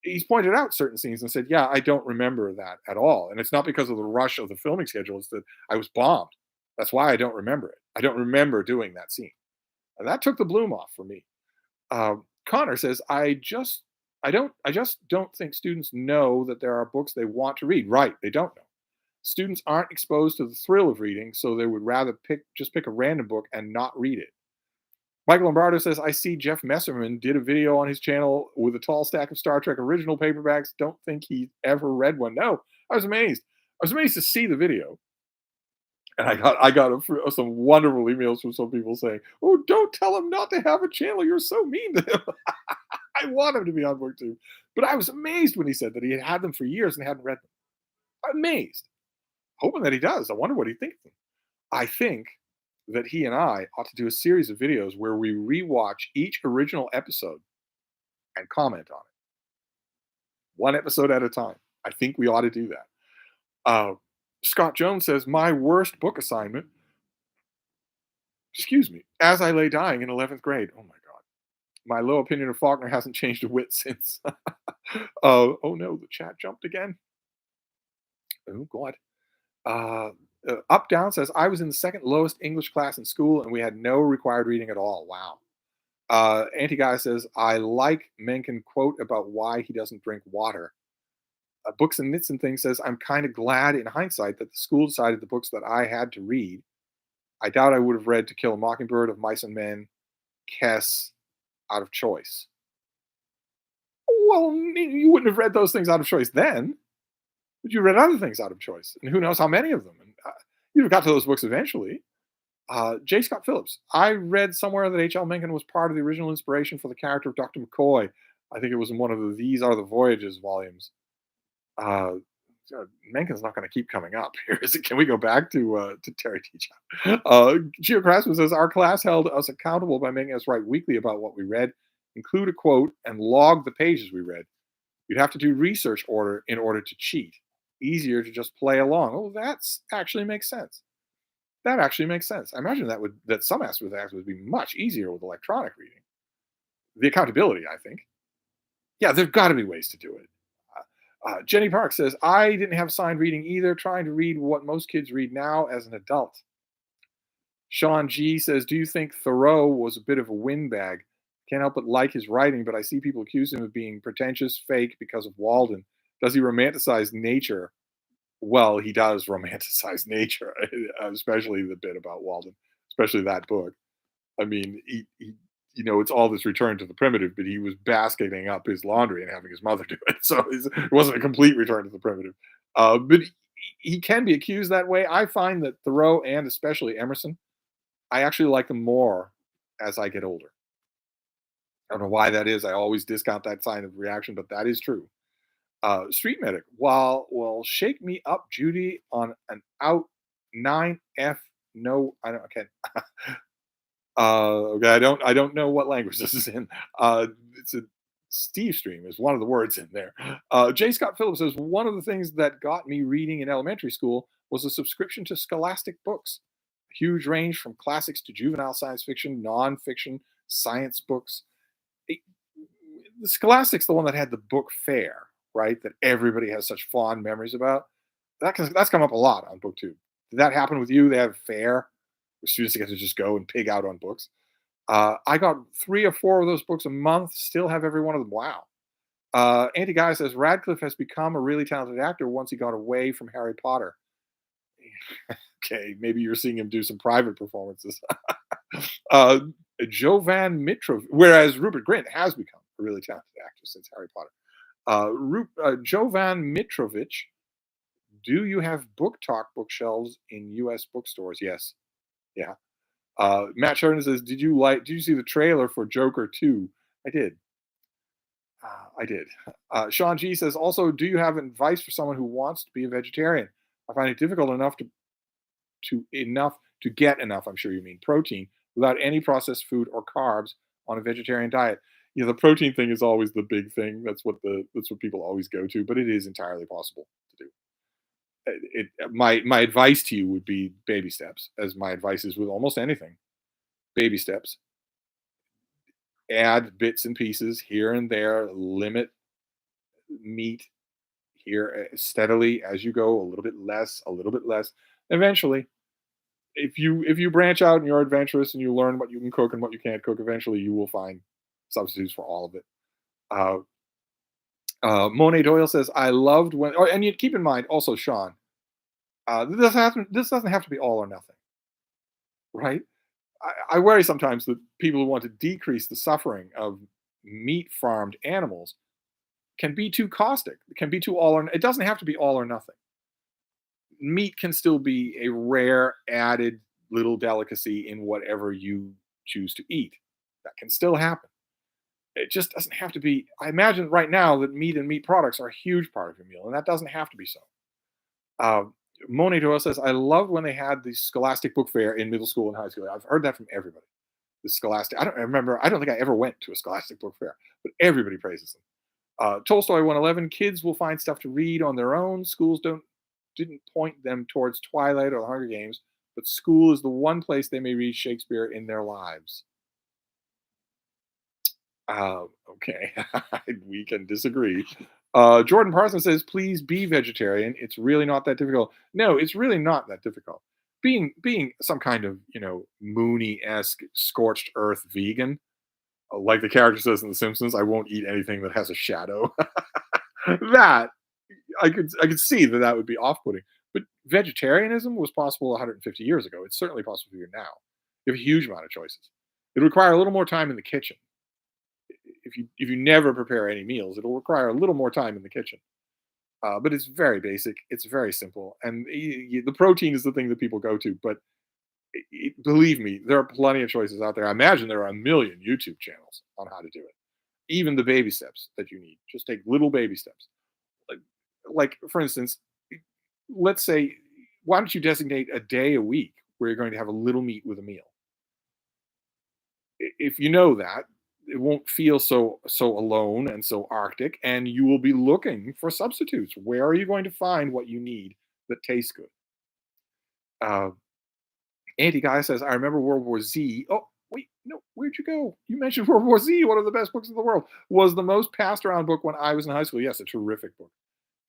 He's pointed out certain scenes and said, "Yeah, I don't remember that at all, and it's not because of the rush of the filming schedule. It's that I was bombed. That's why I don't remember it. I don't remember doing that scene." And that took the bloom off for me. Connor says, I just don't think students know that there are books they want to read. Right, they don't know. Students aren't exposed to the thrill of reading, so they would rather pick a random book and not read it. Michael Lombardo says, I see Jeff Messerman did a video on his channel with a tall stack of Star Trek original paperbacks. Don't think he ever read one. No, I was amazed. I was amazed to see the video. And some wonderful emails from some people saying, "Oh, don't tell him not to have a channel. You're so mean to him." I want him to be on BookTube, but I was amazed when he said that he had them for years and hadn't read them. I'm amazed, hoping that he does. I wonder what he thinks. I think that he and I ought to do a series of videos where we rewatch each original episode and comment on it, one episode at a time. I think we ought to do that. Scott Jones says, my worst book assignment, excuse me, As I Lay Dying in 11th grade. Oh my God. My low opinion of Faulkner hasn't changed a whit since. Oh no, the chat jumped again. Oh God. Up Down says, I was in the second lowest English class in school and we had no required reading at all. Wow. Anti-Guy says, I like Mencken quote about why he doesn't drink water. Books and Knits and Things says, I'm kind of glad in hindsight that the school decided the books that I had to read. I doubt I would have read To Kill a Mockingbird, Of Mice and Men, Kess, out of choice. Well, you wouldn't have read those things out of choice then, but you read other things out of choice, and who knows how many of them. And you'd have got to those books eventually. J. Scott Phillips, I read somewhere that H.L. Mencken was part of the original inspiration for the character of Dr. McCoy. I think it was in one of the These Are the Voyages volumes. Mencken's not going to keep coming up here. Is it? Can we go back to Terry Teachout? Gio Craftsman says our class held us accountable by making us write weekly about what we read, include a quote, and log the pages we read. You'd have to do research in order to cheat. Easier to just play along. Oh, that's actually makes sense. That actually makes sense. I imagine that some aspects of that would be much easier with electronic reading. The accountability, I think. Yeah, there've got to be ways to do it. Jenny Park says, I didn't have signed reading either, trying to read what most kids read now as an adult. Sean G says, do you think Thoreau was a bit of a windbag? Can't help but like his writing, but I see people accuse him of being pretentious, fake because of Walden. Does he romanticize nature? Well, he does romanticize nature, especially the bit about Walden, especially that book. I mean, he it's all this return to the primitive, but he was basketing up his laundry and having his mother do it. So it wasn't a complete return to the primitive. But he can be accused that way. I find that Thoreau and especially Emerson, I actually like them more as I get older. I don't know why that is. I always discount that sign of reaction, but that is true. Street Medic, well, shake me up, Judy, on an out 9F. No, I don't. Okay. Okay, I don't know what language this is in. It's a Stevestream is one of the words in there. J. Scott Phillips says one of the things that got me reading in elementary school was a subscription to Scholastic books. A huge range from classics to juvenile science fiction, nonfiction, science books. The Scholastic's the one that had the book fair, right? That everybody has such fond memories about. That's come up a lot on BookTube. Did that happen with you? They have a fair where students get to just go and pig out on books. I got 3 or 4 of those books a month. Still have every one of them. Wow. Anti Guy says Radcliffe has become a really talented actor once he got away from Harry Potter. Okay, maybe you're seeing him do some private performances. uh, Jovan Mitrov, whereas Rupert Grint has become a really talented actor since Harry Potter. Jovan Mitrovic, do you have book talk bookshelves in U.S. bookstores? Yes. Yeah. Matt Sheridan says, Did you see the trailer for Joker 2? I did. I did. Sean G says, also, do you have advice for someone who wants to be a vegetarian? I find it difficult enough to get enough, I'm sure you mean protein, without any processed food or carbs on a vegetarian diet. The protein thing is always the big thing. That's what people always go to, but it is entirely possible to do. My advice to you would be baby steps, as my advice is with almost anything. Baby steps. Add bits and pieces here and there. Limit meat here steadily as you go. A little bit less. A little bit less. Eventually, if you branch out and you're adventurous and you learn what you can cook and what you can't cook, eventually you will find substitutes for all of it. Uh, Monet Doyle says, "I loved when." Oh, and you keep in mind also, Sean. This doesn't have to be all or nothing, right? I worry sometimes that people who want to decrease the suffering of meat farmed animals can be too caustic. It can be too all or. It doesn't have to be all or nothing. Meat can still be a rare added little delicacy in whatever you choose to eat. That can still happen. It just doesn't have to be. I imagine right now that meat and meat products are a huge part of your meal, and that doesn't have to be so. Uh, Moni to us says, I loved when they had the Scholastic Book Fair in middle school and high school. I've heard that from everybody. The Scholastic. I don't remember. I don't think I ever went to a Scholastic Book Fair, but everybody praises them. Tolstoy 111. Kids will find stuff to read on their own. Schools didn't point them towards Twilight or the Hunger Games, but school is the one place they may read Shakespeare in their lives. Okay, we can disagree. Jordan Parsons says, "Please be vegetarian. It's really not that difficult." No, it's really not that difficult. Being some kind of Mooney-esque scorched earth vegan, like the character says in The Simpsons, "I won't eat anything that has a shadow." That I could see that would be off-putting. But vegetarianism was possible 150 years ago. It's certainly possible for you now. You have a huge amount of choices. It'll require a little more time in the kitchen. If you never prepare any meals, it'll require a little more time in the kitchen. But it's very basic. It's very simple, and the protein is the thing that people go to. But believe me, there are plenty of choices out there. I imagine there are a million YouTube channels on how to do it. Even the baby steps that you need. Just take little baby steps. Like for instance, let's say, why don't you designate a day a week where you're going to have a little meat with a meal? If you know that, it won't feel so alone and so arctic, and you will be looking for substitutes. Where are you going to find what you need that tastes good? Uh, Anti Guy says, I remember World War Z. Oh, wait, no, where'd you go? You mentioned World War Z, one of the best books in the world. Was the most passed around book when I was in high school. Yes, a terrific book.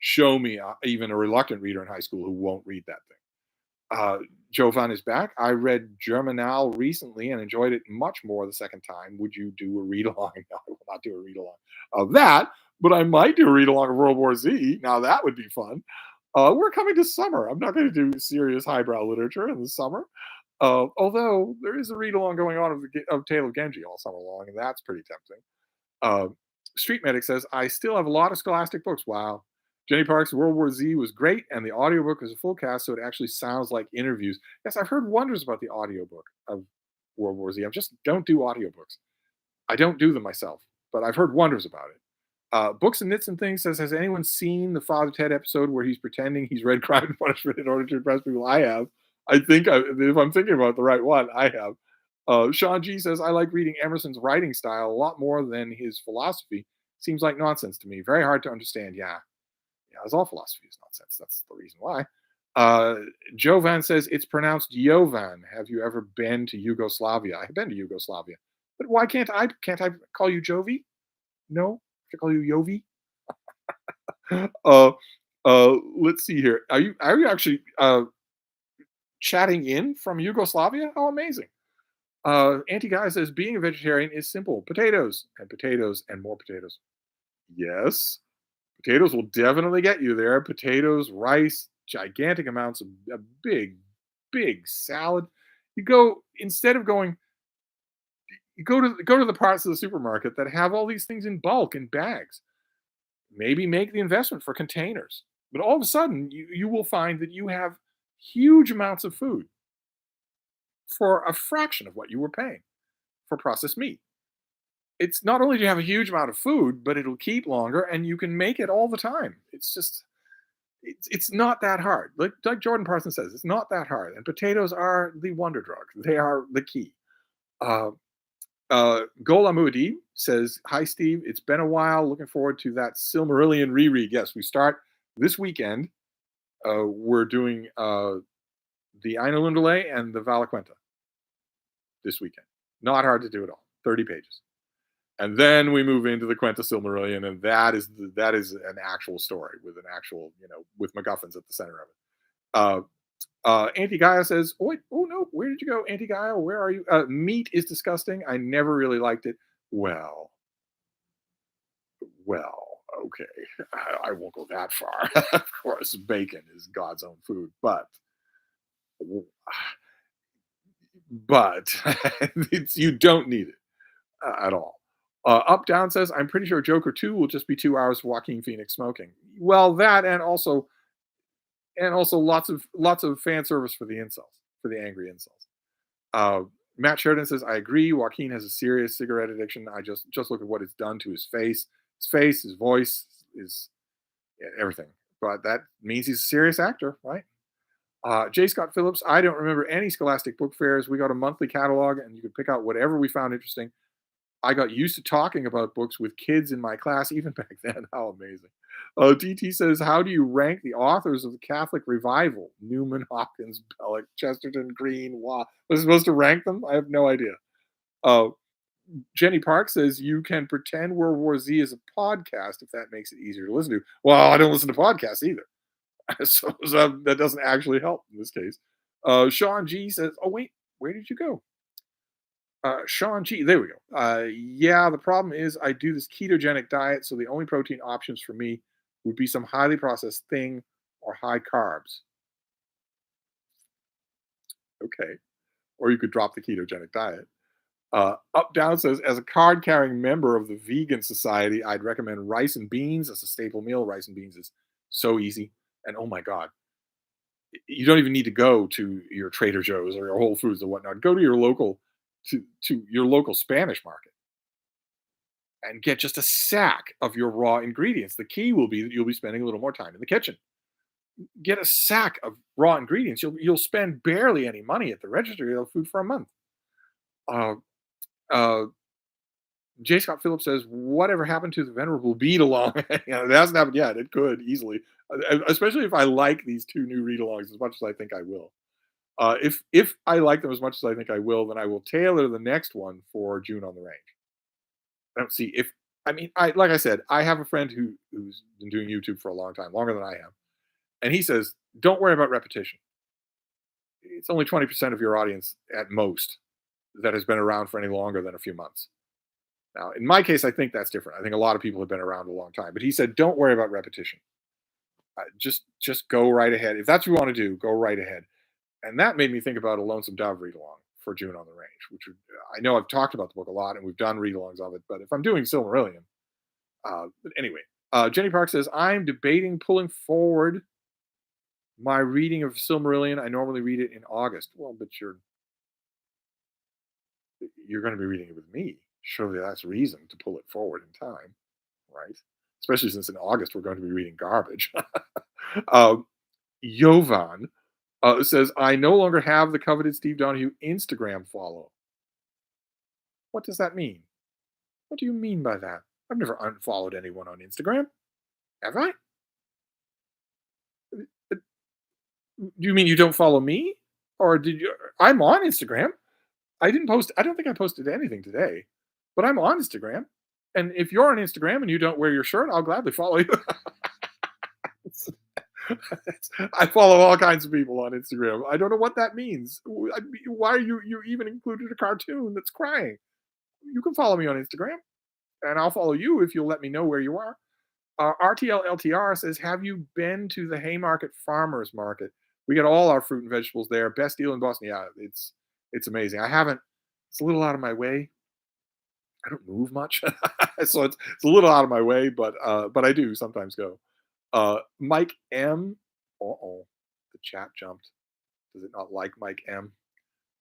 Show me even a reluctant reader in high school who won't read that thing. Jovan is back. I read Germinal recently and enjoyed it much more the second time. Would you do a read along? No, I will not do a read along of that, but I might do a read along of World War Z. Now that would be fun. We're coming to summer. I'm not going to do serious highbrow literature in the summer. Although there is a read along going on of Tale of Genji all summer long, and that's pretty tempting. Uh, Street Medic says, I still have a lot of Scholastic books. Wow. Jenny Parks' World War Z was great, and the audiobook is a full cast, so it actually sounds like interviews. Yes, I've heard wonders about the audiobook of World War Z. I just don't do audiobooks. I don't do them myself, but I've heard wonders about it. Books and Knits and Things says, has anyone seen the Father Ted episode where he's pretending he's read Crime and Punishment in order to impress people? I have. If I'm thinking about the right one, I have. Sean G says, I like reading Emerson's writing style a lot more than his philosophy. Seems like nonsense to me. Very hard to understand. Yeah, as all philosophy is nonsense. That's the reason why. Jovan says it's pronounced Jovan. Have you ever been to Yugoslavia? I've been to Yugoslavia, but why can't I call you Jovi? No, I call you Yovi. Let's see here. Are you actually chatting in from Yugoslavia? How amazing! Anti Guy says being a vegetarian is simple: potatoes and more potatoes. Yes. Potatoes will definitely get you there. Potatoes, rice, gigantic amounts of a big, big salad. You go instead of going, you go to the parts of the supermarket that have all these things in bulk in bags. Maybe make the investment for containers. But all of a sudden, you will find that you have huge amounts of food for a fraction of what you were paying for processed meat. It's not only do you have a huge amount of food, but it'll keep longer and you can make it all the time. It's not that hard. Like Jordan Parsons says, it's not that hard. And potatoes are the wonder drug. They are the key. Uh, Gola Muad'Dib says, "Hi Steve, it's been a while. Looking forward to that Silmarillion reread." Yes, we start this weekend. We're doing the Ainulindale and the Valaquenta this weekend. Not hard to do at all. 30 pages. And then we move into the Quenta Silmarillion, and that is an actual story with an actual, with MacGuffins at the center of it. Auntie Gaia says, "Oh wait, oh no, where did you go, Auntie Gaia? Where are you? Meat is disgusting. I never really liked it." Well, okay, I won't go that far. Of course, bacon is God's own food, but you don't need it at all. Up Down says, "I'm pretty sure Joker 2 will just be 2 hours of Joaquin Phoenix smoking." Well, that and also lots of fan service for the incels, for the angry incels. Matt Sheridan says, "I agree. Joaquin has a serious cigarette addiction. I just look at what it's done to his voice, his everything. But that means he's a serious actor, right?" J. Scott Phillips, "I don't remember any Scholastic book fairs. We got a monthly catalog, and you could pick out whatever we found interesting. I got used to talking about books with kids in my class, even back then." How amazing. DT says, "How do you rank the authors of the Catholic Revival? Newman, Hopkins, Belloc, Chesterton, Green, Waugh." Was I supposed to rank them? I have no idea. Uh, Jenny Park says, "You can pretend World War Z is a podcast if that makes it easier to listen to." Well, I don't listen to podcasts either. So that doesn't actually help in this case. Sean G says, "Oh, wait, where did you go?" Sean G, there we go. Yeah, the problem is I do this ketogenic diet, so the only protein options for me would be some highly processed thing or high carbs. Okay. Or you could drop the ketogenic diet. Up Down says, "As a card carrying member of the Vegan Society, I'd recommend rice and beans as a staple meal." Rice and beans is so easy. And oh my God, you don't even need to go to your Trader Joe's or your Whole Foods or whatnot. Go to your local Spanish market and get just a sack of your raw ingredients. The key will be that you'll be spending a little more time in the kitchen. Get a sack of raw ingredients. You'll spend barely any money at the register. You'll have food for a month. Uh, uh, J. Scott Phillips says, "Whatever happened to the venerable Beadalong?" It hasn't happened yet. It could easily, especially if I like these two new read-alongs as much as I think I will. If I like them as much as I think I will, then I will tailor the next one for June on the Range. I don't see if I mean I like I said, I have a friend who's been doing YouTube for a long time, longer than I have, and he says, "Don't worry about repetition. It's only 20% of your audience at most that has been around for any longer than a few months." Now, in my case, I think that's different. I think a lot of people have been around a long time, but he said, "Don't worry about repetition. Just go right ahead. If that's what you want to do, go right ahead." And that made me think about a Lonesome Dove read along for June on the Range, which I know I've talked about the book a lot and we've done read alongs of it. But if I'm doing Silmarillion, but anyway, Jenny Park says, "I'm debating pulling forward my reading of Silmarillion. I normally read it in August." Well, but you're going to be reading it with me. Surely that's reason to pull it forward in time, right? Especially since in August we're going to be reading garbage. um, Jovan says, "I no longer have the coveted Steve Donahue Instagram follow." What does that mean? What do you mean by that? I've never unfollowed anyone on Instagram. Have I? Do you mean you don't follow me? Or did you? I'm on Instagram. I didn't post, I don't think I posted anything today, but I'm on Instagram. And if you're on Instagram and you don't wear your shirt, I'll gladly follow you. I follow all kinds of people on Instagram. I don't know what that means. Why are you even included a cartoon that's crying? You can follow me on Instagram, and I'll follow you if you'll let me know where you are. RTL says, have you been to the Haymarket Farmers Market? We get all our fruit and vegetables there. Best deal in Boston. Yeah, it's amazing. I haven't. It's a little out of my way. I don't move much, so it's a little out of my way, but I do sometimes go. Mike M. Oh, the chat jumped. Does it not like Mike M?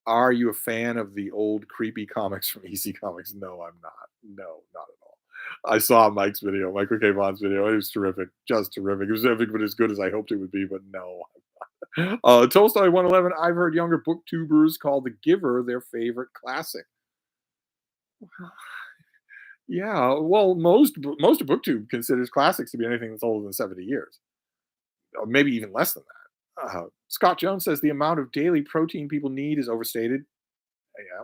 Are you a fan of the old creepy comics from EC Comics? No, I'm not. No, not at all. I saw Mike's video, Michael K. Vaughn's video. It was terrific, just terrific. It was every bit as good as I hoped it would be, but no. Tolstoy 111. I've heard younger booktubers call The Giver their favorite classic. Yeah, well, most of BookTube considers classics to be anything that's older than 70 years, or maybe even less than that. Scott Jones says the amount of daily protein people need is overstated. Yeah.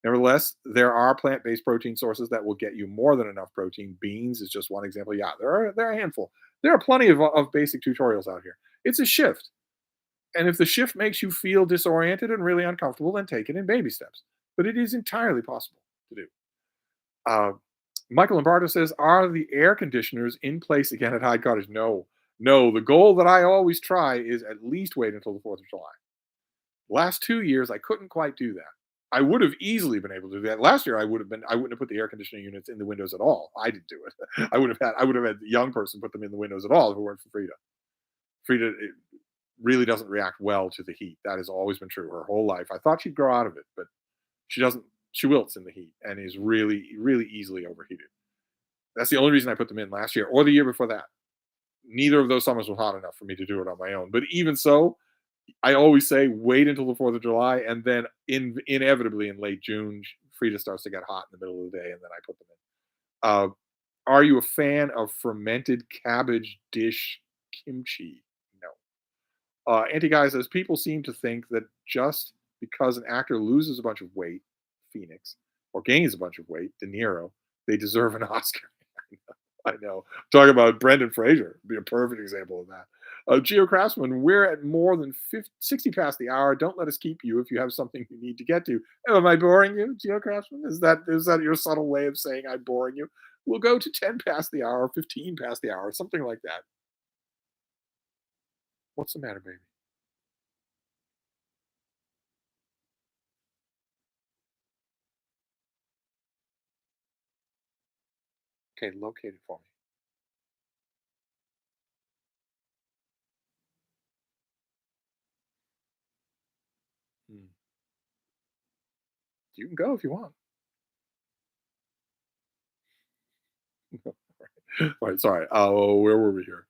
Nevertheless, there are plant-based protein sources that will get you more than enough protein. Beans is just one example. Yeah, there are a handful. There are plenty of basic tutorials out here. It's a shift, and if the shift makes you feel disoriented and really uncomfortable, then take it in baby steps. But it is entirely possible to do. Uh, Michael Lombardo says, "Are the air conditioners in place again at Hyde Cottage?" No, no. The goal that I always try is at least wait until the 4th of July. Last 2 years, I couldn't quite do that. I would have easily been able to do that. Last year, I wouldn't have put the air conditioning units in the windows at all. I didn't do it. I would have had the young person put them in the windows at all if it weren't for Frida. Frida really doesn't react well to the heat. That has always been true her whole life. I thought she'd grow out of it, but she doesn't. She wilts in the heat and is really, really easily overheated. That's the only reason I put them in last year or the year before that. Neither of those summers was hot enough for me to do it on my own. But even so, I always say wait until the 4th of July, and then inevitably in late June, Frida starts to get hot in the middle of the day, and then I put them in. Are you a fan of fermented cabbage dish kimchi? No. Anti-Guy says people seem to think that just because an actor loses a bunch of weight, Phoenix, or gains a bunch of weight, De Niro, they deserve an Oscar. I know. Talk about Brendan Fraser. Be a perfect example of that. Geo Craftsman, we're at more than 60 past the hour. Don't let us keep you if you have something you need to get to. Oh, am I boring you, Geo Craftsman? Is that your subtle way of saying I'm boring you? We'll go to 10 past the hour, 15 past the hour, something like that. What's the matter, baby? Okay, locate it for me. You can go if you want. All right, sorry. Where were we here?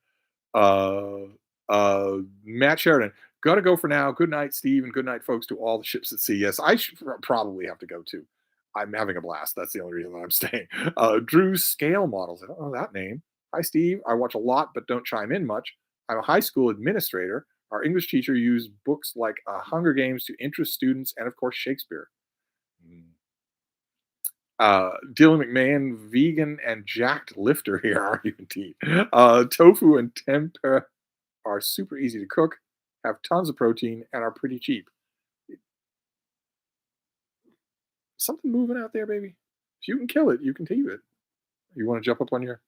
Uh, Matt Sheridan. Gotta go for now. Good night, Steve, and good night, folks, to all the ships at sea. Yes, I should probably have to go too. I'm having a blast. That's the only reason that I'm staying. Drew Scale Models. I don't know that name. Hi, Steve. I watch a lot, but don't chime in much. I'm a high school administrator. Our English teacher used books like Hunger Games to interest students, and of course, Shakespeare. Mm. Dylan McMahon, vegan and jacked lifter here, are you indeed? Tofu and tempeh are super easy to cook, have tons of protein, and are pretty cheap. Something moving out there, baby. If you can kill it, you can tame it. You want to jump up on your?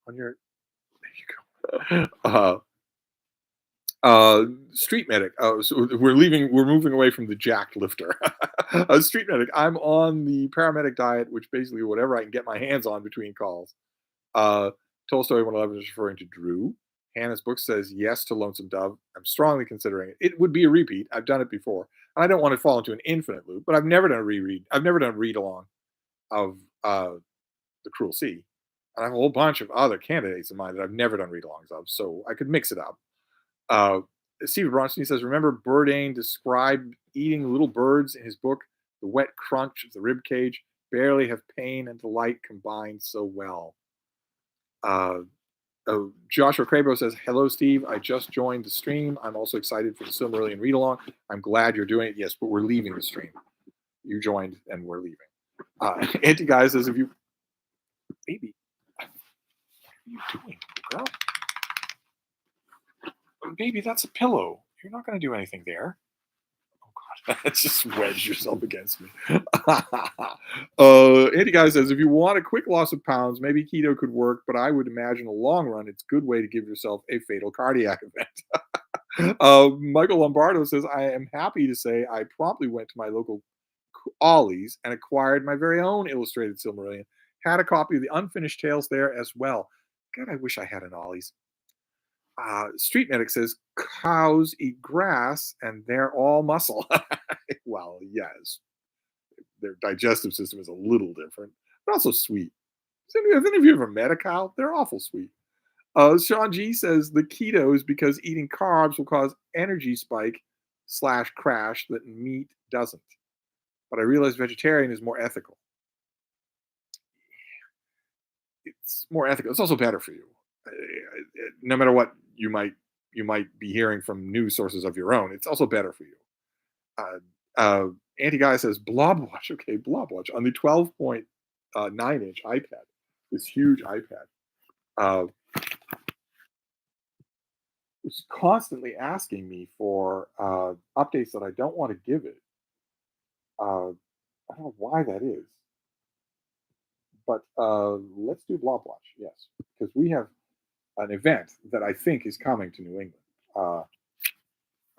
There you go. Street medic. So we're leaving. We're moving away from the jacked lifter. Street medic. I'm on the paramedic diet, which basically whatever I can get my hands on between calls. Uh, Tolstoy 111 is referring to Drew. Hannah's book says yes to Lonesome Dove. I'm strongly considering it. It would be a repeat. I've done it before. And I don't want to fall into an infinite loop, but I've never done a reread. I've never done a read along of The Cruel Sea. And I have a whole bunch of other candidates in mind that I've never done read alongs of. So I could mix it up. Uh, Steve Bronstein says, remember Bourdain described eating little birds in his book, The Wet Crunch of the Rib Cage, barely have pain and delight combined so well. Joshua Crabo says, hello, Steve. I just joined the stream. I'm also excited for the Silmarillion read along. I'm glad you're doing it. Yes, but we're leaving the stream. You joined and we're leaving. Anti-Guy says, if you, baby, what are you doing, girl? Baby, that's a pillow. You're not going to do anything there. Oh, God. Just wedge yourself against me. Andy Guy says, if you want a quick loss of pounds, maybe keto could work, but I would imagine a long run, it's a good way to give yourself a fatal cardiac event. Michael Lombardo says, I am happy to say I promptly went to my local Ollie's and acquired my very own illustrated Silmarillion. Had a copy of the unfinished tales there as well. God, I wish I had an Ollie's. Street Medic says cows eat grass and they're all muscle. Well, yes, their digestive system is a little different, but also sweet. Has any of you ever met a cow? They're awful sweet. Sean G says the keto is because eating carbs will cause energy spike slash crash that meat doesn't. But I realize vegetarian is more ethical. It's more ethical. It's also better for you. No matter what you might be hearing from news sources of your own, it's also better for you. Uh, Anti Guy says Blob Watch. Okay, Blob Watch on the 12.9-inch iPad, this huge iPad. It's constantly asking me for updates that I don't want to give it. I don't know why that is, but let's do Blob Watch. Yes, because we have an event that I think is coming to New England. Uh,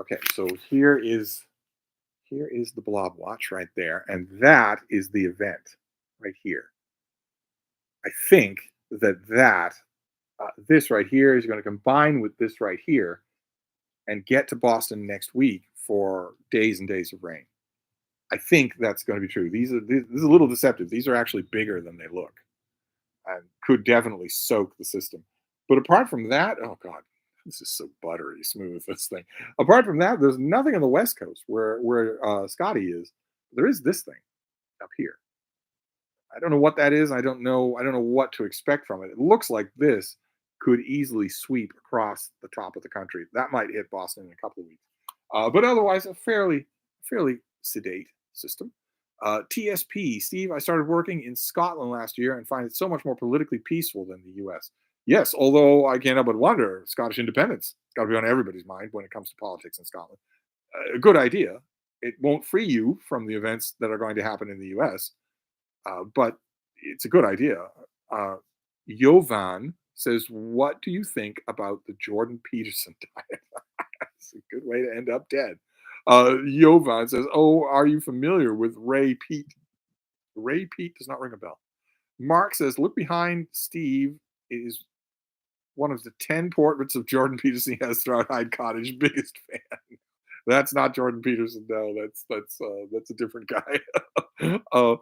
okay, so here is the Blob Watch right there, and that is the event right here. I think that this right here is going to combine with this right here and get to Boston next week for days and days of rain. I think that's going to be true. This is a little deceptive. These are actually bigger than they look, and could definitely soak the system. But apart from that, oh god, this is so buttery smooth. This thing. Apart from that, there's nothing on the West Coast where Scotty is. There is this thing up here. I don't know what that is. I don't know what to expect from it. It looks like this could easily sweep across the top of the country. That might hit Boston in a couple of weeks. But otherwise, a fairly sedate system. TSP, Steve, I started working in Scotland last year and find it so much more politically peaceful than the US. Yes, although I can't help but wonder, Scottish independence has got to be on everybody's mind when it comes to politics in Scotland. A good idea. It won't free you from the events that are going to happen in the US, but it's a good idea. Uh, Jovan says, what do you think about the Jordan Peterson diet? It's a good way to end up dead. Jovan says, oh, are you familiar with Ray Pete? Ray Pete does not ring a bell. Mark says, look behind Steve is one of the 10 portraits of Jordan Peterson he has throughout Hyde Cottage. Biggest fan. That's not Jordan Peterson. No, that's a different guy. uh,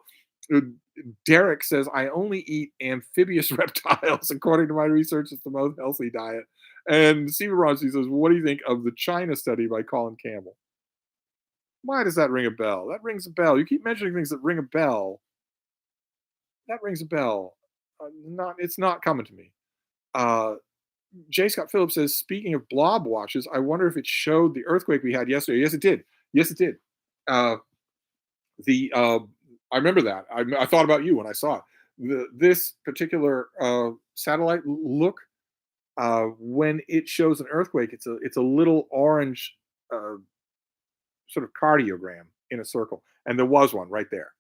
Derek says, I only eat amphibious reptiles. According to my research, it's the most healthy diet. And Steve Rossi says, what do you think of the China study by Colin Campbell? Why does that ring a bell? That rings a bell. You keep mentioning things that ring a bell. That rings a bell. It's not coming to me. Uh, J. Scott Phillips says, speaking of blob watches, I wonder if it showed the earthquake we had yesterday. Yes, it did. Yes, it did. The I remember that. I thought about you when I saw it. This particular satellite look, when it shows an earthquake, it's a little orange uh, sort of cardiogram in a circle, and there was one right there.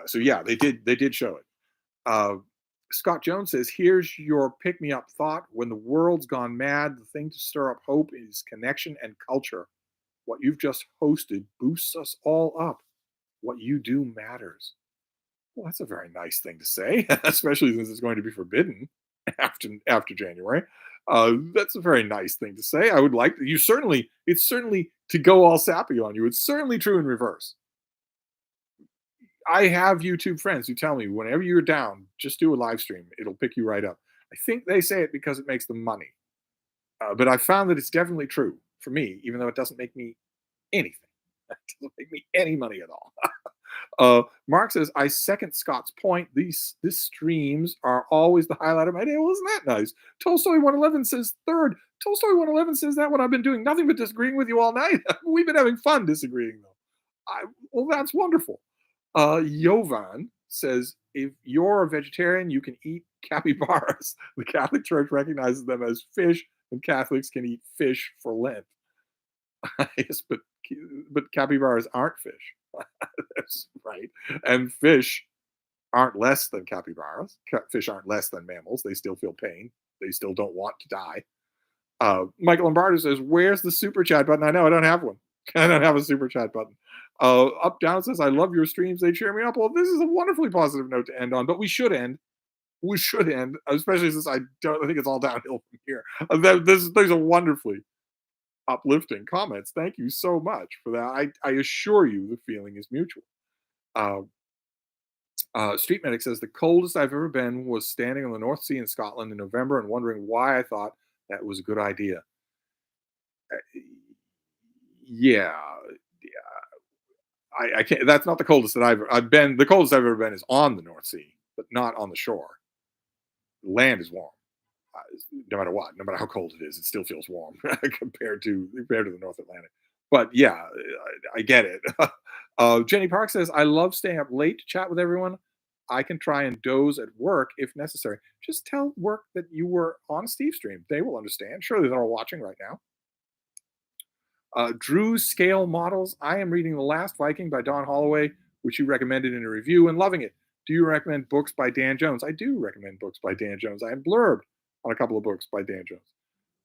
So yeah, they did show it. Uh, Scott Jones says, here's your pick me up thought. When the world's gone mad, the thing to stir up hope is connection and culture. What you've just hosted boosts us all up. What you do matters. Well, that's a very nice thing to say, especially since it's going to be forbidden after January. That's a very nice thing to say. I would like you certainly. It's certainly to go all sappy on you. It's certainly true in reverse. I have YouTube friends who tell me whenever you're down, just do a live stream. It'll pick you right up. I think they say it because it makes them money. But I found that it's definitely true for me, even though it doesn't make me anything. It doesn't make me any money at all. Mark says, I second Scott's point. These streams are always the highlight of my day. Well, isn't that nice? Tolstoy 111 says third. Tolstoy 111 says that what I've been doing, nothing but disagreeing with you all night. We've been having fun disagreeing, though. Well, that's wonderful. Jovan says, if you're a vegetarian, you can eat capybaras. The Catholic Church recognizes them as fish, and Catholics can eat fish for Lent. Yes, but but capybaras aren't fish. That's right. And fish aren't less than capybaras. Fish aren't less than mammals. They still feel pain. They still don't want to die. Michael Lombardo says, "Where's the super chat button?" I know I don't have one. I don't have a super chat button. Up Down says, "I love your streams. They cheer me up." Well, this is a wonderfully positive note to end on, but we should end. We should end, especially since I think it's all downhill from here. These are wonderfully uplifting comments. Thank you so much for that. I assure you, the feeling is mutual. Uh, Street Medic says the coldest I've ever been was standing on the North Sea in Scotland in November and wondering why I thought that was a good idea. Uh, yeah, I can't. That's not the coldest that I've been. The coldest I've ever been is on the North Sea, but not on the shore. The land is warm, no matter what, no matter how cold it is. It still feels warm compared to the North Atlantic. But yeah, I get it. Jenny Park says, "I love staying up late to chat with everyone. I can try and doze at work if necessary. Just tell work that you were on Stevestream. They will understand. Surely they're all watching right now." Drew's Scale Models. I am reading The Last Viking by Don Holloway, which you recommended in a review, and loving it. Do you recommend books by Dan Jones? I do recommend books by Dan Jones. I am blurbed on a couple of books by Dan Jones.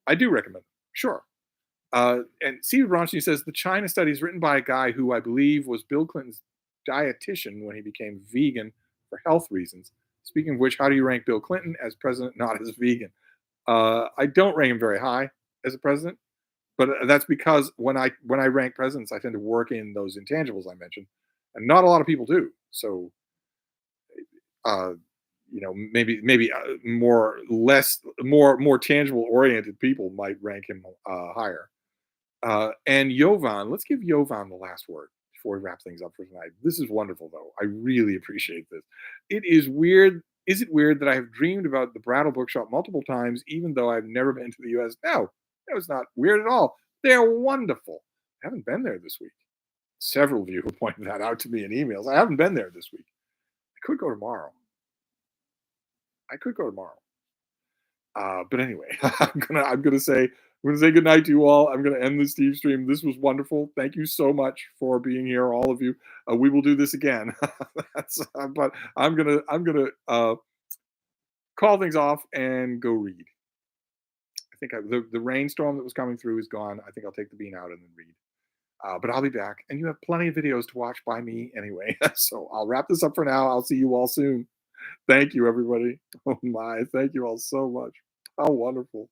I do recommend them. Sure. And Steve Bronstein says the China study is written by a guy who I believe was Bill Clinton's dietitian when he became vegan for health reasons. Speaking of which, how do you rank Bill Clinton as president, not as vegan? I don't rank him very high as a president, but that's because when I rank presidents, I tend to work in those intangibles I mentioned, and not a lot of people do. So, uh, maybe more tangible oriented people might rank him higher. And Jovan, let's give Jovan the last word before we wrap things up for tonight. This is wonderful, though. I really appreciate this. It is weird. Is it weird that I have dreamed about the Brattle Bookshop multiple times, even though I've never been to the US? No, it's not weird at all. They're wonderful. I haven't been there this week. Several of you have pointed that out to me in emails. I haven't been there this week. I could go tomorrow. But anyway, I'm gonna say good night to you all. I'm gonna end the Steve stream. This was wonderful. Thank you so much for being here, all of you. We will do this again. But I'm gonna call things off and go read. I think the rainstorm that was coming through is gone. I think I'll take the bean out and then read. But I'll be back, and you have plenty of videos to watch by me anyway. So I'll wrap this up for now. I'll see you all soon. Thank you, everybody. Oh my, thank you all so much. How wonderful.